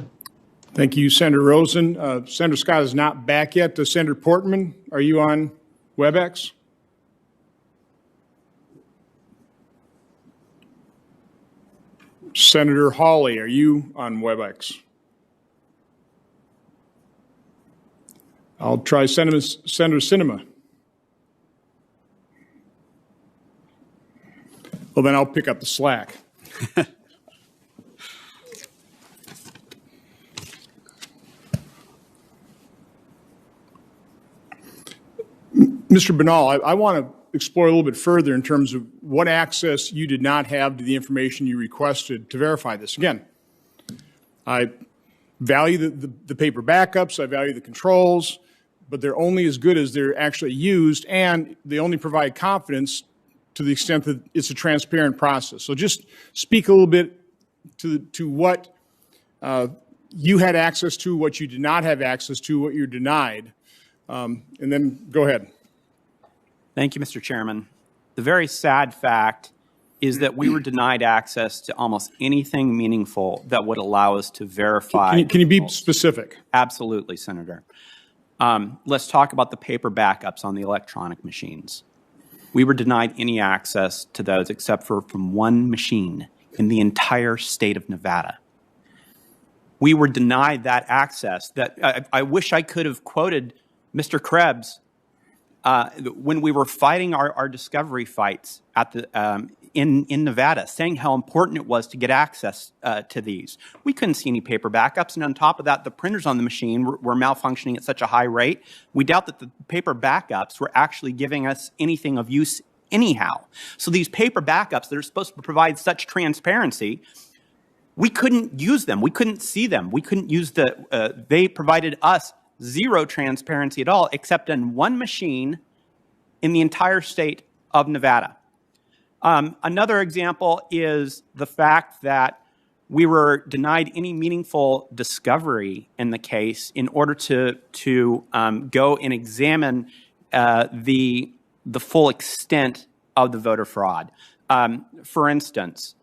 Thank you, Senator Rosen. Senator Scott is not back yet. Senator Portman, are you on WebEx? Senator Hawley, are you on WebEx? I'll try Senator Sinema. Well, then I'll pick up the slack. Mr. Binnall, I want to explore a little bit further in terms of what access you did not have to the information you requested to verify this. Again, I value the paper backups, I value the controls, but they're only as good as they're actually used, and they only provide confidence to the extent that it's a transparent process. So just speak a little bit to what you had access to, what you did not have access to, what you're denied, and then go ahead. Thank you, Mr. Chairman. The very sad fact is that we were denied access to almost anything meaningful that would allow us to verify. Can you be specific? Absolutely, Senator. Let's talk about the paper backups on the electronic machines. We were denied any access to those except for from one machine in the entire state of Nevada. We were denied that access. That I wish I could have quoted Mr. Krebs when we were fighting our discovery fights at the in Nevada, saying how important it was to get access to these. We couldn't see any paper backups, and on top of that, the printers on the machine were malfunctioning at such a high rate. We doubt that the paper backups were actually giving us anything of use anyhow. So these paper backups that are supposed to provide such transparency, we couldn't use them. We couldn't see them. We couldn't use they provided us zero transparency at all, except in one machine in the entire state of Nevada. Another example is the fact that we were denied any meaningful discovery in the case in order to go and examine the full extent of the voter fraud. For instance,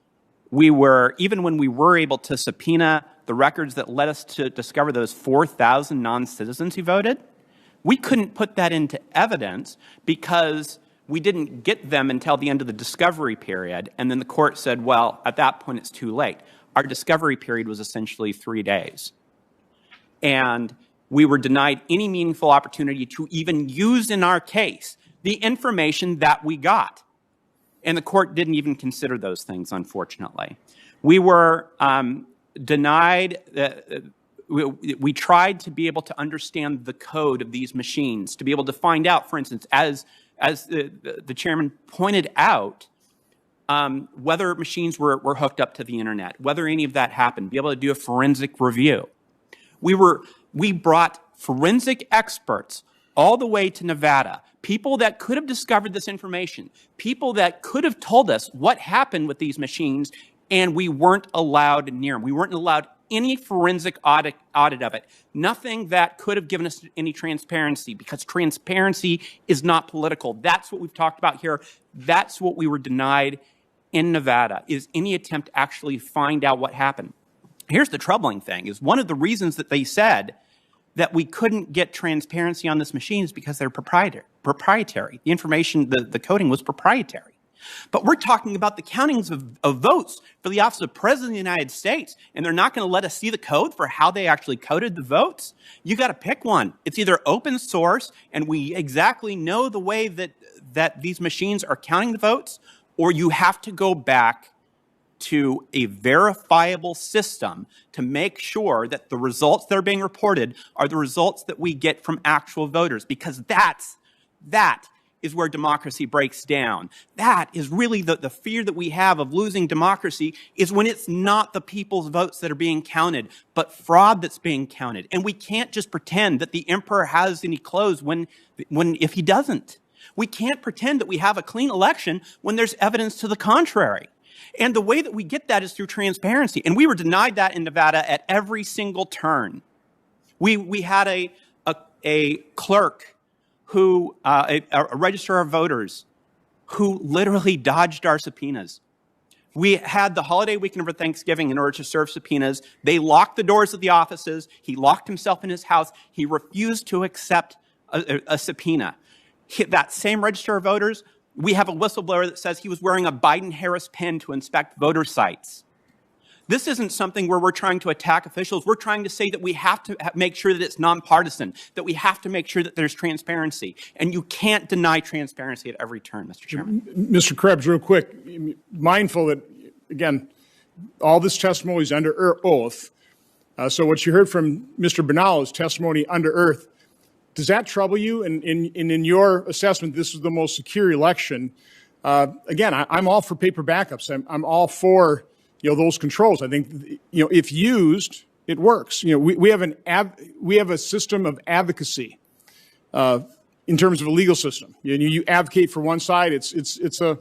even when we were able to subpoena the records that led us to discover those 4,000 non-citizens who voted, we couldn't put that into evidence because we didn't get them until the end of the discovery period, and then the court said, well, at that point it's too late. Our discovery period was essentially 3 days. And we were denied any meaningful opportunity to even use in our case the information that we got. And the court didn't even consider those things, unfortunately. We were denied, we tried to be able to understand the code of these machines, to be able to find out, for instance, as the chairman pointed out, whether machines were hooked up to the internet, whether any of that happened, be able to do a forensic review. We brought forensic experts all the way to Nevada, people that could have discovered this information, people that could have told us what happened with these machines, and we weren't allowed near them. We weren't allowed any forensic audit of it. Nothing that could have given us any transparency, because transparency is not political. That's what we've talked about here. That's what we were denied in Nevada, is any attempt to actually find out what happened. Here's the troubling thing, is one of the reasons that they said that we couldn't get transparency on this machine is because they're proprietary. The information, the coding was proprietary. But we're talking about the countings of votes for the office of President of the United States, and they're not going to let us see the code for how they actually coded the votes? You got to pick one. It's either open source, and we exactly know the way that these machines are counting the votes, or you have to go back to a verifiable system to make sure that the results that are being reported are the results that we get from actual voters, because that is where democracy breaks down. That is really the fear that we have of losing democracy, is when it's not the people's votes that are being counted, but fraud that's being counted. And we can't just pretend that the emperor has any clothes if he doesn't. We can't pretend that we have a clean election when there's evidence to the contrary. And the way that we get that is through transparency. And we were denied that in Nevada at every single turn. We had a clerk who, a registrar of voters, who literally dodged our subpoenas. We had the holiday weekend over Thanksgiving in order to serve subpoenas. They locked the doors of the offices. He locked himself in his house. He refused to accept a subpoena. That same registrar of voters, we have a whistleblower that says he was wearing a Biden-Harris pen to inspect voter sites. This isn't something where we're trying to attack officials. We're trying to say that we have to make sure that it's nonpartisan, that we have to make sure that there's transparency. And you can't deny transparency at every turn, Mr. Chairman. Mr. Krebs, real quick, mindful that, again, all this testimony is under oath. So what you heard from Mr. Binnall is testimony under oath. Does that trouble you? And in your assessment, this is the most secure election. Again, I'm all for paper backups. I'm all for those controls. I think if used, it works. We have a system of advocacy in terms of a legal system. You advocate for one side. It's a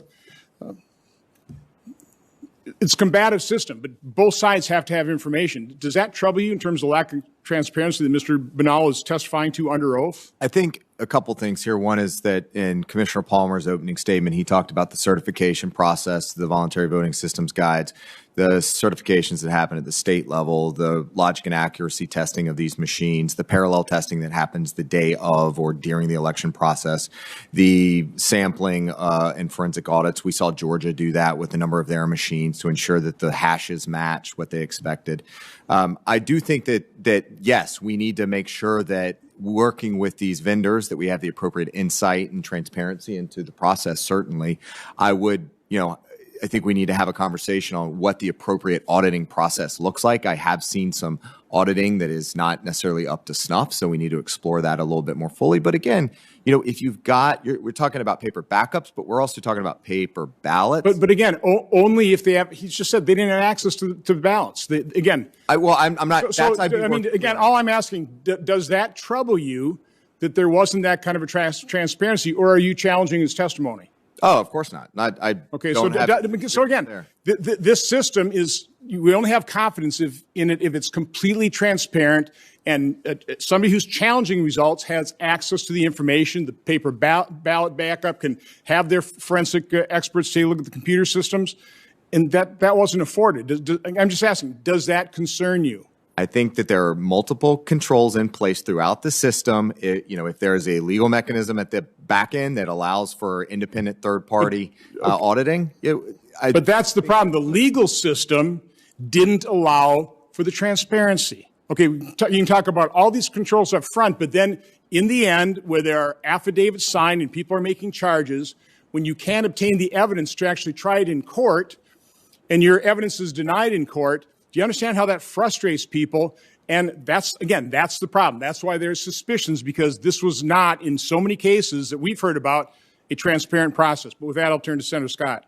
combative system, but both sides have to have information. Does that trouble you in terms of lack of transparency that Mr. Binnall is testifying to under oath? I think a couple things here. One is that in Commissioner Palmer's opening statement, he talked about the certification process, the voluntary voting systems guides, the certifications that happen at the state level, the logic and accuracy testing of these machines, the parallel testing that happens the day of or during the election process, the sampling and forensic audits. We saw Georgia do that with a number of their machines to ensure that the hashes matched what they expected. I do think that yes, we need to make sure that working with these vendors that we have the appropriate insight and transparency into the process. Certainly, I think we need to have a conversation on what the appropriate auditing process looks like. I have seen some auditing that is not necessarily up to snuff, so we need to explore that a little bit more fully. But again, if you've got, we're talking about paper backups, but we're also talking about paper ballots. But again, only if they have. He just said they didn't have access to ballots. I'm not. All I'm asking, does that trouble you that there wasn't that kind of a transparency, or are you challenging his testimony? Oh, of course not. So again, this system is, we only have confidence in it if it's completely transparent and somebody who's challenging results has access to the information. The paper ballot backup can have their forensic experts take a look at the computer systems, and that wasn't afforded. I'm just asking, does that concern you? I think that there are multiple controls in place throughout the system. If there is a legal mechanism at the back end that allows for independent third-party auditing. But that's the problem. The legal system didn't allow for the transparency. Okay, you can talk about all these controls up front, but then in the end, where there are affidavits signed and people are making charges, when you can't obtain the evidence to actually try it in court, and your evidence is denied in court, do you understand how that frustrates people? And that's the problem. That's why there's suspicions, because this was not, in so many cases that we've heard about, a transparent process. But with that, I'll turn to Senator Scott.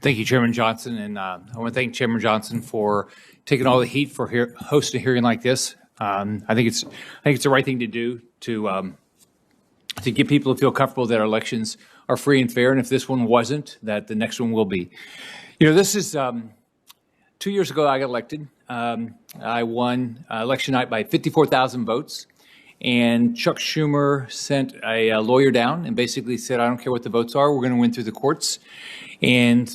Thank you, Chairman Johnson. And I want to thank Chairman Johnson for taking all the heat for hosting a hearing like this. I think it's the right thing to do to get people to feel comfortable that our elections are free and fair. And if this one wasn't, that the next one will be. This is 2 years ago I got elected. I won election night by 54,000 votes. And Chuck Schumer sent a lawyer down and basically said, I don't care what the votes are, we're going to win through the courts. And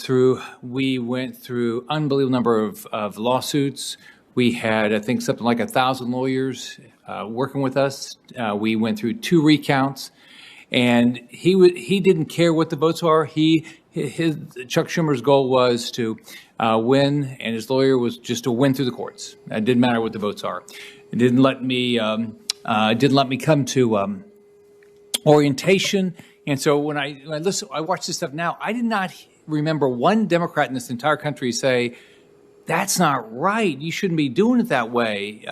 we went through unbelievable number of lawsuits. We had, I think, something like 1,000 lawyers working with us. We went through 2 recounts. And he didn't care what the votes are. Chuck Schumer's goal was to win, and his lawyer was just to win through the courts. It didn't matter what the votes are. It didn't let me come to orientation. And so when I watch this stuff now, I did not remember one Democrat in this entire country say, that's not right. You shouldn't be doing it that way.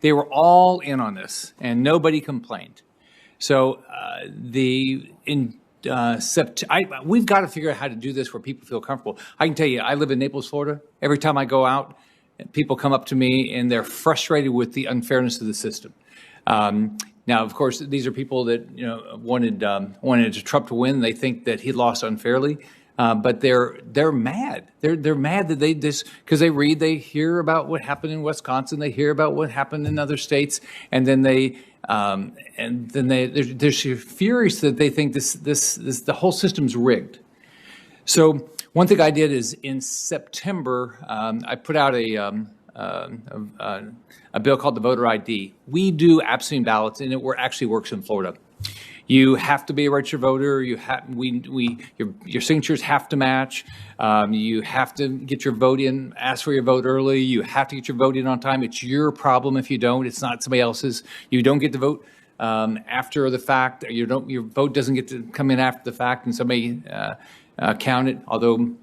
They were all in on this, and nobody complained. So we've got to figure out how to do this where people feel comfortable. I can tell you, I live in Naples, Florida. Every time I go out, people come up to me and they're frustrated with the unfairness of the system. Now, of course, these are people that wanted Trump to win. They think that he lost unfairly, but they're mad. They're mad that because they hear about what happened in Wisconsin, they hear about what happened in other states, and then they're furious that they think the whole system's rigged. So one thing I did is in September, I put out a bill called the voter ID. We do absentee ballots, and it actually works in Florida. You have to be a registered voter. Your signatures have to match. You have to get your vote in, ask for your vote early. You have to get your vote in on time. It's your problem if you don't. It's not somebody else's. You don't get to vote after the fact. Your vote doesn't get to come in after the fact and somebody count it. Although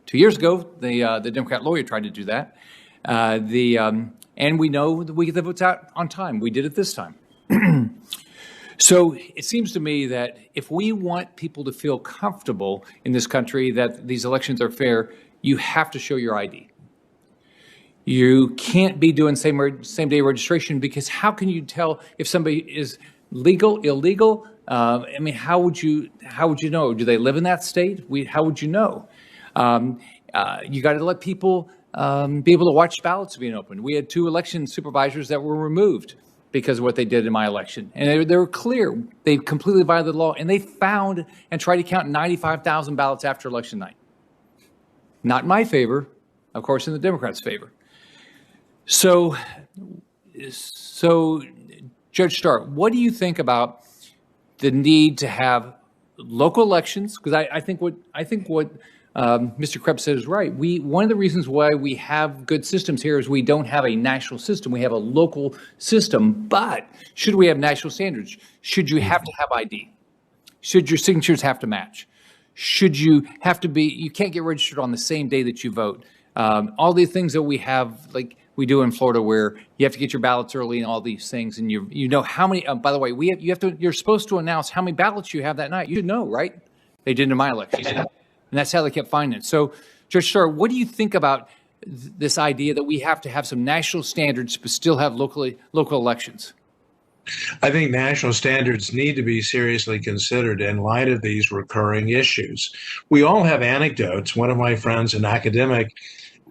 2 years ago, the Democrat lawyer tried to do that. And we know that we get the votes out on time. We did it this time. So it seems to me that if we want people to feel comfortable in this country that these elections are fair, you have to show your ID. You can't be doing same day registration, because how can you tell if somebody is legal, illegal? I mean, how would you know? Do they live in that state? How would you know? You got to let people be able to watch ballots being opened. We had 2 election supervisors that were removed because of what they did in my election. And they were clear. They completely violated the law. And they found and tried to count 95,000 ballots after election night. Not in my favor, of course, in the Democrats' favor. So Judge Starr, what do you think about the need to have local elections? Because I think what Mr. Krebs said is right. One of the reasons why we have good systems here is we don't have a national system. We have a local system. But should we have national standards? Should you have to have ID? Should your signatures have to match? Should you have to be? You can't get registered on the same day that you vote. All these things that we have, like we do in Florida, where you have to get your ballots early and all these things, and you know how many. By the way, you're supposed to announce how many ballots you have that night. You should know, right? They did in my election. And that's how they kept finding it. So, Judge Starr, what do you think about this idea that we have to have some national standards but still have local elections? I think national standards need to be seriously considered in light of these recurring issues. We all have anecdotes. One of my friends, an academic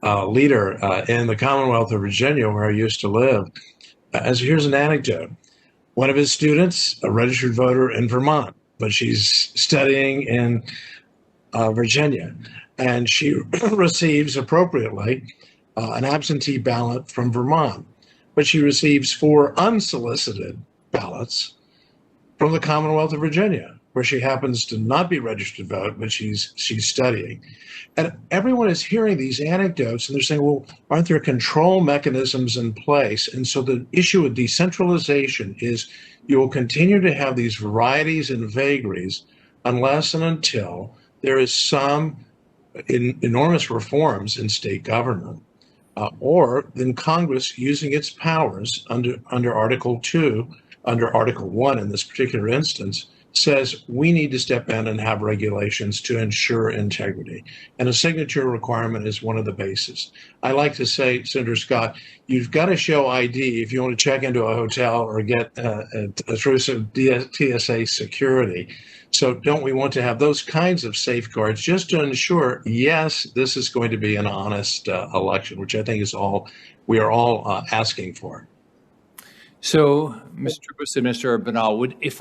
leader in the Commonwealth of Virginia, where I used to live, here's an anecdote. One of his students, a registered voter in Vermont, but she's studying in Virginia, and she receives appropriately an absentee ballot from Vermont, but she receives 4 unsolicited ballots from the Commonwealth of Virginia, where she happens to not be registered to vote, but she's studying. And everyone is hearing these anecdotes, and they're saying, well, aren't there control mechanisms in place? And so the issue of decentralization is you will continue to have these varieties and vagaries unless and until there is some enormous reforms in state government, or then Congress using its powers under Article 2, under Article 1 in this particular instance, says we need to step in and have regulations to ensure integrity. And a signature requirement is one of the bases. I like to say, Senator Scott, you've got to show ID if you want to check into a hotel or get through some TSA security. So don't we want to have those kinds of safeguards just to ensure, yes, this is going to be an honest election, which I think is all we are all asking for. So, Mr. Troupis and Mr. Binnall, if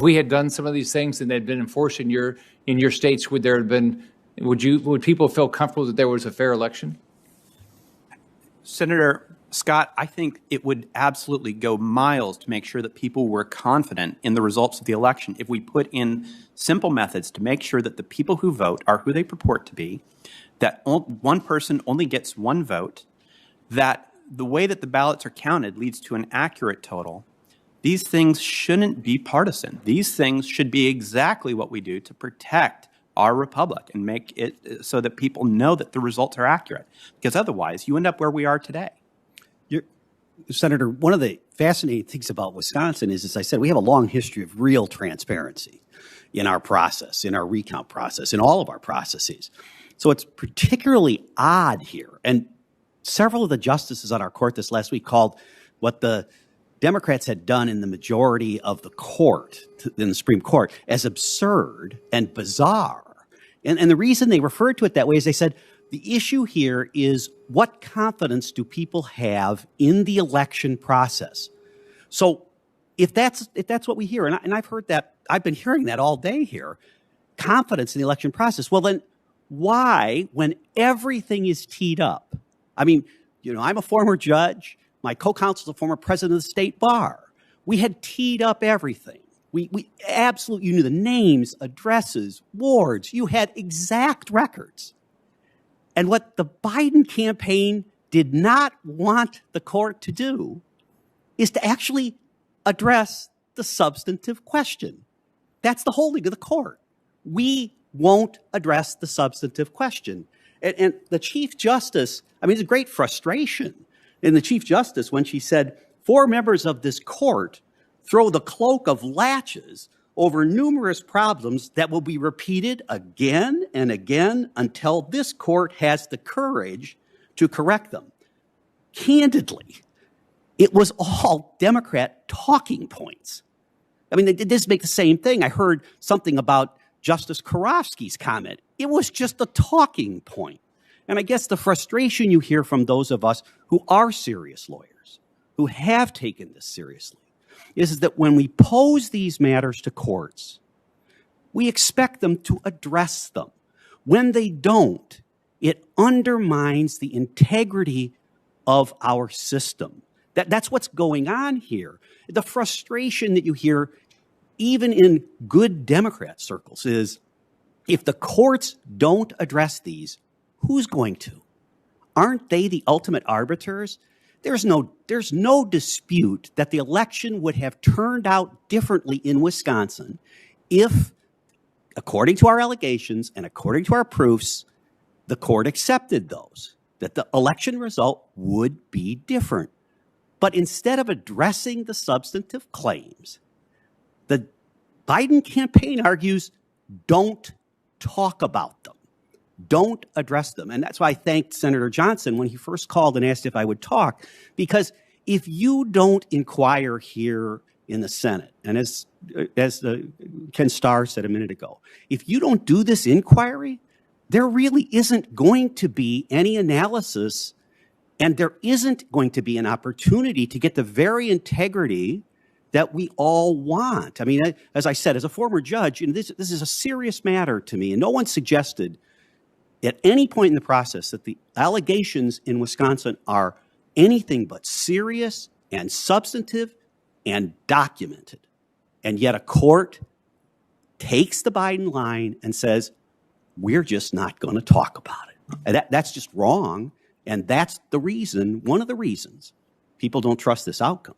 we had done some of these things and they'd been enforced in your states, would people feel comfortable that there was a fair election? Senator Scott, I think it would absolutely go miles to make sure that people were confident in the results of the election if we put in simple methods to make sure that the people who vote are who they purport to be, that one person only gets one vote, that the way that the ballots are counted leads to an accurate total. These things shouldn't be partisan. These things should be exactly what we do to protect our republic and make it so that people know that the results are accurate. Because otherwise, you end up where we are today. Senator, one of the fascinating things about Wisconsin is, as I said, we have a long history of real transparency in our process, in our recount process, in all of our processes. So it's particularly odd here. And several of the justices on our court this last week called what the Democrats had done in the majority of the court, in the Supreme Court, as absurd and bizarre. And the reason they referred to it that way is they said, the issue here is what confidence do people have in the election process? So if that's what we hear, and I've heard that, I've been hearing that all day here, confidence in the election process, well then why, when everything is teed up? I mean, I'm a former judge. My co-counsel is a former president of the state bar. We had teed up everything. We absolutely, you knew the names, addresses, wards. You had exact records. And what the Biden campaign did not want the court to do is to actually address the substantive question. That's the holding of the court. We won't address the substantive question. And the Chief Justice, I mean, it's a great frustration in the Chief Justice when she said, 4 members of this court throw the cloak of laches over numerous problems that will be repeated again and again until this court has the courage to correct them. Candidly, it was all Democrat talking points. I mean, they did this make the same thing. I heard something about Justice Karofsky's comment. It was just a talking point. And I guess the frustration you hear from those of us who are serious lawyers, who have taken this seriously, is that when we pose these matters to courts, we expect them to address them. When they don't, it undermines the integrity of our system. That's what's going on here. The frustration that you hear, even in good Democrat circles, is if the courts don't address these, who's going to? Aren't they the ultimate arbiters? There's no dispute that the election would have turned out differently in Wisconsin if, according to our allegations and according to our proofs, the court accepted those, that the election result would be different. But instead of addressing the substantive claims, the Biden campaign argues, don't talk about them. Don't address them. And that's why I thanked Senator Johnson when he first called and asked if I would talk, because if you don't inquire here in the Senate, and as Ken Starr said a minute ago, if you don't do this inquiry, there really isn't going to be any analysis, and there isn't going to be an opportunity to get the very integrity that we all want. I mean, as I said, as a former judge, and this is a serious matter to me, and no one suggested at any point in the process that the allegations in Wisconsin are anything but serious and substantive and documented. And yet a court takes the Biden line and says, we're just not going to talk about it. And that's just wrong. And that's the reason, one of the reasons, people don't trust this outcome.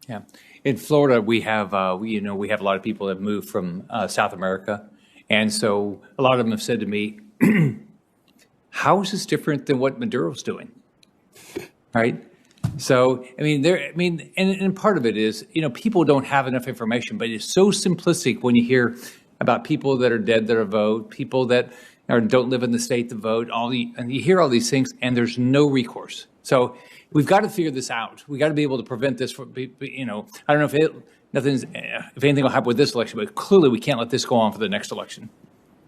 Yeah. In Florida, we have a lot of people that moved from South America. And so a lot of them have said to me, how is this different than what Maduro's doing? Right? So, and part of it is, people don't have enough information, but it's so simplistic when you hear about people that are dead that are vote, people that don't live in the state to vote, and you hear all these things, and there's no recourse. So we've got to figure this out. We got to be able to prevent this from, I don't know if anything will happen with this election, but clearly we can't let this go on for the next election.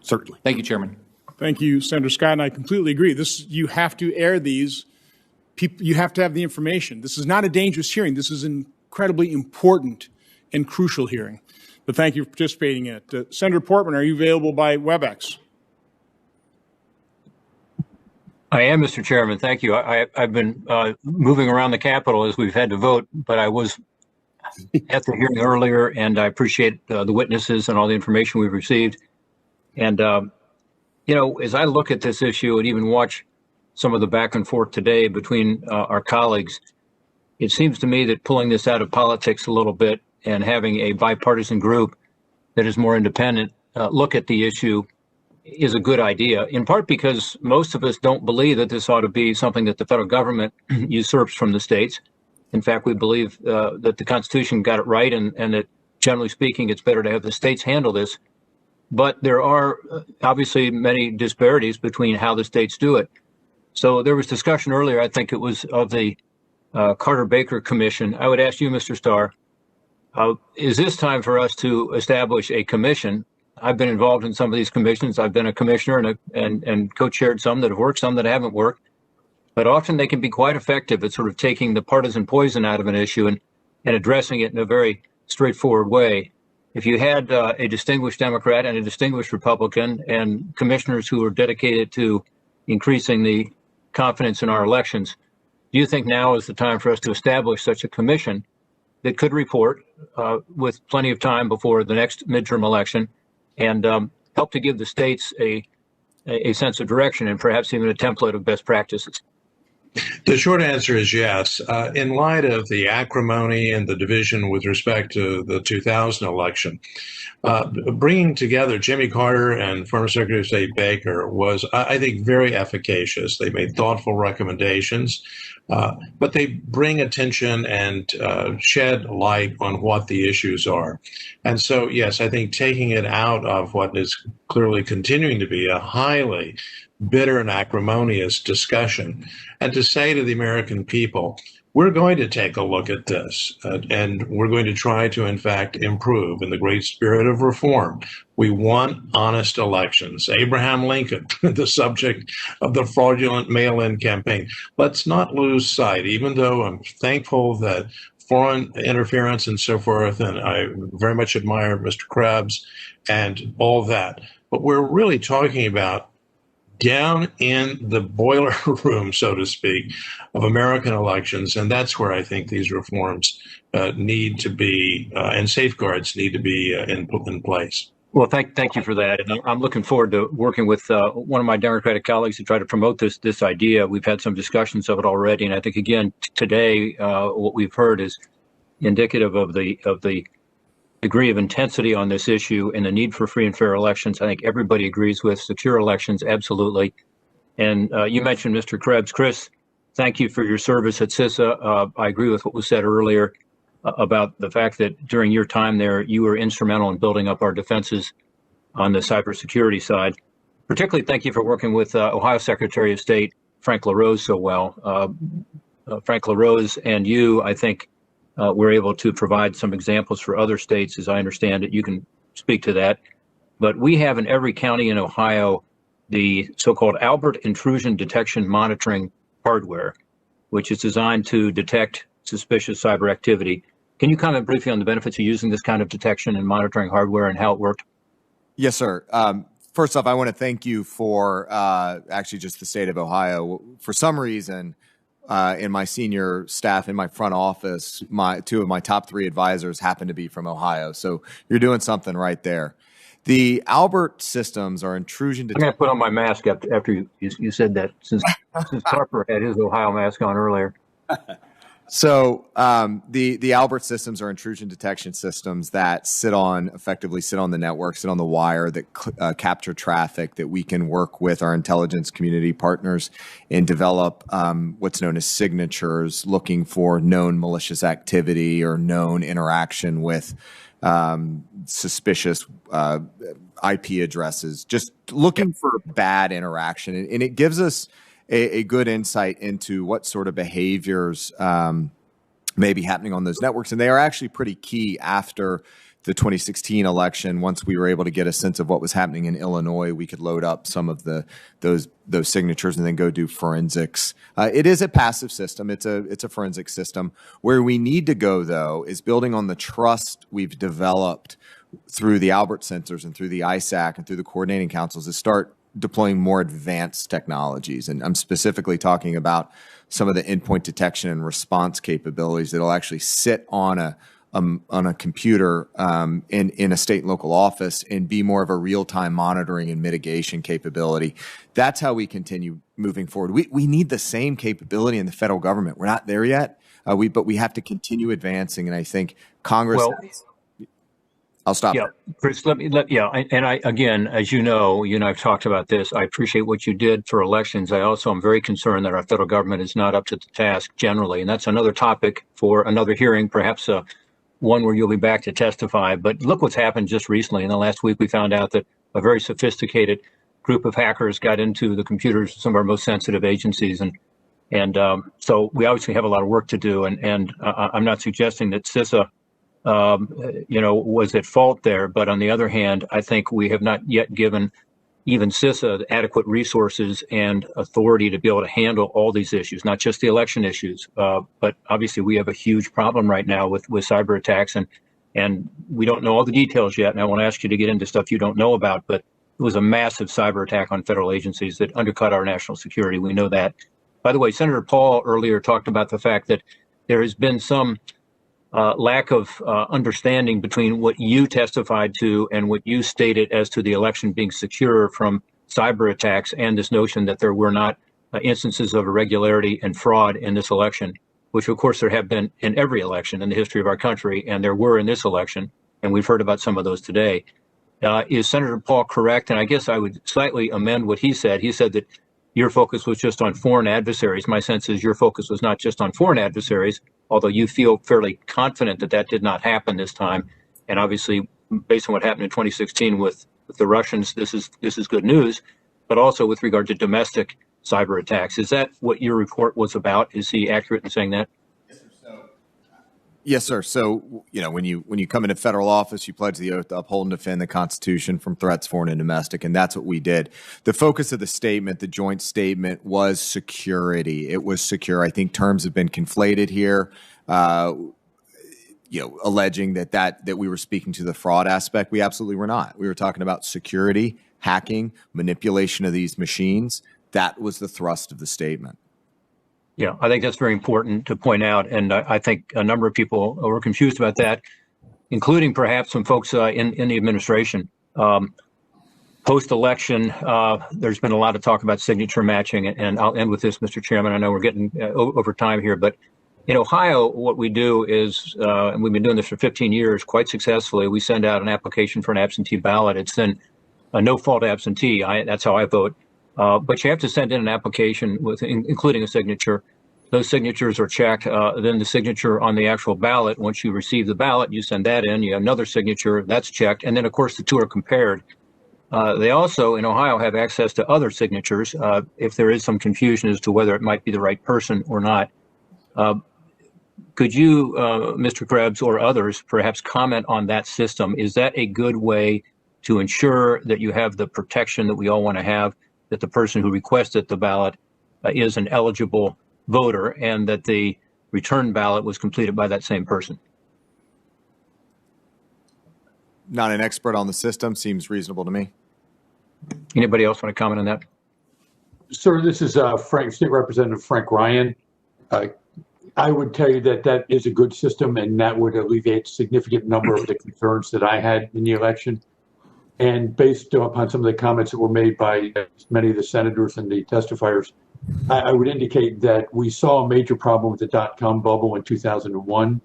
Certainly. Thank you, Chairman. Thank you, Senator Scott, and I completely agree. You have to air these. You have to have the information. This is not a dangerous hearing. This is an incredibly important and crucial hearing. But thank you for participating in it. Senator Portman, are you available by WebEx? I am, Mr. Chairman. Thank you. I've been moving around the Capitol as we've had to vote, but I was at the hearing earlier, and I appreciate the witnesses and all the information we've received. And, as I look at this issue and even watch some of the back and forth today between our colleagues, it seems to me that pulling this out of politics a little bit and having a bipartisan group that is more independent look at the issue is a good idea, in part because most of us don't believe that this ought to be something that the federal government usurps from the states. In fact, we believe that the Constitution got it right, and that generally speaking, it's better to have the states handle this. But there are obviously many disparities between how the states do it. So there was discussion earlier, I think it was of the Carter-Baker Commission. I would ask you, Mr. Starr, is this time for us to establish a commission? I've been involved in some of these commissions. I've been a commissioner and co-chaired some that have worked, some that haven't worked. But often they can be quite effective at sort of taking the partisan poison out of an issue and addressing it in a very straightforward way. If you had a distinguished Democrat and a distinguished Republican and commissioners who are dedicated to increasing the confidence in our elections, do you think now is the time for us to establish such a commission that could report with plenty of time before the next midterm election and help to give the states a sense of direction and perhaps even a template of best practices? The short answer is yes. In light of the acrimony and the division with respect to the 2000 election, bringing together Jimmy Carter and former Secretary of State Baker was, I think, very efficacious. They made thoughtful recommendations, but they bring attention and shed light on what the issues are. And so, yes, I think taking it out of what is clearly continuing to be a highly bitter and acrimonious discussion, and to say to the American people, we're going to take a look at this, and we're going to try to, in fact, improve in the great spirit of reform. We want honest elections. Abraham Lincoln, the subject of the fraudulent mail-in campaign. Let's not lose sight, even though I'm thankful that foreign interference and so forth, and I very much admire Mr. Krebs and all that. But we're really talking about down in the boiler room, so to speak, of American elections. And that's where I think these reforms need to be, and safeguards need to be in place. Well, thank you for that. And I'm looking forward to working with one of my Democratic colleagues to try to promote this idea. We've had some discussions of it already. And I think, again, today, what we've heard is indicative of the degree of intensity on this issue and the need for free and fair elections. I think everybody agrees with secure elections, absolutely. And you mentioned Mr. Krebs. Chris, thank you for your service at CISA. I agree with what was said earlier about the fact that during your time there, you were instrumental in building up our defenses on the cybersecurity side. Particularly, thank you for working with Ohio Secretary of State Frank LaRose so well. Frank LaRose and you, I think, we're able to provide some examples for other states, as I understand it. You can speak to that. But we have in every county in Ohio the so-called Albert Intrusion Detection Monitoring hardware, which is designed to detect suspicious cyber activity. Can you comment briefly on the benefits of using this kind of detection and monitoring hardware and how it worked? Yes, sir. First off, I want to thank you for actually just the state of Ohio. For some reason, in my senior staff in my front office, two of my top 3 advisors happen to be from Ohio. So you're doing something right there. The Albert systems are intrusion detection. I'm going to put on my mask after you said that, since Harper had his Ohio mask on earlier. So the Albert systems are intrusion detection systems that effectively sit on the network, sit on the wire, that capture traffic, that we can work with our intelligence community partners and develop what's known as signatures, looking for known malicious activity or known interaction with suspicious IP addresses, just looking for bad interaction. And it gives us a good insight into what sort of behaviors may be happening on those networks. And they are actually pretty key after the 2016 election. Once we were able to get a sense of what was happening in Illinois, we could load up some of those signatures and then go do forensics. It is a passive system. It's a forensic system. Where we need to go, though, is building on the trust we've developed through the Albert sensors and through the ISAC and through the coordinating councils, is start deploying more advanced technologies. And I'm specifically talking about some of the endpoint detection and response capabilities that'll actually sit on a computer in a state and local office and be more of a real-time monitoring and mitigation capability. That's how we continue moving forward. We need the same capability in the federal government. We're not there yet, but we have to continue advancing. And I think Congress... I'll stop. Yeah, Chris, and I, again, as you know, I've talked about this. I appreciate what you did for elections. I also am very concerned that our federal government is not up to the task generally, and that's another topic for another hearing, perhaps one where you'll be back to testify. But look what's happened just recently. In the last week, we found out that a very sophisticated group of hackers got into the computers of some of our most sensitive agencies, and so we obviously have a lot of work to do. And I'm not suggesting that CISA was at fault there. But on the other hand, I think we have not yet given even CISA adequate resources and authority to be able to handle all these issues, not just the election issues. But obviously, we have a huge problem right now with cyber attacks, and we don't know all the details yet. And I won't ask you to get into stuff you don't know about, but it was a massive cyber attack on federal agencies that undercut our national security. We know that. By the way, Senator Paul earlier talked about the fact that there has been some lack of understanding between what you testified to and what you stated as to the election being secure from cyber attacks, and this notion that there were not instances of irregularity and fraud in this election, which of course there have been in every election in the history of our country, and there were in this election, and we've heard about some of those today. Is Senator Paul correct? And I guess I would slightly amend what he said. He said that your focus was just on foreign adversaries. My sense is your focus was not just on foreign adversaries, although you feel fairly confident that that did not happen this time. And obviously, based on what happened in 2016 with the Russians, this is good news. But also with regard to domestic cyber attacks, is that what your report was about? Is he accurate in saying that? Yes, sir. So, when you come into federal office, you pledge the oath to uphold and defend the Constitution from threats, foreign and domestic, and that's what we did. The focus of the statement, the joint statement, was security. It was secure. I think terms have been conflated here, alleging that we were speaking to the fraud aspect. We absolutely were not. We were talking about security, hacking, manipulation of these machines. That was the thrust of the statement. Yeah, I think that's very important to point out. And I think a number of people were confused about that, including perhaps some folks in the administration. Post-election, there's been a lot of talk about signature matching. And I'll end with this, Mr. Chairman. I know we're getting over time here. But in Ohio, what we do is, and we've been doing this for 15 years quite successfully, we send out an application for an absentee ballot. It's then a no-fault absentee. That's how I vote. But you have to send in an application including a signature. Those signatures are checked. Then the signature on the actual ballot, once you receive the ballot, you send that in. You have another signature, that's checked. And then, of course, the two are compared. They also, in Ohio, have access to other signatures if there is some confusion as to whether it might be the right person or not. Could you, Mr. Krebs, or others, perhaps comment on that system? Is that a good way to ensure that you have the protection that we all want to have, that the person who requested the ballot is an eligible voter, and that the return ballot was completed by that same person? Not an expert on the system. Seems reasonable to me. Anybody else want to comment on that? Sir, this is State Representative Frank Ryan. I would tell you that that is a good system, and that would alleviate a significant number of the concerns that I had in the election. And based upon some of the comments that were made by many of the senators and the testifiers, I would indicate that we saw a major problem with the dot-com bubble in 2001,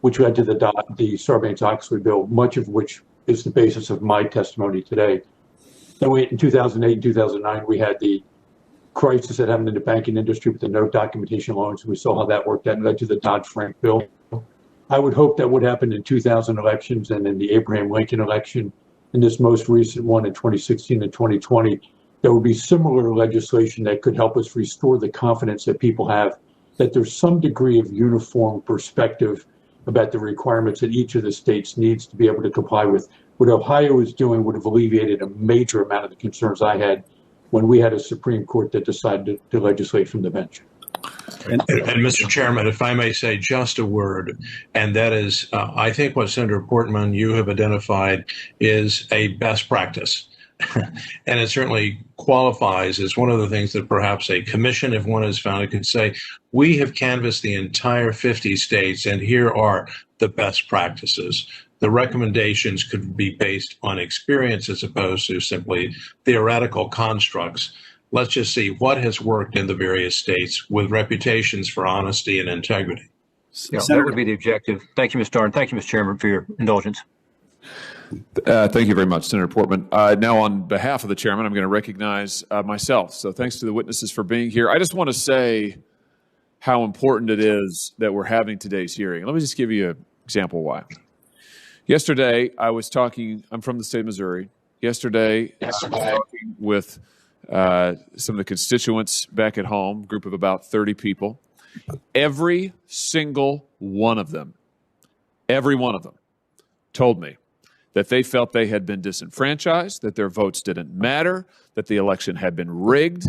which led to the Sarbanes-Oxley bill, much of which is the basis of my testimony today. Then in 2008 and 2009, we had the crisis that happened in the banking industry with the no documentation loans. We saw how that worked out and led to the Dodd-Frank bill. I would hope that would happen in 2000 elections and in the Abraham Lincoln election, in this most recent one in 2016 and 2020, there would be similar legislation that could help us restore the confidence that people have that there's some degree of uniform perspective about the requirements that each of the states needs to be able to comply with. What Ohio is doing would have alleviated a major amount of the concerns I had when we had a Supreme Court that decided to legislate from the bench. And Mr. Chairman, if I may say just a word, and that is, I think what Senator Portman, you have identified is a best practice. And it certainly qualifies as one of the things that perhaps a commission, if one is founded, could say, we have canvassed the entire 50 states, and here are the best practices. The recommendations could be based on experience as opposed to simply theoretical constructs. Let's just see what has worked in the various states with reputations for honesty and integrity. Yeah, that would be the objective. Thank you, Mr. Starr, and thank you, Mr. Chairman, for your indulgence. Thank you very much, Senator Portman. Now, on behalf of the chairman, I'm going to recognize myself. So thanks to the witnesses for being here. I just want to say how important it is that we're having today's hearing. Let me just give you an example why. Yesterday, I'm from the state of Missouri. Yesterday, I was talking with some of the constituents back at home, a group of about 30 people. Every single one of them told me that they felt they had been disenfranchised, that their votes didn't matter, that the election had been rigged.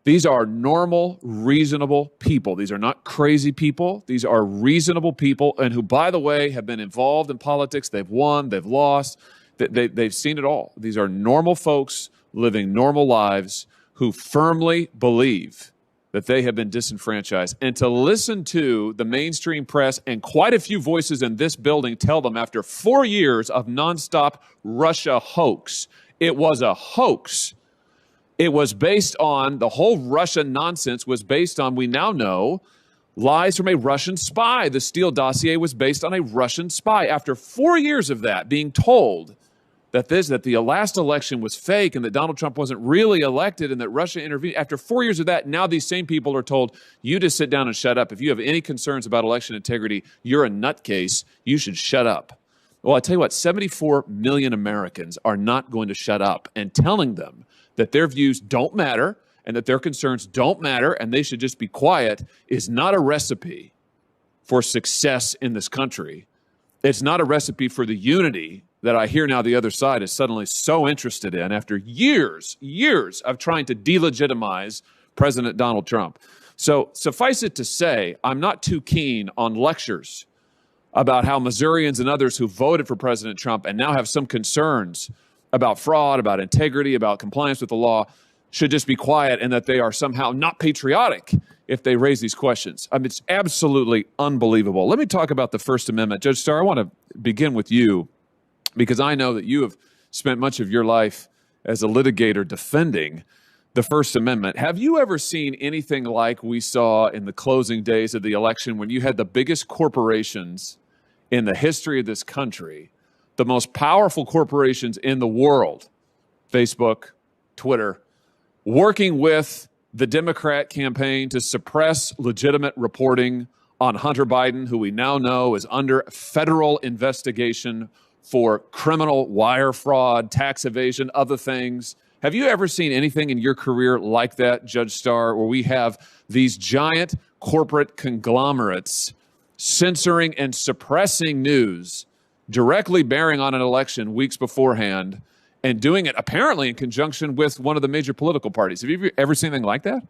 These are normal, reasonable people. These are not crazy people. These are reasonable people, and who, by the way, have been involved in politics. They've won, they've lost, they've seen it all. These are normal folks living normal lives who firmly believe that they have been disenfranchised, and to listen to the mainstream press and quite a few voices in this building tell them after 4 years of nonstop Russia hoax, it was a hoax. It was based on, the whole Russia nonsense was based on, we now know, lies from a Russian spy. The Steele dossier was based on a Russian spy. After 4 years of that, being told that the last election was fake and that Donald Trump wasn't really elected and that Russia intervened, after 4 years of that, now these same people are told, you just sit down and shut up. If you have any concerns about election integrity, you're a nutcase. You should shut up. Well, I tell you what, 74 million Americans are not going to shut up, and telling them that their views don't matter and that their concerns don't matter and they should just be quiet is not a recipe for success in this country. It's not a recipe for the unity that I hear now the other side is suddenly so interested in after years of trying to delegitimize President Donald Trump. So suffice it to say, I'm not too keen on lectures about how Missourians and others who voted for President Trump and now have some concerns about fraud, about integrity, about compliance with the law should just be quiet, and that they are somehow not patriotic if they raise these questions. I mean, it's absolutely unbelievable. Let me talk about the First Amendment. Judge Starr, I want to begin with you because I know that you have spent much of your life as a litigator defending the First Amendment. Have you ever seen anything like we saw in the closing days of the election when you had the biggest corporations in the history of this country, the most powerful corporations in the world, Facebook, Twitter, working with the Democrat campaign to suppress legitimate reporting on Hunter Biden, who we now know is under federal investigation for criminal wire fraud, tax evasion, other things? Have you ever seen anything in your career like that, Judge Starr, where we have these giant corporate conglomerates censoring and suppressing news directly bearing on an election weeks beforehand, and doing it apparently in conjunction with one of the major political parties? Have you ever seen anything like that?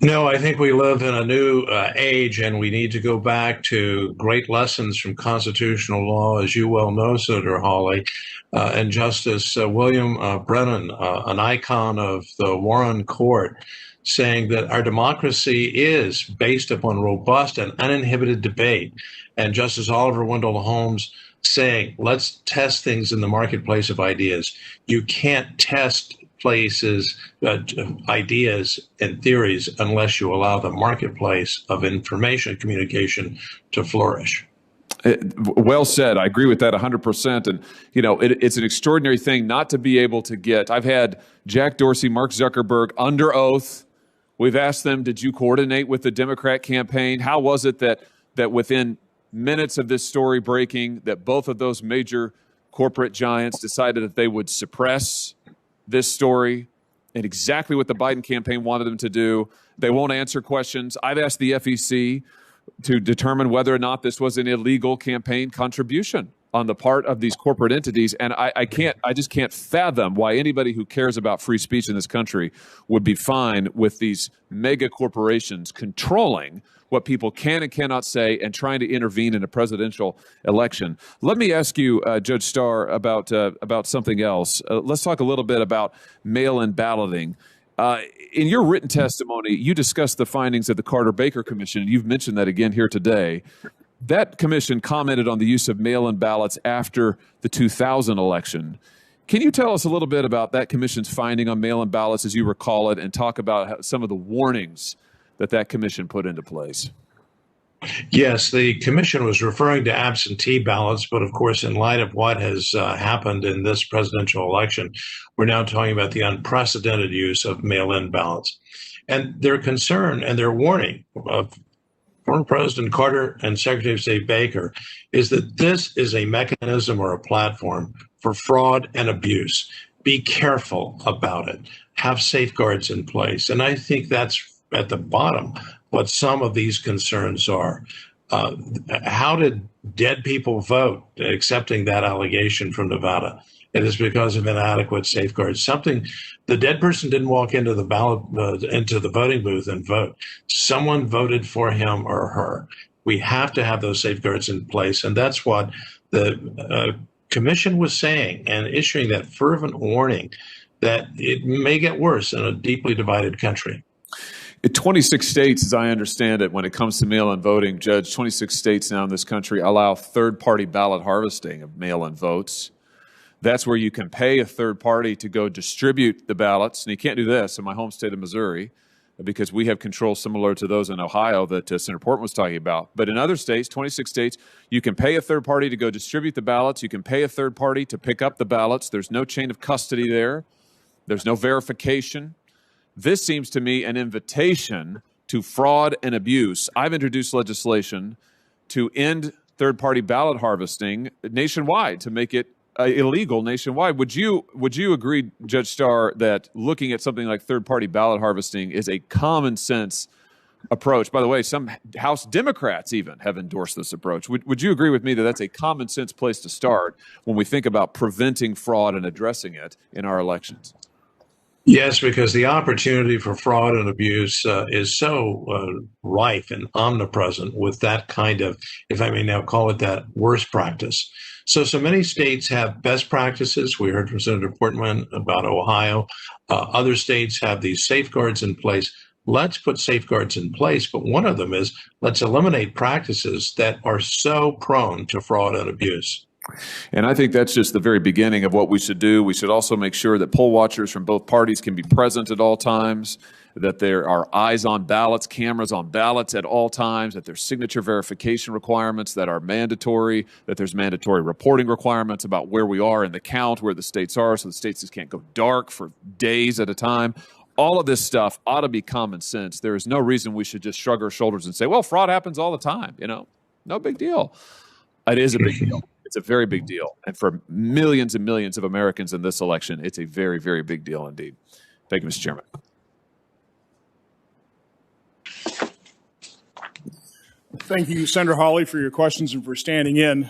No, I think we live in a new age, and we need to go back to great lessons from constitutional law, as you well know, Senator Hawley, and Justice William Brennan, an icon of the Warren Court, saying that our democracy is based upon robust and uninhibited debate. And Justice Oliver Wendell Holmes saying, let's test things in the marketplace of ideas. You can't test places, ideas and theories unless you allow the marketplace of information communication to flourish. Well said. I agree with that 100%. And, you know, it's an extraordinary thing not to be able to get. I've had Jack Dorsey, Mark Zuckerberg under oath. We've asked them, did you coordinate with the Democrat campaign? How was it that within minutes of this story breaking, that both of those major corporate giants decided that they would suppress this story, and exactly what the Biden campaign wanted them to do? They won't answer questions. I've asked the FEC to determine whether or not this was an illegal campaign contribution on the part of these corporate entities. And I just can't fathom why anybody who cares about free speech in this country would be fine with these mega corporations controlling what people can and cannot say and trying to intervene in a presidential election. Let me ask you, Judge Starr, about something else. Let's talk a little bit about mail-in balloting. In your written testimony, you discussed the findings of the Carter-Baker Commission. You've mentioned that again here today. That commission commented on the use of mail-in ballots after the 2000 election. Can you tell us a little bit about that commission's finding on mail-in ballots, as you recall it, and talk about some of the warnings that commission put into place? Yes, the commission was referring to absentee ballots, but of course, in light of what has happened in this presidential election, we're now talking about the unprecedented use of mail-in ballots. And their concern and their warning of former President Carter and Secretary of State Baker is that this is a mechanism or a platform for fraud and abuse. Be careful about it. Have safeguards in place. And I think that's at the bottom what some of these concerns are. How did dead people vote, accepting that allegation from Nevada? It is because of inadequate safeguards. The dead person didn't walk into the ballot, into the voting booth and vote. Someone voted for him or her. We have to have those safeguards in place. And that's what the commission was saying and issuing that fervent warning that it may get worse in a deeply divided country. In 26 states, as I understand it, when it comes to mail-in voting, Judge, 26 states now in this country allow third-party ballot harvesting of mail-in votes. That's where you can pay a third party to go distribute the ballots. And you can't do this in my home state of Missouri because we have control similar to those in Ohio that Senator Portman was talking about. But in other states, 26 states, you can pay a third party to go distribute the ballots. You can pay a third party to pick up the ballots. There's no chain of custody there. There's no verification. This seems to me an invitation to fraud and abuse. I've introduced legislation to end third-party ballot harvesting nationwide, to make it illegal nationwide. Would you agree, Judge Starr, that looking at something like third-party ballot harvesting is a common sense approach? By the way, some House Democrats even have endorsed this approach. Would you agree with me that that's a common sense place to start when we think about preventing fraud and addressing it in our elections? Yes, because the opportunity for fraud and abuse is so rife and omnipresent with that kind of, if I may now call it that, worst practice. So many states have best practices. We heard from Senator Portman about Ohio. Other states have these safeguards in place. Let's put safeguards in place, but one of them is let's eliminate practices that are so prone to fraud and abuse. And I think that's just the very beginning of what we should do. We should also make sure that poll watchers from both parties can be present at all times, that there are eyes on ballots, cameras on ballots at all times, that there's signature verification requirements that are mandatory, that there's mandatory reporting requirements about where we are in the count, where the states are, so the states just can't go dark for days at a time. All of this stuff ought to be common sense. There is no reason we should just shrug our shoulders and say, well, fraud happens all the time, no big deal. It is a big deal. It's a very big deal. And for millions and millions of Americans in this election, it's a very, very big deal indeed. Thank you, Mr. Chairman. Thank you, Senator Hawley, for your questions and for standing in.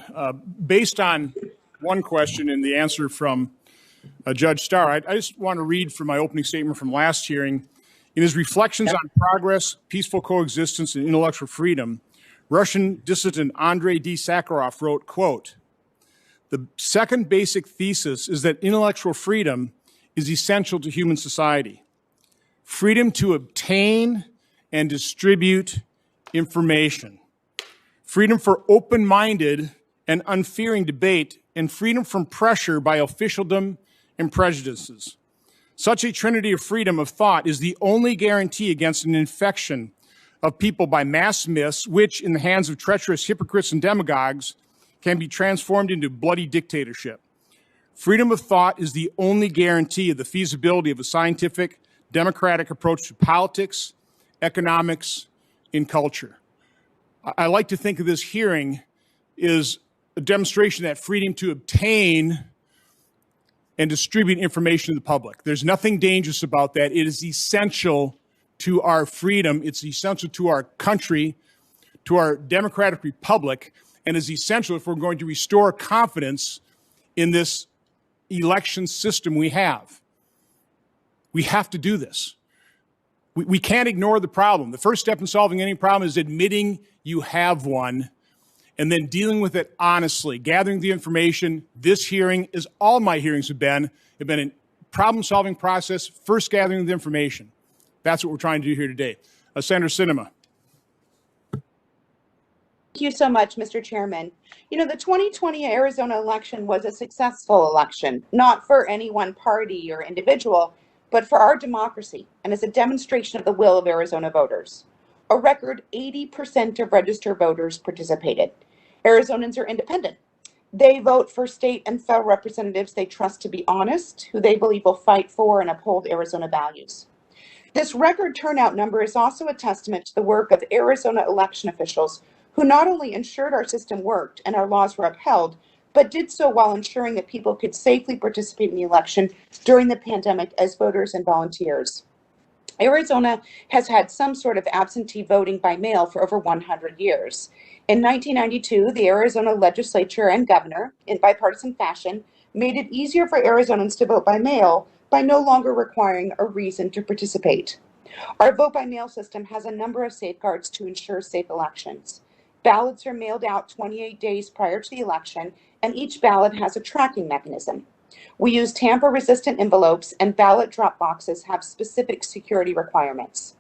Based on one question and the answer from Judge Starr, I just want to read from my opening statement from last hearing. In his reflections on progress, peaceful coexistence, and intellectual freedom, Russian dissident Andrei D. Sakharov wrote, quote, "The second basic thesis is that intellectual freedom is essential to human society. Freedom to obtain and distribute information, freedom for open-minded and unfearing debate, and freedom from pressure by officialdom and prejudices. Such a trinity of freedom of thought is the only guarantee against an infection of people by mass myths, which, in the hands of treacherous hypocrites and demagogues, can be transformed into bloody dictatorship. Freedom of thought is the only guarantee of the feasibility of a scientific, democratic approach to politics, economics, and culture." I like to think of this hearing as a demonstration that freedom to obtain and distribute information to the public. There's nothing dangerous about that. It is essential to our freedom. It's essential to our country, to our democratic republic, and is essential if we're going to restore confidence in this election system we have. We have to do this. We can't ignore the problem. The first step in solving any problem is admitting you have one and then dealing with it honestly, gathering the information. This hearing, as all my hearings have been a problem-solving process, first gathering the information. That's what we're trying to do here today. Senator Sinema. Thank you so much, Mr. Chairman. The 2020 Arizona election was a successful election, not for any one party or individual, but for our democracy, and as a demonstration of the will of Arizona voters. A record 80% of registered voters participated. Arizonans are independent. They vote for state and federal representatives they trust to be honest, who they believe will fight for and uphold Arizona values. This record turnout number is also a testament to the work of Arizona election officials who not only ensured our system worked and our laws were upheld, but did so while ensuring that people could safely participate in the election during the pandemic as voters and volunteers. Arizona has had some sort of absentee voting by mail for over 100 years. In 1992, the Arizona legislature and governor, in bipartisan fashion, made it easier for Arizonans to vote by mail by no longer requiring a reason to participate. Our vote by mail system has a number of safeguards to ensure safe elections. Ballots are mailed out 28 days prior to the election, and each ballot has a tracking mechanism. We use tamper-resistant envelopes, and ballot drop boxes have specific security requirements.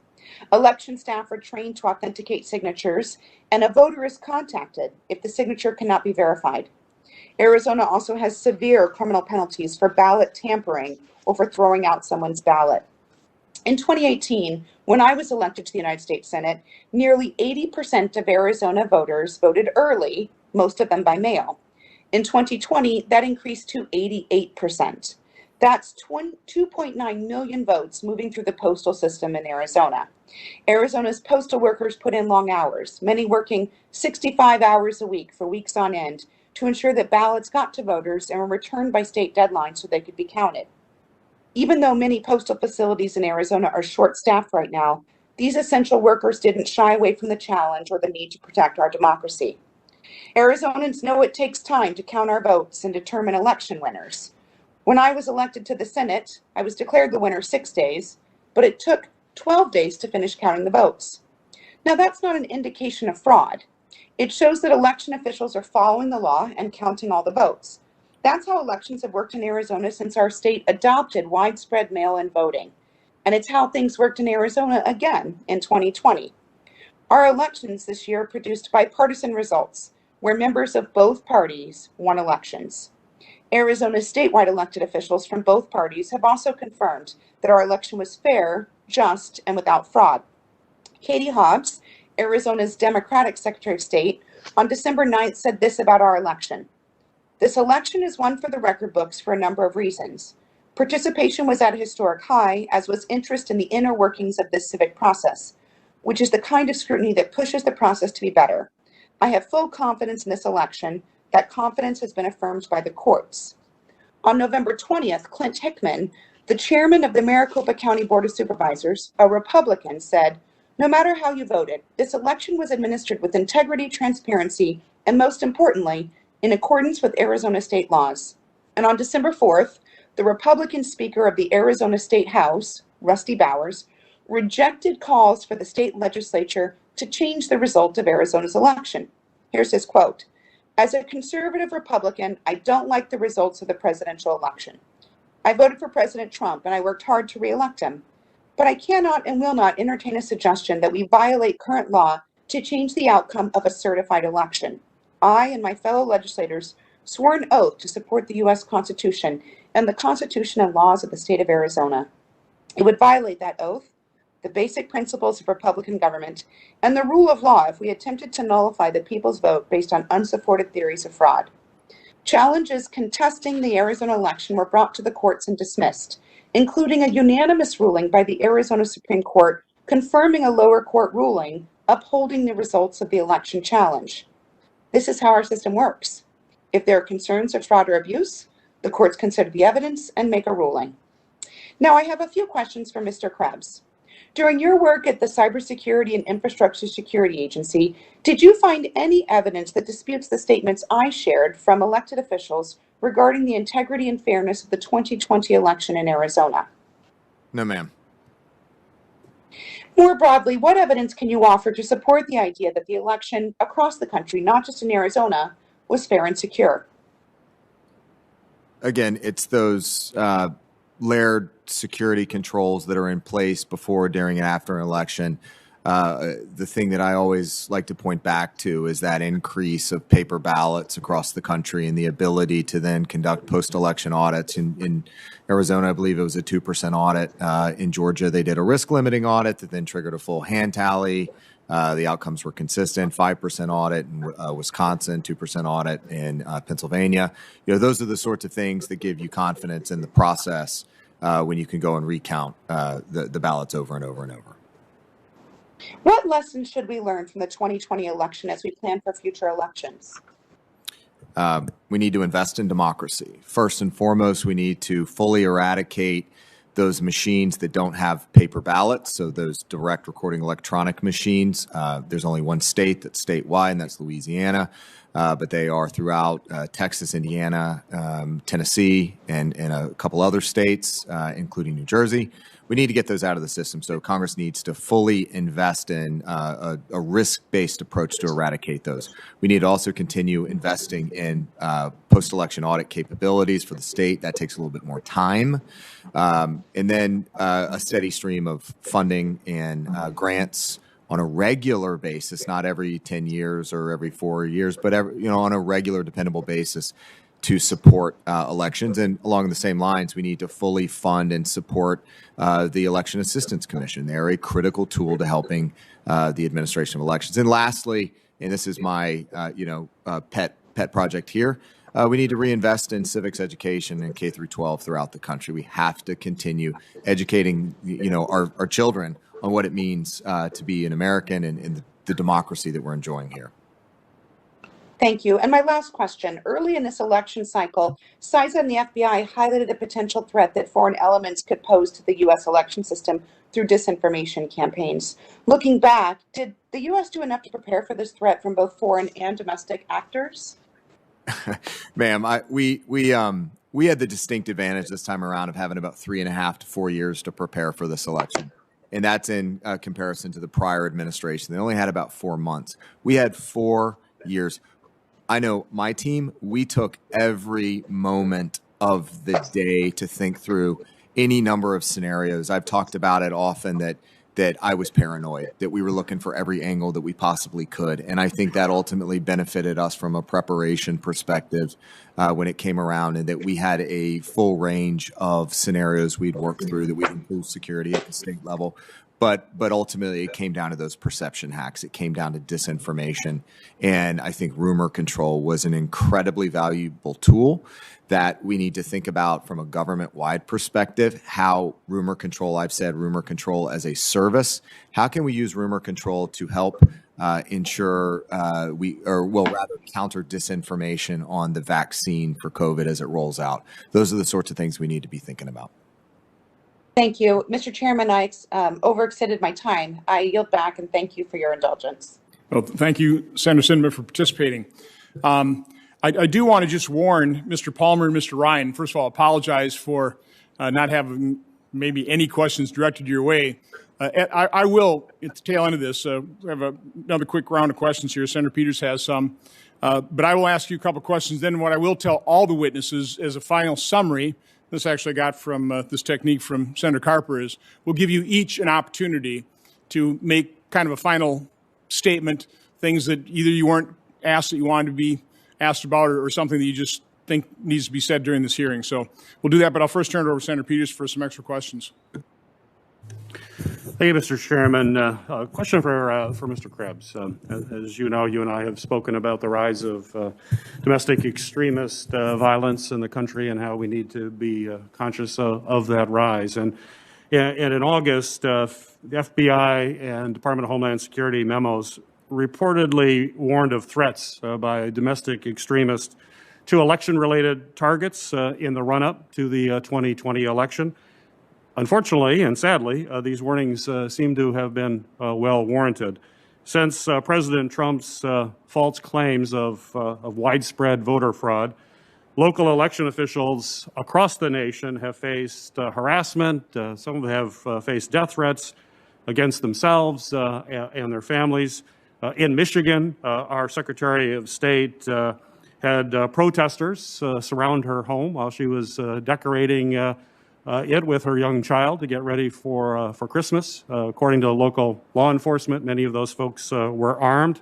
Election staff are trained to authenticate signatures, and a voter is contacted if the signature cannot be verified. Arizona also has severe criminal penalties for ballot tampering or for throwing out someone's ballot. In 2018, when I was elected to the United States Senate, nearly 80% of Arizona voters voted early, most of them by mail. In 2020, that increased to 88%. That's 2.9 million votes moving through the postal system in Arizona. Arizona's postal workers put in long hours, many working 65 hours a week for weeks on end, to ensure that ballots got to voters and were returned by state deadlines so they could be counted. Even though many postal facilities in Arizona are short-staffed right now, these essential workers didn't shy away from the challenge or the need to protect our democracy. Arizonans know it takes time to count our votes and determine election winners. When I was elected to the Senate, I was declared the winner 6 days, but it took 12 days to finish counting the votes. Now, that's not an indication of fraud. It shows that election officials are following the law and counting all the votes. That's how elections have worked in Arizona since our state adopted widespread mail-in voting. And it's how things worked in Arizona again in 2020. Our elections this year produced bipartisan results, where members of both parties won elections. Arizona's statewide elected officials from both parties have also confirmed that our election was fair, just, and without fraud. Katie Hobbs, Arizona's Democratic Secretary of State, on December 9th said this about our election. This election is one for the record books for a number of reasons. Participation was at a historic high, as was interest in the inner workings of this civic process, which is the kind of scrutiny that pushes the process to be better. I have full confidence in this election. That confidence has been affirmed by the courts. On November 20th, Clint Hickman, the chairman of the Maricopa County Board of Supervisors, a Republican, said, "No matter how you voted, this election was administered with integrity, transparency, and most importantly, in accordance with Arizona state laws." And on December 4th, the Republican Speaker of the Arizona State House, Rusty Bowers, rejected calls for the state legislature to change the result of Arizona's election. Here's his quote: "As a conservative Republican, I don't like the results of the presidential election. I voted for President Trump and I worked hard to re-elect him. But I cannot and will not entertain a suggestion that we violate current law to change the outcome of a certified election. I and my fellow legislators swore an oath to support the U.S. Constitution and the Constitution and laws of the state of Arizona. It would violate that oath, the basic principles of Republican government, and the rule of law if we attempted to nullify the people's vote based on unsupported theories of fraud." Challenges contesting the Arizona election were brought to the courts and dismissed, including a unanimous ruling by the Arizona Supreme Court confirming a lower court ruling upholding the results of the election challenge. This is how our system works. If there are concerns of fraud or abuse, the courts consider the evidence and make a ruling. Now, I have a few questions for Mr. Krebs. During your work at the Cybersecurity and Infrastructure Security Agency, did you find any evidence that disputes the statements I shared from elected officials regarding the integrity and fairness of the 2020 election in Arizona? No, ma'am. More broadly, what evidence can you offer to support the idea that the election across the country, not just in Arizona, was fair and secure? Again, it's those layered security controls that are in place before, during, and after an election. The thing that I always like to point back to is that increase of paper ballots across the country and the ability to then conduct post-election audits. In Arizona, I believe it was a 2% audit. In Georgia, they did a risk limiting audit that then triggered a full hand tally. The outcomes were consistent, 5% audit in Wisconsin, 2% audit in Pennsylvania. Those are the sorts of things that give you confidence in the process when you can go and recount the ballots over and over and over. What lessons should we learn from the 2020 election as we plan for future elections? We need to invest in democracy. First and foremost, we need to fully eradicate those machines that don't have paper ballots, so those direct recording electronic machines. There's only one state that's statewide, and that's Louisiana. but they are throughout Texas, Indiana, Tennessee, and a couple other states, including New Jersey. We need to get those out of the system. So Congress needs to fully invest in a risk-based approach to eradicate those. We need to also continue investing in post-election audit capabilities for the state. That takes a little bit more time. And then a steady stream of funding and grants on a regular basis, not every 10 years or every 4 years, but on a regular, dependable basis to support elections. And along the same lines, we need to fully fund and support the Election Assistance Commission. They're a critical tool to helping the administration of elections. And lastly, and this is my pet project here, we need to reinvest in civics education and K through 12 throughout the country. We have to continue educating our children on what it means to be an American and the democracy that we're enjoying here. Thank you. And my last question. Early in this election cycle, CISA and the FBI highlighted a potential threat that foreign elements could pose to the U.S. election system through disinformation campaigns. Looking back, did the U.S. do enough to prepare for this threat from both foreign and domestic actors? Ma'am, we had the distinct advantage this time around of having about 3.5 to 4 years to prepare for this election. And that's in comparison to the prior administration. They only had about 4 months. We had 4 years. I know my team, we took every moment of the day to think through any number of scenarios. I've talked about it often that I was paranoid, that we were looking for every angle that we possibly could. And I think that ultimately benefited us from a preparation perspective when it came around, and that we had a full range of scenarios we'd work through that we'd improve security at the state level. But ultimately, it came down to those perception hacks. It came down to disinformation. And I think rumor control was an incredibly valuable tool that we need to think about from a government-wide perspective, how rumor control, I've said rumor control as a service. How can we use rumor control to help ensure counter disinformation on the vaccine for COVID as it rolls out? Those are the sorts of things we need to be thinking about. Thank you. Mr. Chairman, I overextended my time. I yield back and thank you for your indulgence. Well, thank you, Senator Sinema, for participating. I do want to just warn Mr. Palmer and Mr. Ryan, first of all, apologize for not having maybe any questions directed your way. I will, at the tail end of this, have another quick round of questions here. Senator Peters has some. But I will ask you a couple questions. Then what I will tell all the witnesses as a final summary, this actually I got from this technique from Senator Carper, is we'll give you each an opportunity to make kind of a final statement, things that either you weren't asked that you wanted to be asked about, or something that you just think needs to be said during this hearing. So we'll do that, but I'll first turn it over to Senator Peters for some extra questions. Thank you, Mr. Chairman. A question for Mr. Krebs. As you know, you and I have spoken about the rise of domestic extremist violence in the country and how we need to be conscious of that rise. And in August, the FBI and Department of Homeland Security memos reportedly warned of threats by domestic extremists to election-related targets in the run-up to the 2020 election. Unfortunately and sadly, these warnings seem to have been well warranted. Since President Trump's false claims of widespread voter fraud, local election officials across the nation have faced harassment. Some of them have faced death threats against themselves and their families. In Michigan, our Secretary of State had protesters surround her home while she was decorating it with her young child to get ready for Christmas. According to local law enforcement, many of those folks were armed.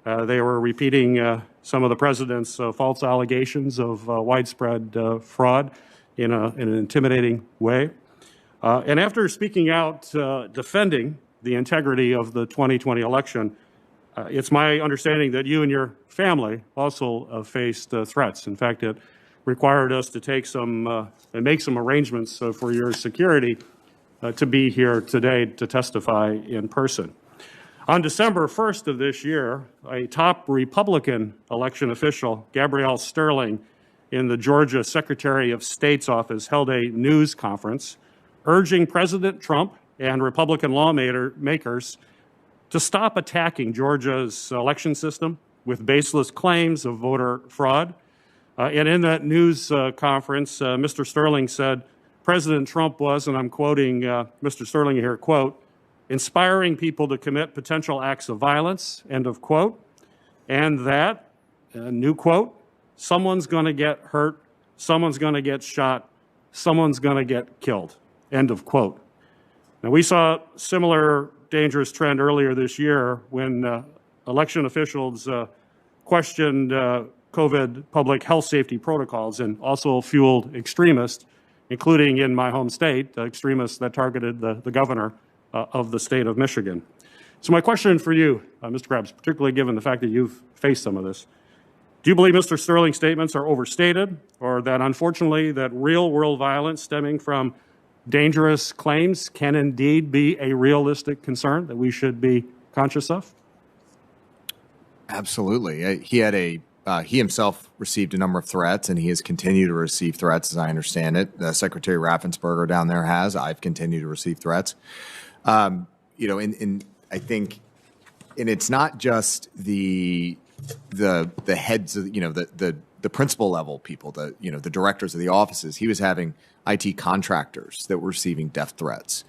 They were repeating some of the president's false allegations of widespread fraud in an intimidating way. And after speaking out defending the integrity of the 2020 election, it's my understanding that you and your family also faced threats. In fact, it required us to take some and make some arrangements for your security to be here today to testify in person. On December 1st of this year, a top Republican election official, Gabrielle Sterling, in the Georgia Secretary of State's office, held a news conference urging President Trump and Republican lawmakers to stop attacking Georgia's election system with baseless claims of voter fraud. And in that news conference, Mr. Sterling said President Trump was, and I'm quoting Mr. Sterling here, quote, inspiring people to commit potential acts of violence, end of quote, and that, new quote, someone's going to get hurt, someone's going to get shot, someone's going to get killed, end of quote. Now, we saw a similar dangerous trend earlier this year when election officials questioned COVID public health safety protocols and also fueled extremists, including in my home state, extremists that targeted the governor of the state of Michigan. So my question for you, Mr. Krebs, particularly given the fact that you've faced some of this, do you believe Mr. Sterling's statements are overstated, or that unfortunately that real-world violence stemming from dangerous claims can indeed be a realistic concern that we should be conscious of? Absolutely. He himself received a number of threats, and he has continued to receive threats, as I understand it. Secretary Raffensperger down there has. I've continued to receive threats. I think, and it's not just the heads of, the principal level people, the directors of the offices. He was having IT contractors that were receiving death threats.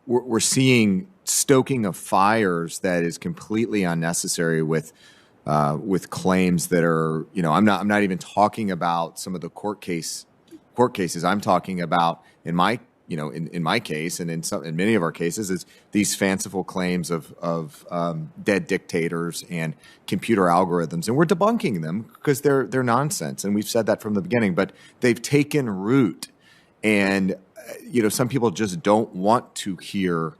We're seeing stoking of fires that is completely unnecessary with claims that are, I'm not even talking about some of the court cases. I'm talking about in my case and in many of our cases is these fanciful claims of dead dictators and computer algorithms, and we're debunking them because they're nonsense, and we've said that from the beginning. But they've taken root, and some people just don't want to hear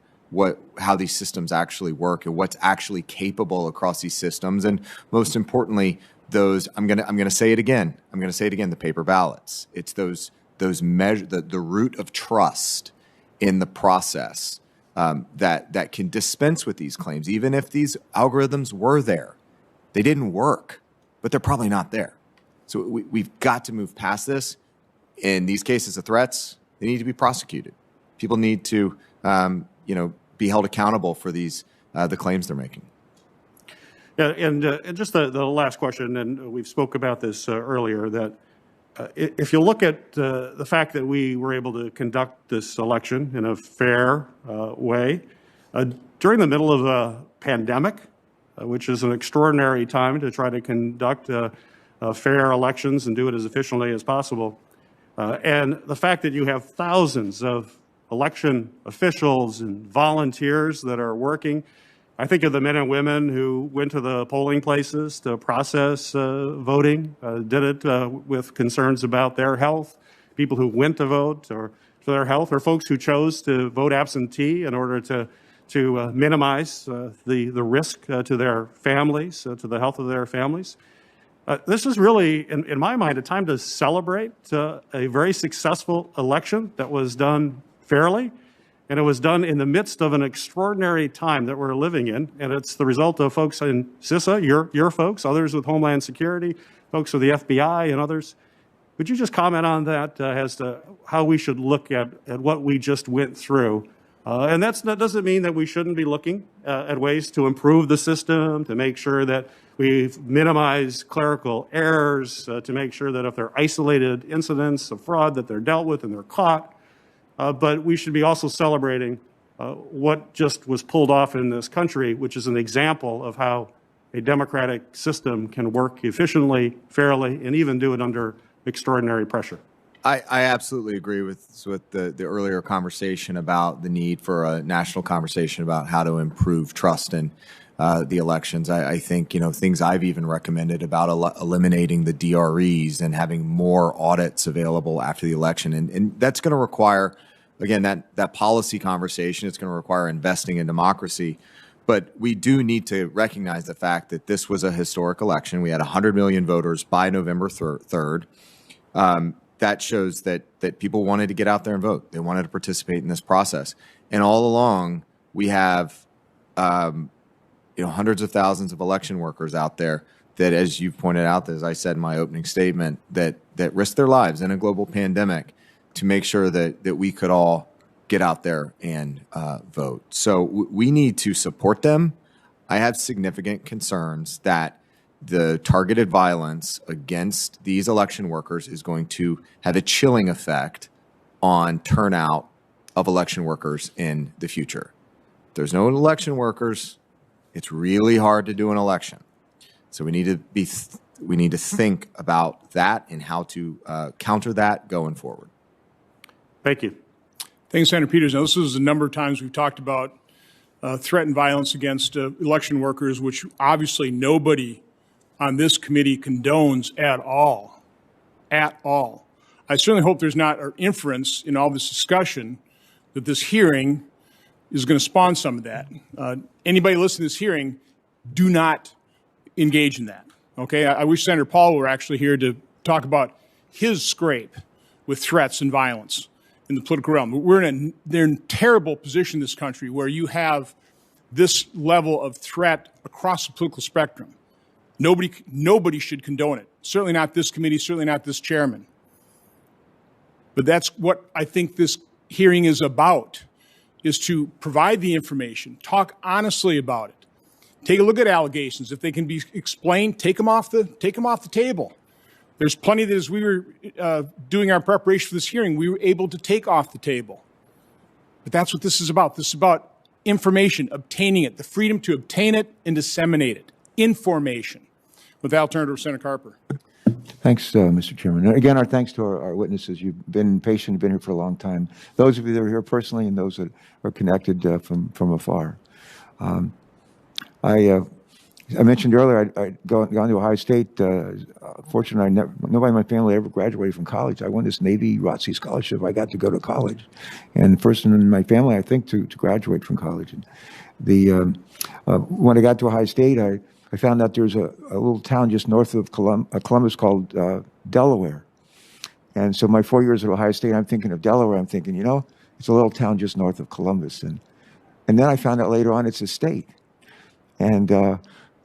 how these systems actually work and what's actually capable across these systems, and most importantly, those I'm gonna say it again. The paper ballots. It's those measure the root of trust in the process that can dispense with these claims, even if these algorithms were there. They didn't work, but they're probably not there. So we've got to move past this. In these cases of threats, they need to be prosecuted. People need to, be held accountable for the claims they're making. Yeah, and just the last question, and we've spoke about this earlier, that if you look at the fact that we were able to conduct this election in a fair way during the middle of a pandemic, which is an extraordinary time to try to conduct fair elections and do it as efficiently as possible, and the fact that you have thousands of election officials and volunteers that are working. I think of the men and women who went to the polling places to process voting, did it with concerns about their health, people who went to vote or for their health, or folks who chose to vote absentee in order to minimize the risk to their families, to the health of their families. This is really, in my mind, a time to celebrate a very successful election that was done fairly, and it was done in the midst of an extraordinary time that we're living in, and it's the result of folks in CISA, your folks, others with Homeland Security, folks with the FBI and others. Would you just comment on that as to how we should look at what we just went through? And that doesn't mean that we shouldn't be looking at ways to improve the system, to make sure that we've minimized clerical errors, to make sure that if there are isolated incidents of fraud that they're dealt with and they're caught. But we should be also celebrating what just was pulled off in this country, which is an example of how a democratic system can work efficiently, fairly, and even do it under extraordinary pressure. I absolutely agree with the earlier conversation about the need for a national conversation about how to improve trust in the elections. I think, things I've even recommended about eliminating the DREs and having more audits available after the election. And that's going to require, again, that policy conversation. It's going to require investing in democracy. But we do need to recognize the fact that this was a historic election. We had 100 million voters by November 3rd. That shows that people wanted to get out there and vote. They wanted to participate in this process. And all along, we have hundreds of thousands of election workers out there that, as you've pointed out, as I said in my opening statement, that risked their lives in a global pandemic to make sure that we could all get out there and vote. So we need to support them. I have significant concerns that the targeted violence against these election workers is going to have a chilling effect on turnout of election workers in the future. If there's no election workers, it's really hard to do an election. So we need to think about that and how to counter that going forward. Thank you. Thanks, Senator Peters. Now, this is a number of times we've talked about threat and violence against election workers, which obviously nobody on this committee condones at all. At all. I certainly hope there's not an inference in all this discussion that this hearing is going to spawn some of that. Anybody listening to this hearing, do not engage in that. Okay? I wish Senator Paul were actually here to talk about his scrape with threats and violence in the political realm. They're in a terrible position in this country where you have this level of threat across the political spectrum. Nobody should condone it. Certainly not this committee, certainly not this chairman. But that's what I think this hearing is about, is to provide the information, talk honestly about it, take a look at allegations. If they can be explained, take them off the table. There's plenty that as we were doing our preparation for this hearing, we were able to take off the table. But that's what this is about. This is about information, obtaining it, the freedom to obtain it and disseminate it. Information. With that, I'll turn it over to Senator Carper. Thanks, Mr. Chairman. And again, our thanks to our witnesses. You've been patient, been here for a long time. Those of you that are here personally and those that are connected from afar. I mentioned earlier I'd gone to Ohio State. Fortunately, nobody in my family ever graduated from college. I won this Navy ROTC scholarship. I got to go to college, and the first in my family, I think, to graduate from college. And when I got to Ohio State, I found out there's a little town just north of Columbus called Delaware. And so my 4 years at Ohio State, I'm thinking of Delaware. I'm thinking, it's a little town just north of Columbus. And then I found out later on it's a state. And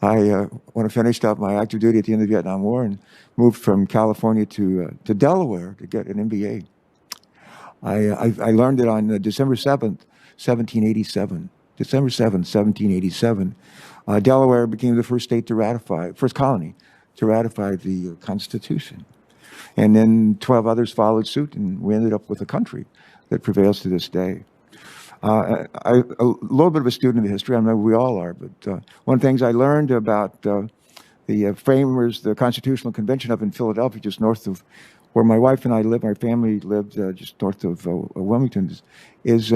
when I finished up my active duty at the end of the Vietnam War and moved from California to Delaware to get an MBA, I learned that on December 7th, 1787, December 7th, 1787, Delaware became the first colony to ratify the Constitution. And then 12 others followed suit, and we ended up with a country that prevails to this day. A little bit of a student of history, I know we all are, but one of the things I learned about the framers, the Constitutional Convention up in Philadelphia, just north of where my wife and I live, our family lived just north of Wilmington, is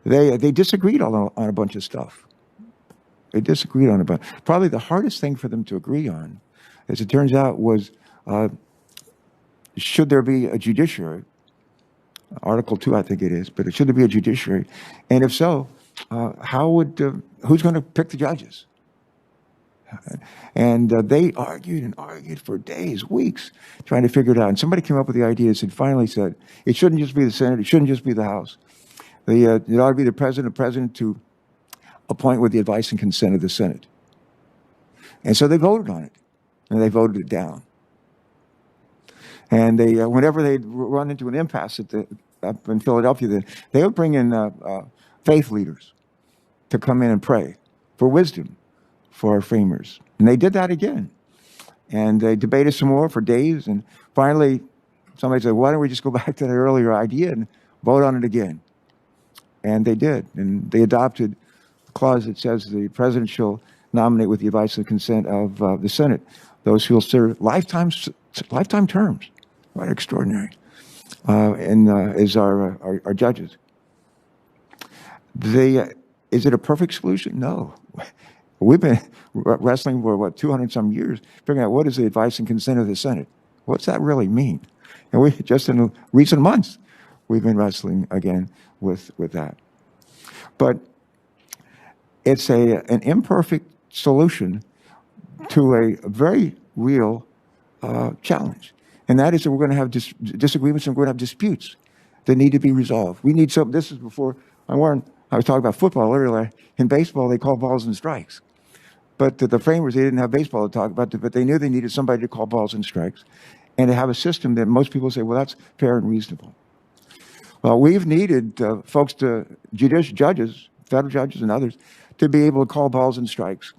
they disagreed on a bunch of stuff. They disagreed on a bunch. Probably the hardest thing for them to agree on, as it turns out, was should there be a judiciary? Article 2, I think it is, but should there be a judiciary? And if so, who's going to pick the judges? And they argued and argued for days, weeks, trying to figure it out. And somebody came up with the idea and finally said, it shouldn't just be the Senate, it shouldn't just be the House. It ought to be the president to appoint with the advice and consent of the Senate. And so they voted on it, and they voted it down. And they, whenever they'd run into an impasse up in Philadelphia, they would bring in faith leaders to come in and pray for wisdom for our framers. And they did that again. And they debated some more for days. And finally, somebody said, why don't we just go back to that earlier idea and vote on it again? And they did. And they adopted the clause that says the president shall nominate with the advice and consent of the Senate those who will serve lifetime terms. Quite extraordinary. As our judges. Is it a perfect solution? No. We've been wrestling for, 200 some years, figuring out what is the advice and consent of the Senate. What's that really mean? And we just in recent months, we've been wrestling again with that. But it's an imperfect solution to a very real challenge. And that is that we're going to have disagreements and we're going to have disputes that need to be resolved. We need some, this is before, I was talking about football earlier. In baseball, they call balls and strikes. But the framers, they didn't have baseball to talk about, but they knew they needed somebody to call balls and strikes and to have a system that most people say, well, that's fair and reasonable. Well, we've needed folks judges, federal judges and others, to be able to call balls and strikes.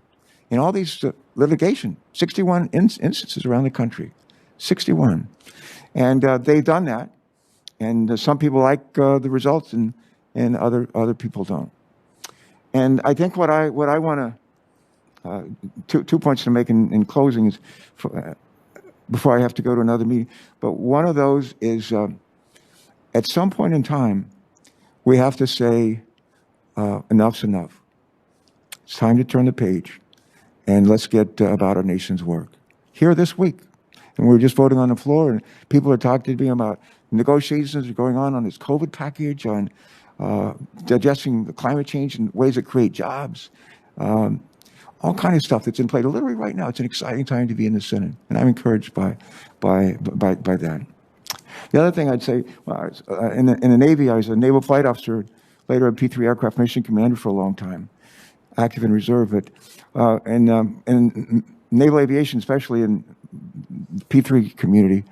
And all these litigation, 61 instances around the country, 61. And they've done that. And some people like the results and other people don't. And I think what I want to, 2 points to make in closing is, before I have to go to another meeting, but one of those is at some point in time, we have to say enough's enough. It's time to turn the page and let's get about our nation's work. Here this week, and we were just voting on the floor, and people are talking to me about negotiations are going on this COVID package, on digesting the climate change and ways that create jobs, all kind of stuff that's in play. Literally right now, it's an exciting time to be in the Senate, and I'm encouraged by that. The other thing I'd say, in the Navy, I was a naval flight officer, later a P-3 aircraft mission commander for a long time, active in reserve. But in naval aviation, especially in the P-3 community,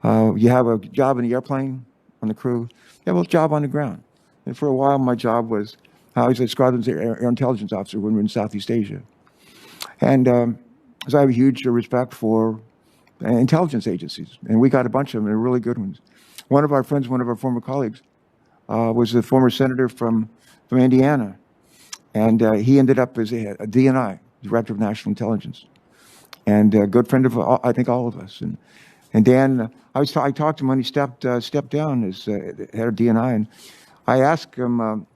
you have a job in the airplane on the crew, you have a job on the ground. And for a while, my job was, I was a squadron's air intelligence officer when we were in Southeast Asia. And so I have a huge respect for intelligence agencies, and we got a bunch of them, they're really good ones. One of our friends, one of our former colleagues, was a former senator from Indiana, and he ended up as a DNI, Director of National Intelligence, and a good friend of, I think, all of us. And Dan, I talked to him when he stepped down as head of DNI, and I asked him,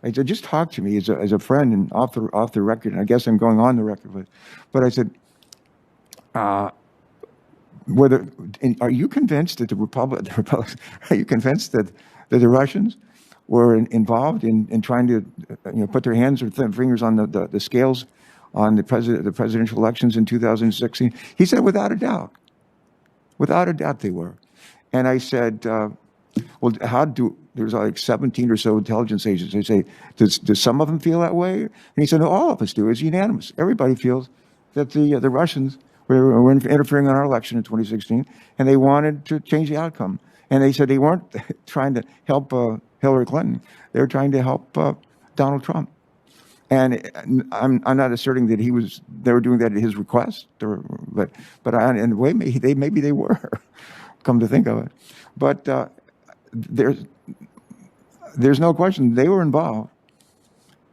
I said, just talk to me as a friend and off the record, and I guess I'm going on the record, but I said, are you convinced that are you convinced that the Russians were involved in trying to put their hands or fingers on the scales on the presidential elections in 2016? He said, without a doubt they were. And I said, well, there's like 17 or so intelligence agencies. I say, does some of them feel that way? And he said, no, all of us do. It's unanimous. Everybody feels that the Russians were interfering in our election in 2016, and they wanted to change the outcome. And they said they weren't trying to help Hillary Clinton. They were trying to help Donald Trump. And I'm not asserting that they were doing that at his request, but in a way, maybe they were, come to think of it. But there's no question they were involved,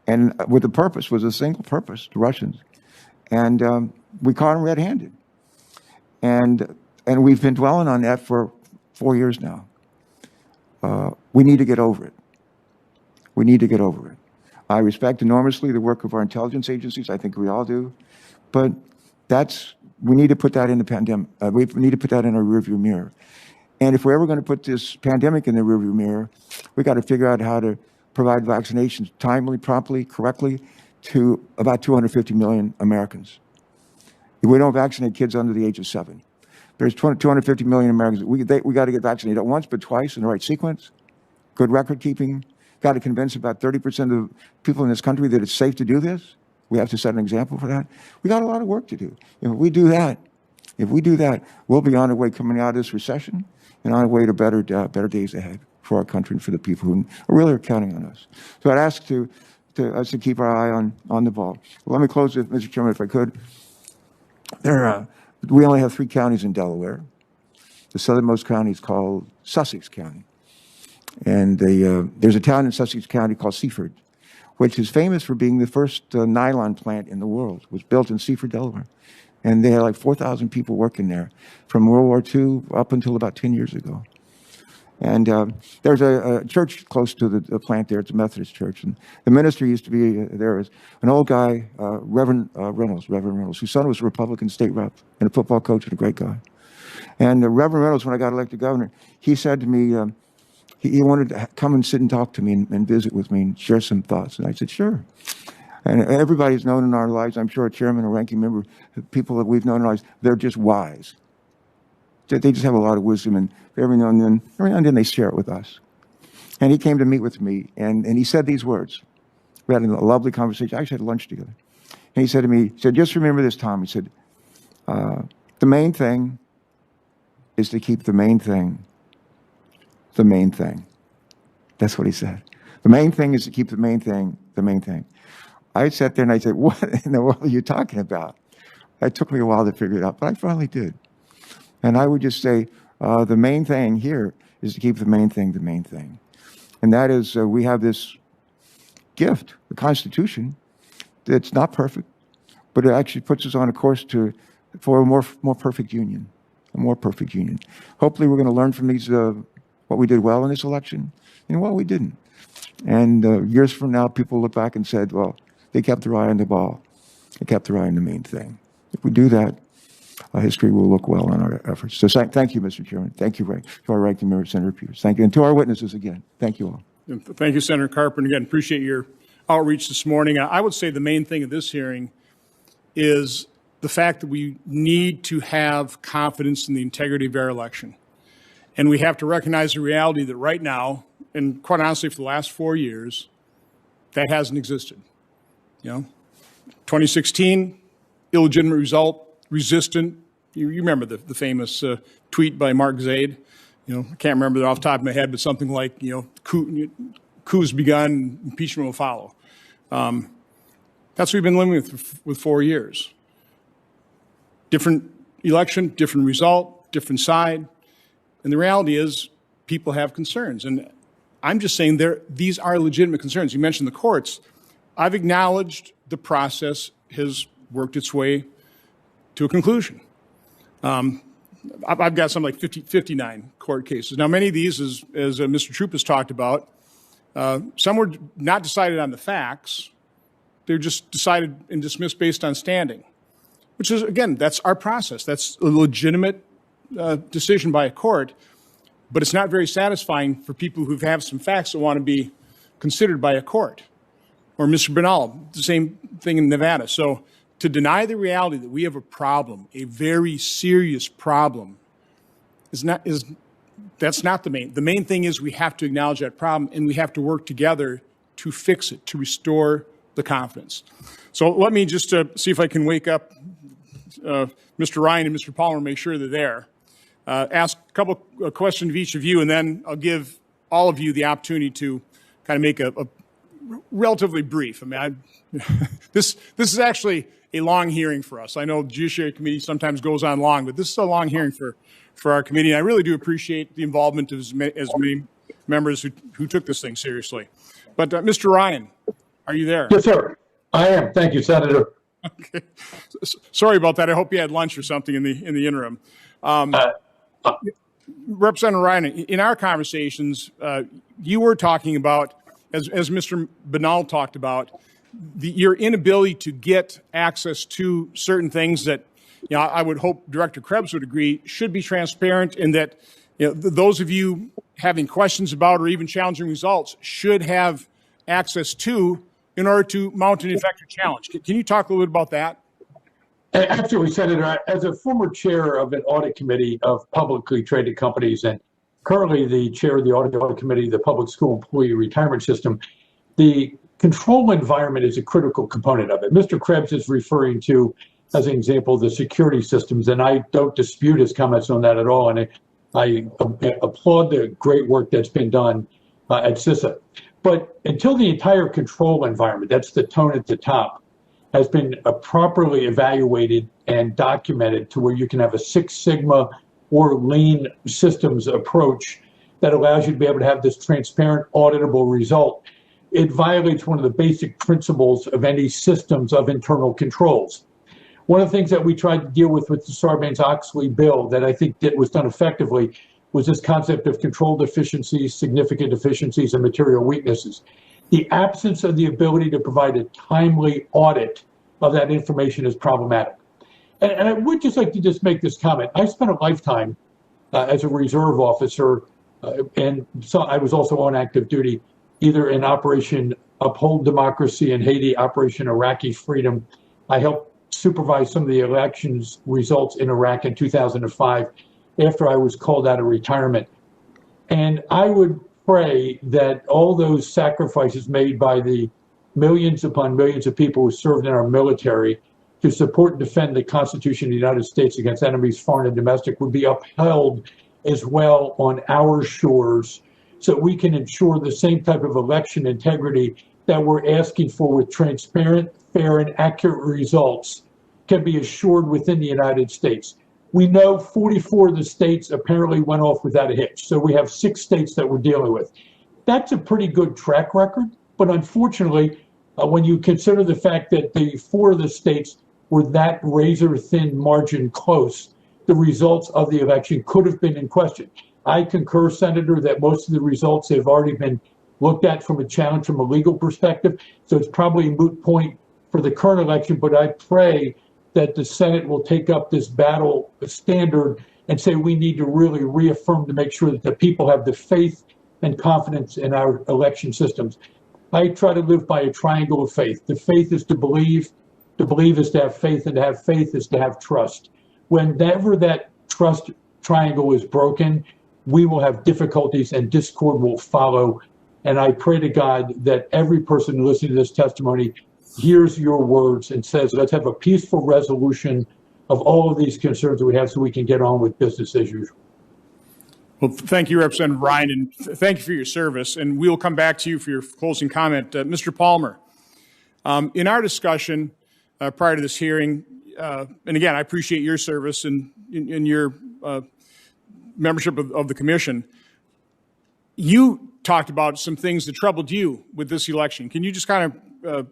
and with the purpose was a single purpose: the Russians. And we caught them red-handed, and we've been dwelling on that for 4 years now. We need to get over it. We need to get over it. I respect enormously the work of our intelligence agencies. I think we all do, but we need to put that in the pandemic. We need to put that in our rearview mirror. And if we're ever going to put this pandemic in the rearview mirror, we got to figure out how to provide vaccinations timely, promptly, correctly to about 250 million Americans. If we don't vaccinate kids under the age of 7, there's 250 million Americans. We got to get vaccinated not once, but twice in the right sequence. Good record keeping. Got to convince about 30% of people in this country that it's safe to do this. We have to set an example for that. We got a lot of work to do. If we do that, we'll be on our way coming out of this recession and on our way to better days ahead for our country and for the people who really are counting on us. So I'd ask us to keep our eye on the ball. Let me close with, Mr. Chairman, if I could. We only have 3 counties in Delaware. The southernmost county is called Sussex County. And there's a town in Sussex County called Seaford, which is famous for being the first nylon plant in the world. It was built in Seaford, Delaware. And they had like 4,000 people working there from World War II up until about 10 years ago. And there's a church close to the plant there. It's a Methodist church. And the minister used to be there as an old guy, Reverend Reynolds, whose son was a Republican state rep and a football coach and a great guy. And Reverend Reynolds, when I got elected governor, he said to me, he wanted to come and sit and talk to me and visit with me and share some thoughts. And I said, sure. And everybody's known in our lives, I'm sure a chairman or ranking member, people that we've known in our lives, they're just wise. They just have a lot of wisdom, and every now and then they share it with us. And he came to meet with me, and he said these words. We had a lovely conversation. I actually had lunch together. And he said to me, just remember this, Tom. He said, the main thing is to keep the main thing the main thing. That's what he said. The main thing is to keep the main thing the main thing. I sat there and I said, what in the world are you talking about? It took me a while to figure it out, but I finally did. And I would just say the main thing here is to keep the main thing. And that is we have this gift, the Constitution, that's not perfect, but it actually puts us on a course for a more perfect union, Hopefully we're going to learn from these, what we did well in this election and what we didn't. And years from now, people look back and said, well, they kept their eye on the ball. They kept their eye on the main thing. If we do that, history will look well on our efforts. So thank you, Mr. Chairman. Thank you to our ranking member, Senator Peters. Thank you. And to our witnesses again, thank you all. Thank you, Senator Carper. And again, appreciate your outreach this morning. I would say the main thing of this hearing is the fact that we need to have confidence in the integrity of our election. And we have to recognize the reality that right now, and quite honestly for the last 4 years, that hasn't existed. 2016, illegitimate result, resistant. You remember the famous tweet by Mark Zaid. I can't remember it off the top of my head, but something like, coup's begun, impeachment will follow. That's what we've been living with 4 years. Different election, different result, different side. And the reality is people have concerns. And I'm just saying these are legitimate concerns. You mentioned the courts. I've acknowledged the process has worked its way to a conclusion. I've got something like 59 court cases. Now, many of these, as Mr. Troupis talked about, some were not decided on the facts. They're just decided and dismissed based on standing, which is, again, that's our process. That's a legitimate decision by a court, but it's not very satisfying for people who have some facts that want to be considered by a court. Or Mr. Binnall, the same thing in Nevada. So to deny the reality that we have a problem, a very serious problem, that's not the main. The main thing is we have to acknowledge that problem and we have to work together to fix it, to restore the confidence. So let me just see if I can wake up Mr. Ryan and Mr. Palmer, make sure they're there. Ask a couple of questions of each of you, and then I'll give all of you the opportunity to kind of make a relatively brief. I mean, this is actually a long hearing for us. I know the Judiciary Committee sometimes goes on long, but this is a long hearing for our committee. And I really do appreciate the involvement of as many members who took this thing seriously. But Mr. Ryan, are you there? Yes, sir. I am. Thank you, Senator. Okay. Sorry about that. I hope you had lunch or something in the interim. Representative Ryan, in our conversations, you were talking about, as Mr. Binnall talked about, your inability to get access to certain things that, I would hope Director Krebs would agree should be transparent, and that those of you having questions about or even challenging results should have access to in order to mount an effective challenge. Can you talk a little bit about that? Absolutely, Senator. As a former chair of an audit committee of publicly traded companies and currently the chair of the audit committee of the Public School Employee Retirement System, the control environment is a critical component of it. Mr. Krebs is referring to, as an example, the security systems, and I don't dispute his comments on that at all, and I applaud the great work that's been done at CISA. But until the entire control environment, that's the tone at the top, has been properly evaluated and documented to where you can have a Six Sigma or lean systems approach that allows you to be able to have this transparent, auditable result, it violates one of the basic principles of any systems of internal controls. One of the things that we tried to deal with the Sarbanes-Oxley bill that I think was done effectively was this concept of control deficiencies, significant deficiencies, and material weaknesses. The absence of the ability to provide a timely audit of that information is problematic. And I would just like to just make this comment. I spent a lifetime as a reserve officer, and so I was also on active duty, either in Operation Uphold Democracy in Haiti, Operation Iraqi Freedom. I helped supervise some of the elections results in Iraq in 2005 after I was called out of retirement. And I would pray that all those sacrifices made by the millions upon millions of people who served in our military to support and defend the Constitution of the United States against enemies, foreign and domestic, would be upheld as well on our shores, so we can ensure the same type of election integrity that we're asking for with transparent, fair, and accurate results can be assured within the United States. We know 44 of the states apparently went off without a hitch. So we have 6 states that we're dealing with. That's a pretty good track record. But unfortunately, when you consider the fact that the 4 of the states were that razor thin margin close, the results of the election could have been in question. I concur, Senator, that most of the results have already been looked at from a challenge from a legal perspective. So it's probably a moot point for the current election, but I pray that the Senate will take up this battle standard and say we need to really reaffirm to make sure that the people have the faith and confidence in our election systems. I try to live by a triangle of faith. The faith is to believe is to have faith, and to have faith is to have trust. Whenever that trust triangle is broken, we will have difficulties and discord will follow. And I pray to God that every person listening to this testimony hears your words and says, let's have a peaceful resolution of all of these concerns that we have so we can get on with business as usual. Well, thank you, Representative Ryan, and thank you for your service. And we will come back to you for your closing comment. Mr. Palmer, in our discussion prior to this hearing, and again, I appreciate your service and in your membership of the commission, you talked about some things that troubled you with this election. Can you just kind of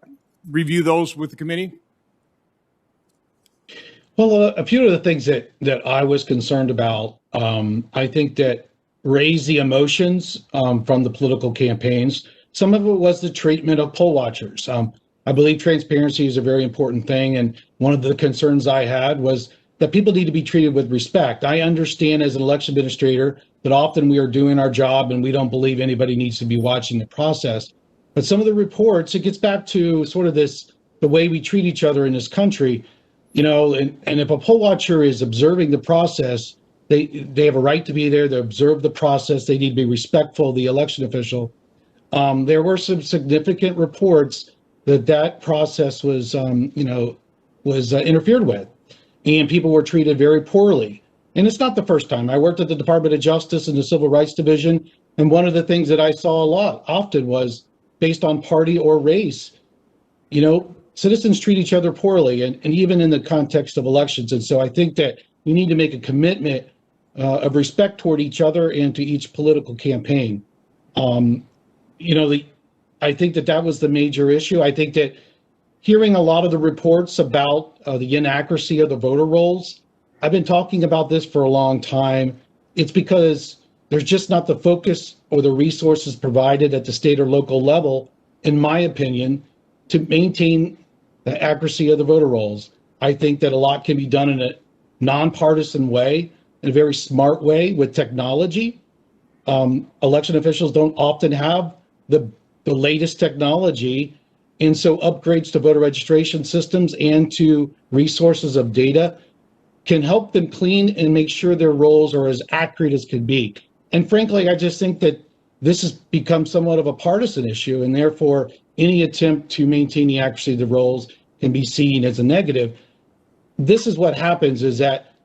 review those with the committee? Well, a few of the things that I was concerned about, I think that raised the emotions from the political campaigns. Some of it was the treatment of poll watchers. I believe transparency is a very important thing. And one of the concerns I had was that people need to be treated with respect. I understand as an election administrator that often we are doing our job and we don't believe anybody needs to be watching the process. But some of the reports, it gets back to sort of the way we treat each other in this country, you know, and if a poll watcher is observing the process, they have a right to be there. They observe the process. They need to be respectful of the election official. There were some significant reports that process was, interfered with, and people were treated very poorly. And it's not the first time. I worked at the Department of Justice in the Civil Rights Division, and one of the things that I saw often was based on party or race. You know, citizens treat each other poorly, and even in the context of elections. And so I think that we need to make a commitment of respect toward each other and to each political campaign. I think that was the major issue. I think that hearing a lot of the reports about the inaccuracy of the voter rolls, I've been talking about this for a long time. It's because there's just not the focus or the resources provided at the state or local level, in my opinion, to maintain the accuracy of the voter rolls. I think that a lot can be done in a nonpartisan way, in a very smart way with technology. Election officials don't often have the latest technology, and so upgrades to voter registration systems and to resources of data can help them clean and make sure their rolls are as accurate as can be. And frankly, I just think that this has become somewhat of a partisan issue, and therefore any attempt to maintain the accuracy of the rolls can be seen as a negative. This is what happens, is that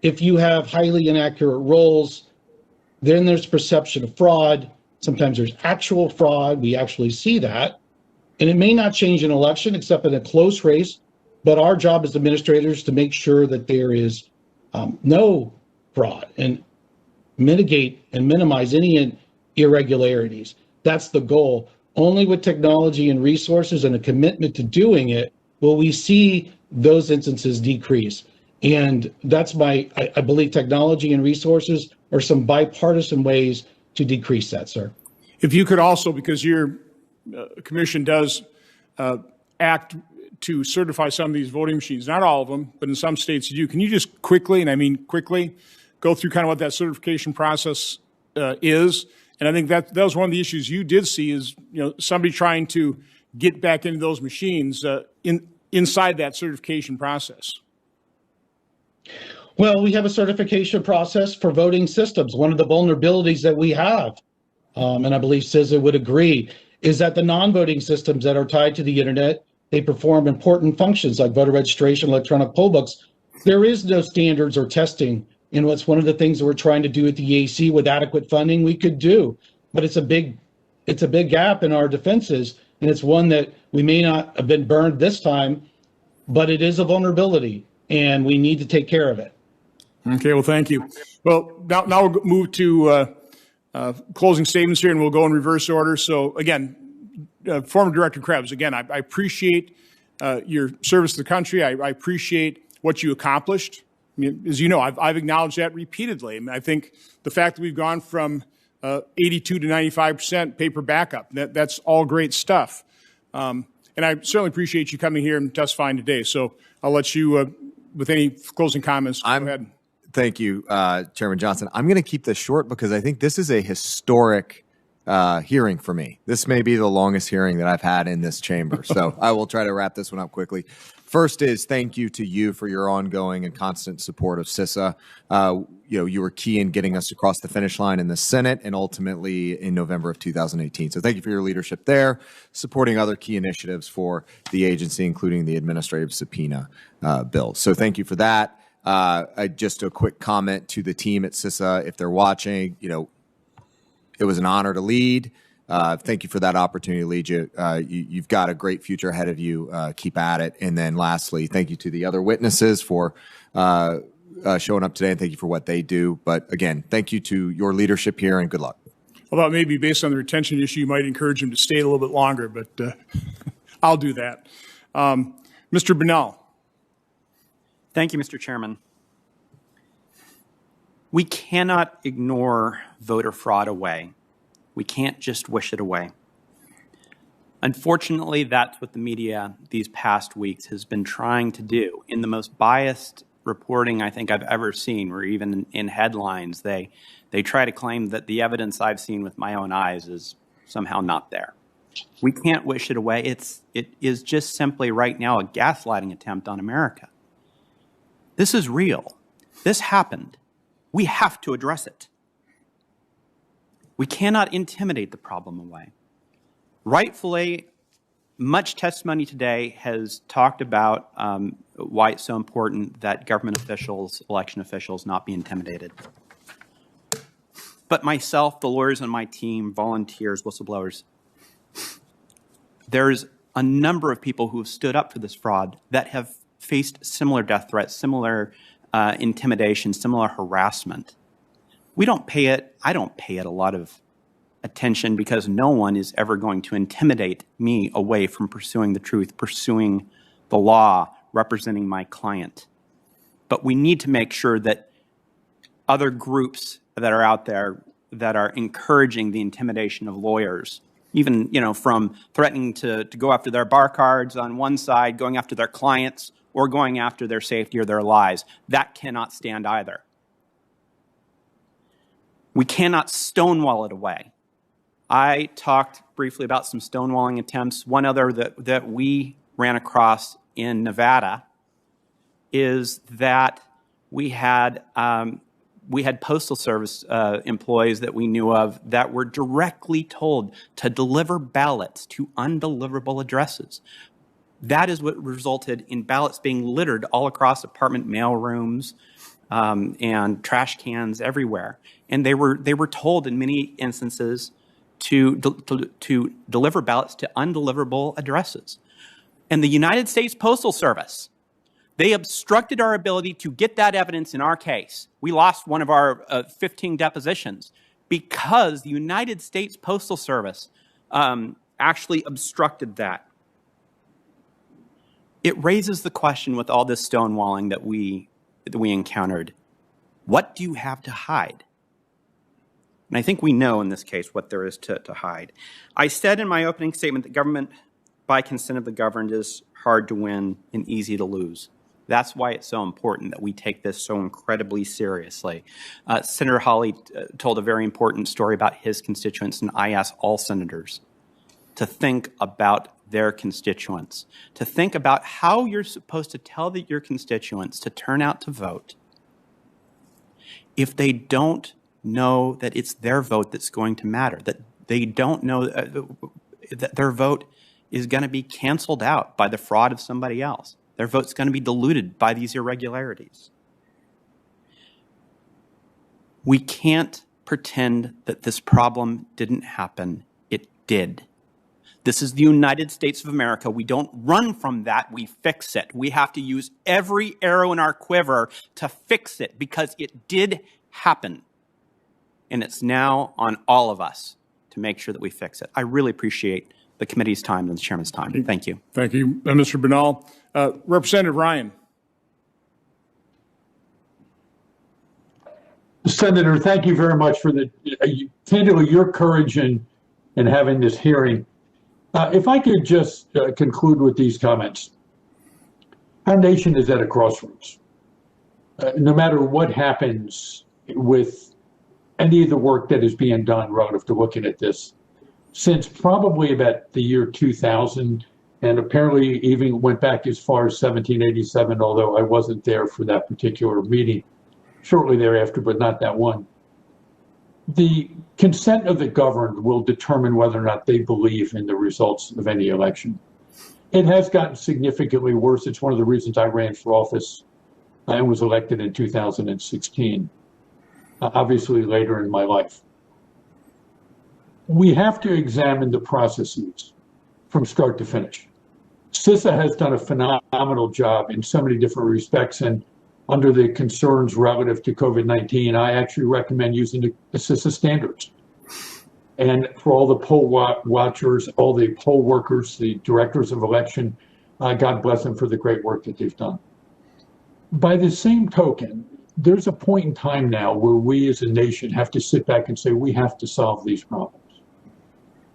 if you have highly inaccurate rolls, then there's perception of fraud. Sometimes there's actual fraud. We actually see that. And it may not change an election except in a close race, but our job as administrators to make sure that there is no fraud and mitigate and minimize any irregularities. That's the goal. Only with technology and resources and a commitment to doing it will we see those instances decrease. And that's I believe technology and resources are some bipartisan ways to decrease that, sir. If you could also, because your commission does act to certify some of these voting machines, not all of them, but in some states you do. Can you just quickly, and I mean quickly, go through kind of what that certification process is? And I think that was one of the issues you did see is, you know, somebody trying to get back into those machines inside that certification process. Well, we have a certification process for voting systems. One of the vulnerabilities that we have, and I believe CISA would agree, is that the non-voting systems that are tied to the internet, they perform important functions like voter registration, electronic poll books. There is no standards or testing. And what's one of the things that we're trying to do at the EAC with adequate funding we could do, but it's a big gap in our defenses, and it's one that we may not have been burned this time but it is a vulnerability, and we need to take care of it. Okay, well, thank you. Well, now we'll move to closing statements here, and we'll go in reverse order. So again, former Director Krebs, again, I appreciate your service to the country. I appreciate what you accomplished. I mean, as you know, I've acknowledged that repeatedly. I mean, I think the fact that we've gone from 82 to 95% paper backup, that's all great stuff. And I certainly appreciate you coming here and testifying today. So I'll let you, with any closing comments, go ahead. Thank you, Chairman Johnson. I'm going to keep this short because I think this is a historic hearing for me. This may be the longest hearing that I've had in this chamber. So I will try to wrap this one up quickly. First is thank you to you for your ongoing and constant support of CISA. You were key in getting us across the finish line in the Senate and ultimately in November of 2018. So thank you for your leadership there, supporting other key initiatives for the agency, including the administrative subpoena bill. So thank you for that. Just a quick comment to the team at CISA, if they're watching, it was an honor to lead. Thank you for that opportunity to lead you. You've got a great future ahead of you. Keep at it. And then lastly, thank you to the other witnesses for showing up today, and thank you for what they do. But again, thank you to your leadership here, and good luck. Although maybe based on the retention issue, you might encourage him to stay a little bit longer, but I'll do that. Mr. Binnall. Thank you, Mr. Chairman. We cannot ignore voter fraud away. We can't just wish it away. Unfortunately, that's what the media these past weeks has been trying to do. In the most biased reporting I think I've ever seen, where even in headlines, they try to claim that the evidence I've seen with my own eyes is somehow not there. We can't wish it away. It is just simply right now a gaslighting attempt on America. This is real. This happened. We have to address it. We cannot intimidate the problem away. Rightfully, much testimony today has talked about why it's so important that government officials, election officials, not be intimidated. But myself, the lawyers on my team, volunteers, whistleblowers, there's a number of people who have stood up for this fraud that have faced similar death threats, similar intimidation, similar harassment. We don't pay it, I don't pay it a lot of attention because no one is ever going to intimidate me away from pursuing the truth, pursuing the law, representing my client. But we need to make sure that other groups that are out there that are encouraging the intimidation of lawyers, even from threatening to go after their bar cards on one side, going after their clients, or going after their safety or their lives, that cannot stand either. We cannot stonewall it away. I talked briefly about some stonewalling attempts. One other that we ran across in Nevada is that we had Postal Service employees that we knew of that were directly told to deliver ballots to undeliverable addresses. That is what resulted in ballots being littered all across apartment mailrooms and trash cans everywhere. And they were told in many instances to deliver ballots to undeliverable addresses. And the United States Postal Service, they obstructed our ability to get that evidence in our case. We lost one of our 15 depositions because the United States Postal Service actually obstructed that. It raises the question with all this stonewalling that we encountered. What do you have to hide? And I think we know in this case what there is to hide. I said in my opening statement that government by consent of the governed is hard to win and easy to lose. That's why it's so important that we take this so incredibly seriously. Senator Hawley told a very important story about his constituents, and I ask all senators to think about their constituents, to think about how you're supposed to tell your constituents to turn out to vote if they don't know that it's their vote that's going to matter, that they don't know that their vote is going to be canceled out by the fraud of somebody else. Their vote's going to be diluted by these irregularities. We can't pretend that this problem didn't happen. It did. This is the United States of America. We don't run from that, we fix it. We have to use every arrow in our quiver to fix it because it did happen. And it's now on all of us to make sure that we fix it. I really appreciate the committee's time and the chairman's time. Thank you. Thank you, Mr. Binnall. Representative Ryan. Senator, thank you very much for candidly your courage in having this hearing. If I could just conclude with these comments. Our nation is at a crossroads. No matter what happens with any of the work that is being done relative to looking at this, since probably about the year 2000, and apparently even went back as far as 1787, although I wasn't there for that particular meeting, shortly thereafter, but not that one. The consent of the governed will determine whether or not they believe in the results of any election. It has gotten significantly worse. It's one of the reasons I ran for office and was elected in 2016, obviously later in my life. We have to examine the processes from start to finish. CISA has done a phenomenal job in so many different respects, and under the concerns relative to COVID-19, I actually recommend using the CISA standards. And for all the poll watchers, all the poll workers, the directors of election, God bless them for the great work that they've done. By the same token, there's a point in time now where we as a nation have to sit back and say, we have to solve these problems.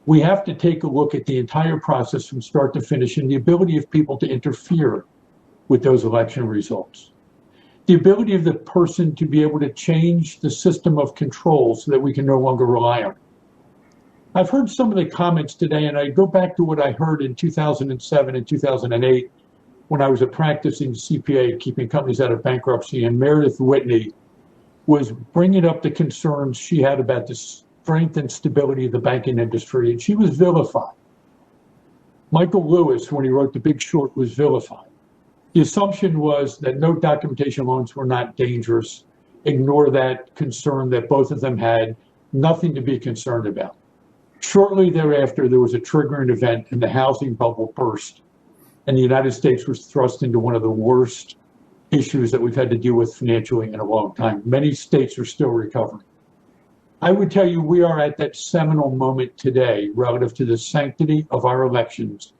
We have to take a look at the entire process from start to finish and the ability of people to interfere with those election results. The ability of the person to be able to change the system of control so that we can no longer rely on it. I've heard some of the comments today, and I go back to what I heard in 2007 and 2008 when I was a practicing CPA, keeping companies out of bankruptcy, and Meredith Whitney was bringing up the concerns she had about the strength and stability of the banking industry, and she was vilified. Michael Lewis, when he wrote The Big Short, was vilified. The assumption was that no documentation loans were not dangerous. Ignore that concern that both of them had, nothing to be concerned about. Shortly thereafter, there was a triggering event and the housing bubble burst. And the United States was thrust into one of the worst issues that we've had to deal with financially in a long time. Many states are still recovering. I would tell you we are at that seminal moment today relative to the sanctity of our elections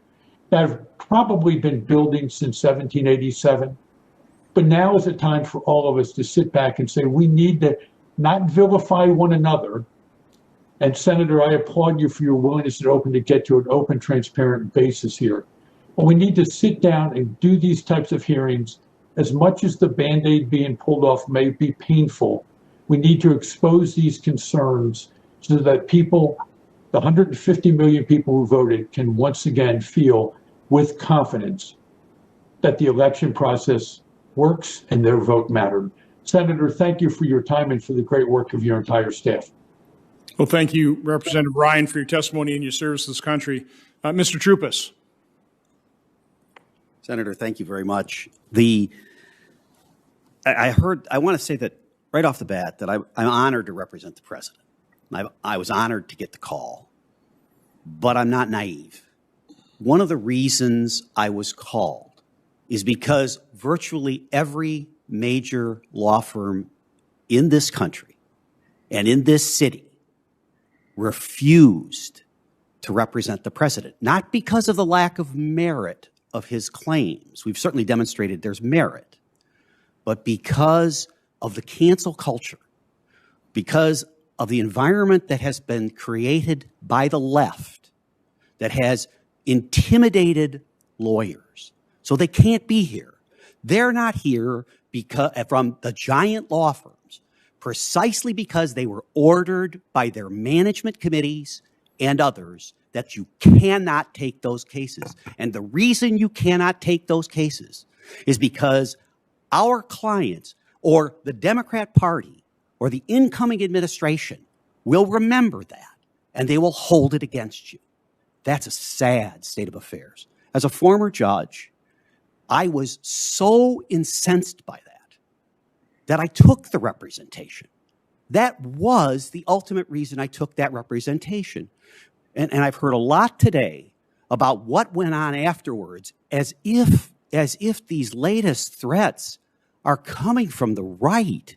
that have probably been building since 1787. But now is the time for all of us to sit back and say we need to not vilify one another. And Senator, I applaud you for your willingness to get to an open, transparent basis here. But we need to sit down and do these types of hearings. As much as the Band-Aid being pulled off may be painful, we need to expose these concerns so that people, the 150 million people who voted, can once again feel with confidence that the election process works and their vote mattered. Senator, thank you for your time and for the great work of your entire staff. Well, thank you, Representative Ryan, for your testimony and your service to this country. Mr. Troupis. Senator, thank you very much. I want to say that right off the bat that I'm honored to represent the president. I was honored to get the call, but I'm not naive. One of the reasons I was called is because virtually every major law firm in this country and in this city refused to represent the president, not because of the lack of merit of his claims. We've certainly demonstrated there's merit, but because of the cancel culture, because of the environment that has been created by the left that has intimidated lawyers. So they can't be here. They're not here because from the giant law firms, precisely because they were ordered by their management committees and others that you cannot take those cases. And the reason you cannot take those cases is because our clients or the Democrat Party or the incoming administration will remember that and they will hold it against you. That's a sad state of affairs. As a former judge, I was so incensed by that I took the representation. That was the ultimate reason I took that representation. and I've heard a lot today about what went on afterwards, as if these latest threats are coming from the right.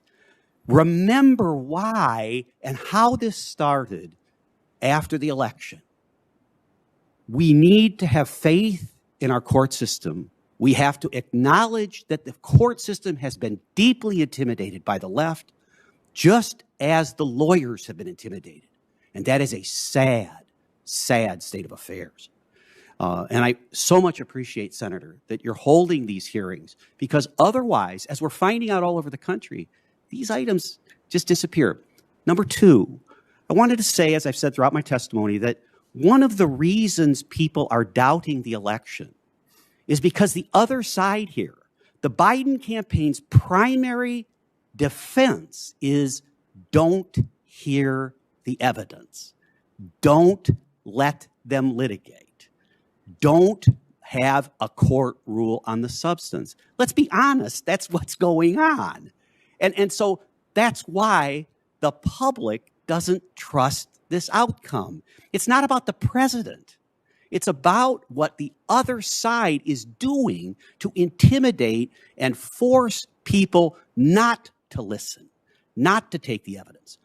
Remember why and how this started after the election. We need to have faith in our court system. We have to acknowledge that the court system has been deeply intimidated by the left, just as the lawyers have been intimidated. And that is a sad, sad state of affairs. And I so much appreciate, Senator, that you're holding these hearings, because otherwise, as we're finding out all over the country, these items just disappear. Number two, I wanted to say, as I've said throughout my testimony, that one of the reasons people are doubting the election is because the other side here, the Biden campaign's primary defense is don't hear the evidence. Don't let them litigate. Don't have a court rule on the substance. Let's be honest, that's what's going on. And so that's why the public doesn't trust this outcome. It's not about the president. It's about what the other side is doing to intimidate and force people not to listen, not to take the evidence.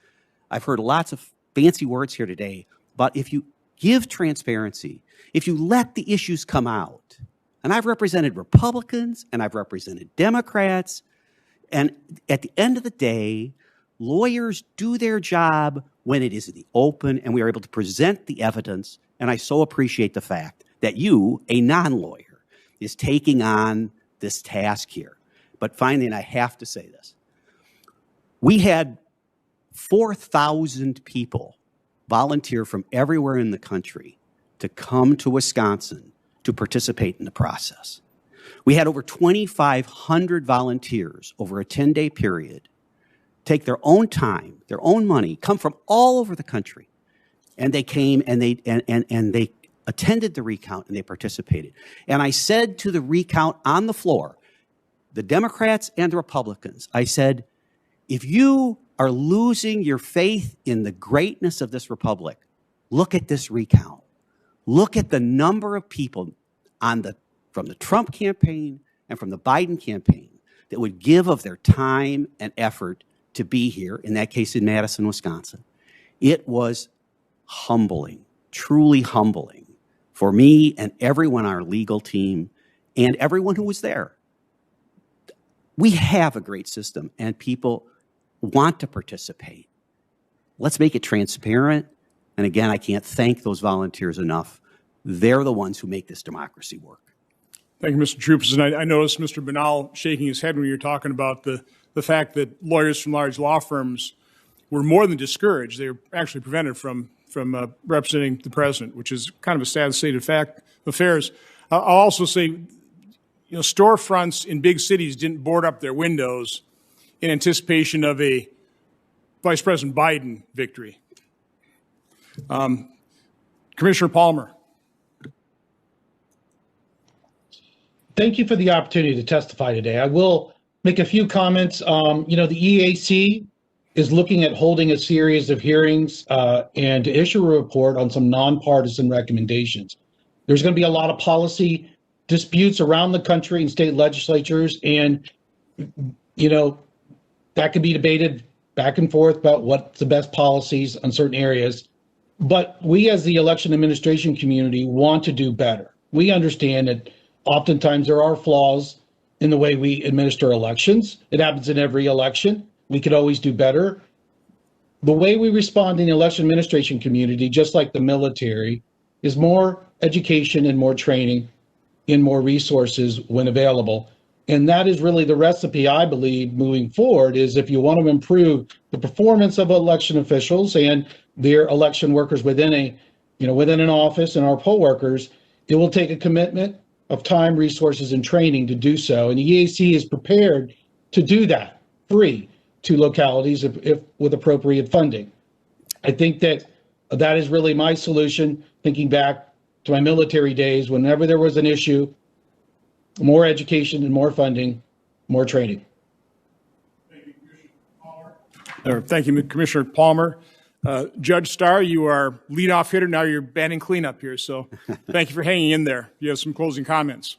I've heard lots of fancy words here today, but if you give transparency, if you let the issues come out, and I've represented Republicans and I've represented Democrats, and at the end of the day, lawyers do their job when it is in the open and we are able to present the evidence. And I so appreciate the fact that you, a non-lawyer, is taking on this task here. But finally, and I have to say this, we had 4,000 people volunteer from everywhere in the country to come to Wisconsin to participate in the process. We had over 2,500 volunteers over a 10-day period take their own time, their own money, come from all over the country. And they came and they attended the recount and they participated. And I said to the recount on the floor, the Democrats and the Republicans, I said, if you are losing your faith in the greatness of this republic, look at this recount. Look at the number of people from the Trump campaign and from the Biden campaign that would give of their time and effort to be here, in that case in Madison, Wisconsin. It was humbling, truly humbling for me and everyone on our legal team and everyone who was there. We have a great system and people want to participate. Let's make it transparent. And again, I can't thank those volunteers enough. They're the ones who make this democracy work. Thank you, Mr. Troupis. And I noticed Mr. Binnall shaking his head when you were talking about the fact that lawyers from large law firms were more than discouraged. They were actually prevented from representing the president, which is kind of a sad state of affairs. I'll also say, storefronts in big cities didn't board up their windows in anticipation of a Vice President Biden victory. Commissioner Palmer. Thank you for the opportunity to testify today. I will make a few comments. The EAC is looking at holding a series of hearings and to issue a report on some nonpartisan recommendations. There's going to be a lot of policy disputes around the country in state legislatures, and that could be debated back and forth about what's the best policies on certain areas. But we as the election administration community want to do better. We understand that oftentimes there are flaws in the way we administer elections. It happens in every election. We could always do better. The way we respond in the election administration community, just like the military, is more education and more training and more resources when available. And that is really the recipe, I believe, moving forward, is if you want to improve the performance of election officials and their election workers within an office and our poll workers, it will take a commitment of time, resources, and training to do so. And the EAC is prepared to do that free to localities if with appropriate funding. I think that is really my solution, thinking back to my military days. Whenever there was an issue, more education and more funding, more training. Thank you, Commissioner Palmer. Judge Starr, you are leadoff hitter. Now you're batting cleanup here. So thank you for hanging in there. You have some closing comments.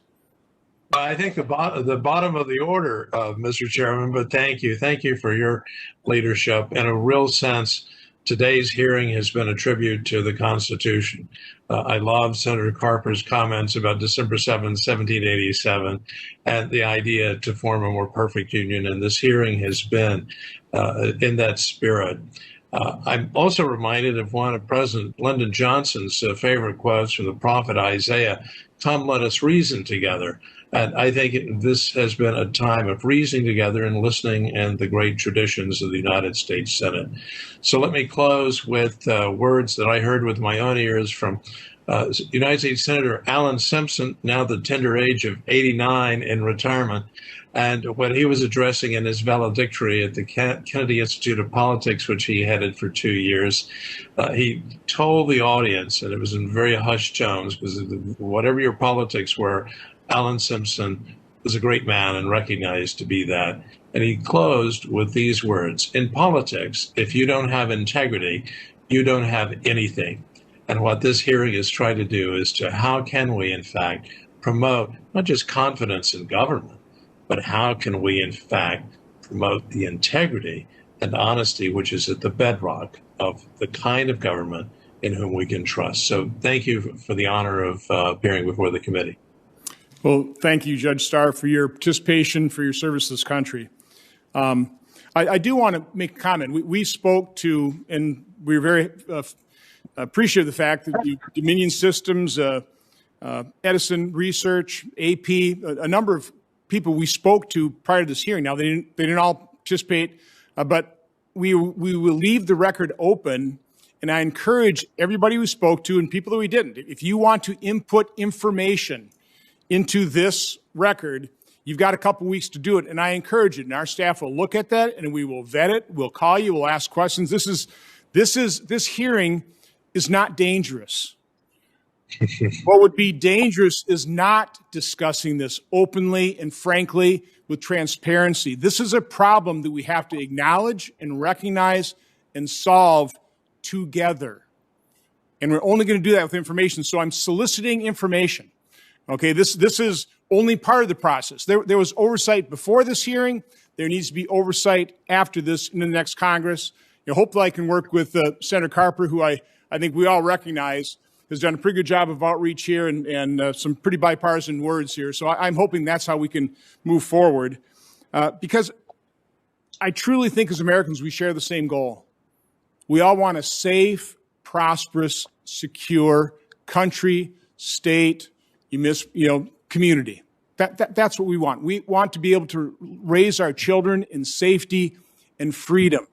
I think the bottom of the order, Mr. Chairman, but thank you. Thank you for your leadership. In a real sense, today's hearing has been a tribute to the Constitution. I love Senator Carper's comments about December 7, 1787, and the idea to form a more perfect union. And this hearing has been in that spirit. I'm also reminded of one of President Lyndon Johnson's favorite quotes from the prophet Isaiah, "Come, let us reason together." And I think this has been a time of reasoning together and listening and the great traditions of the United States Senate. So let me close with words that I heard with my own ears from United States Senator Alan Simpson, now the tender age of 89 in retirement. And when he was addressing in his valedictory at the Kennedy Institute of Politics, which he headed for 2 years, he told the audience, and it was in very hushed tones, because whatever your politics were, Alan Simpson was a great man and recognized to be that. And he closed with these words: in politics, if you don't have integrity, you don't have anything. And what this hearing is trying to do is to how can we, in fact, promote not just confidence in government, but how can we, in fact, promote the integrity and honesty, which is at the bedrock of the kind of government in whom we can trust. So thank you for the honor of appearing before the committee. Well, thank you, Judge Starr, for your participation, for your service to this country. I do want to make a comment. We spoke to, and we were very appreciative of the fact that Dominion Systems, Edison Research, AP, a number of people we spoke to prior to this hearing. Now, they didn't all participate, but we will leave the record open, and I encourage everybody we spoke to and people that we didn't. If you want to input information into this record, you've got a couple weeks to do it, and I encourage it. And our staff will look at that, and we will vet it. We'll call you. We'll ask questions. This hearing is not dangerous. What would be dangerous is not discussing this openly and frankly with transparency. This is a problem that we have to acknowledge and recognize and solve together. And we're only going to do that with information. So I'm soliciting information. Okay, this is only part of the process. There was oversight before this hearing. There needs to be oversight after this in the next Congress. Hopefully I can work with Senator Carper, who I think we all recognize has done a pretty good job of outreach here and some pretty bipartisan words here. So I'm hoping that's how we can move forward, because I truly think as Americans we share the same goal. We all want a safe, prosperous, secure country, state, community. That's what we want. We want to be able to raise our children in safety and freedom.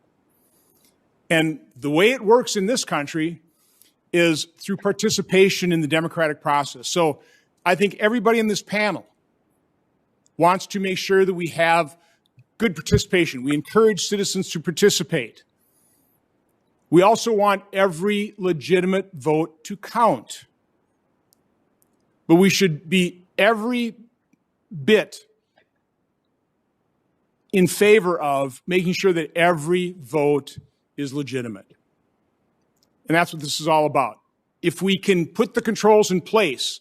And the way it works in this country is through participation in the democratic process. So I think everybody in this panel wants to make sure that we have good participation. We encourage citizens to participate. We also want every legitimate vote to count. But we should be every bit in favor of making sure that every vote is legitimate. And that's what this is all about. If we can put the controls in place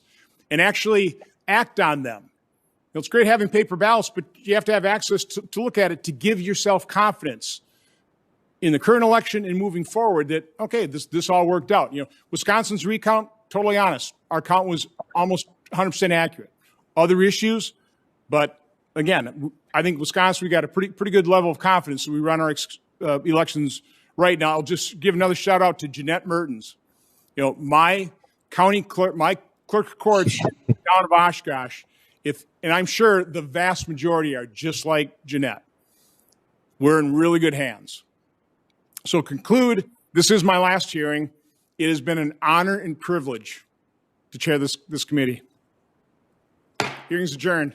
and actually act on them. It's great having paper ballots, but you have to have access to look at it to give yourself confidence in the current election and moving forward that, okay, this all worked out. Wisconsin's recount, totally honest, our count was almost 100% accurate. Other issues, but again, I think Wisconsin, we got a pretty good level of confidence that we run our elections right. Now, I'll just give another shout out to Jeanette Mertens. My county clerk, my clerk of courts down of Oshkosh, and I'm sure the vast majority are just like Jeanette. We're in really good hands. So conclude, this is my last hearing. It has been an honor and privilege to chair this committee. Hearing's adjourned.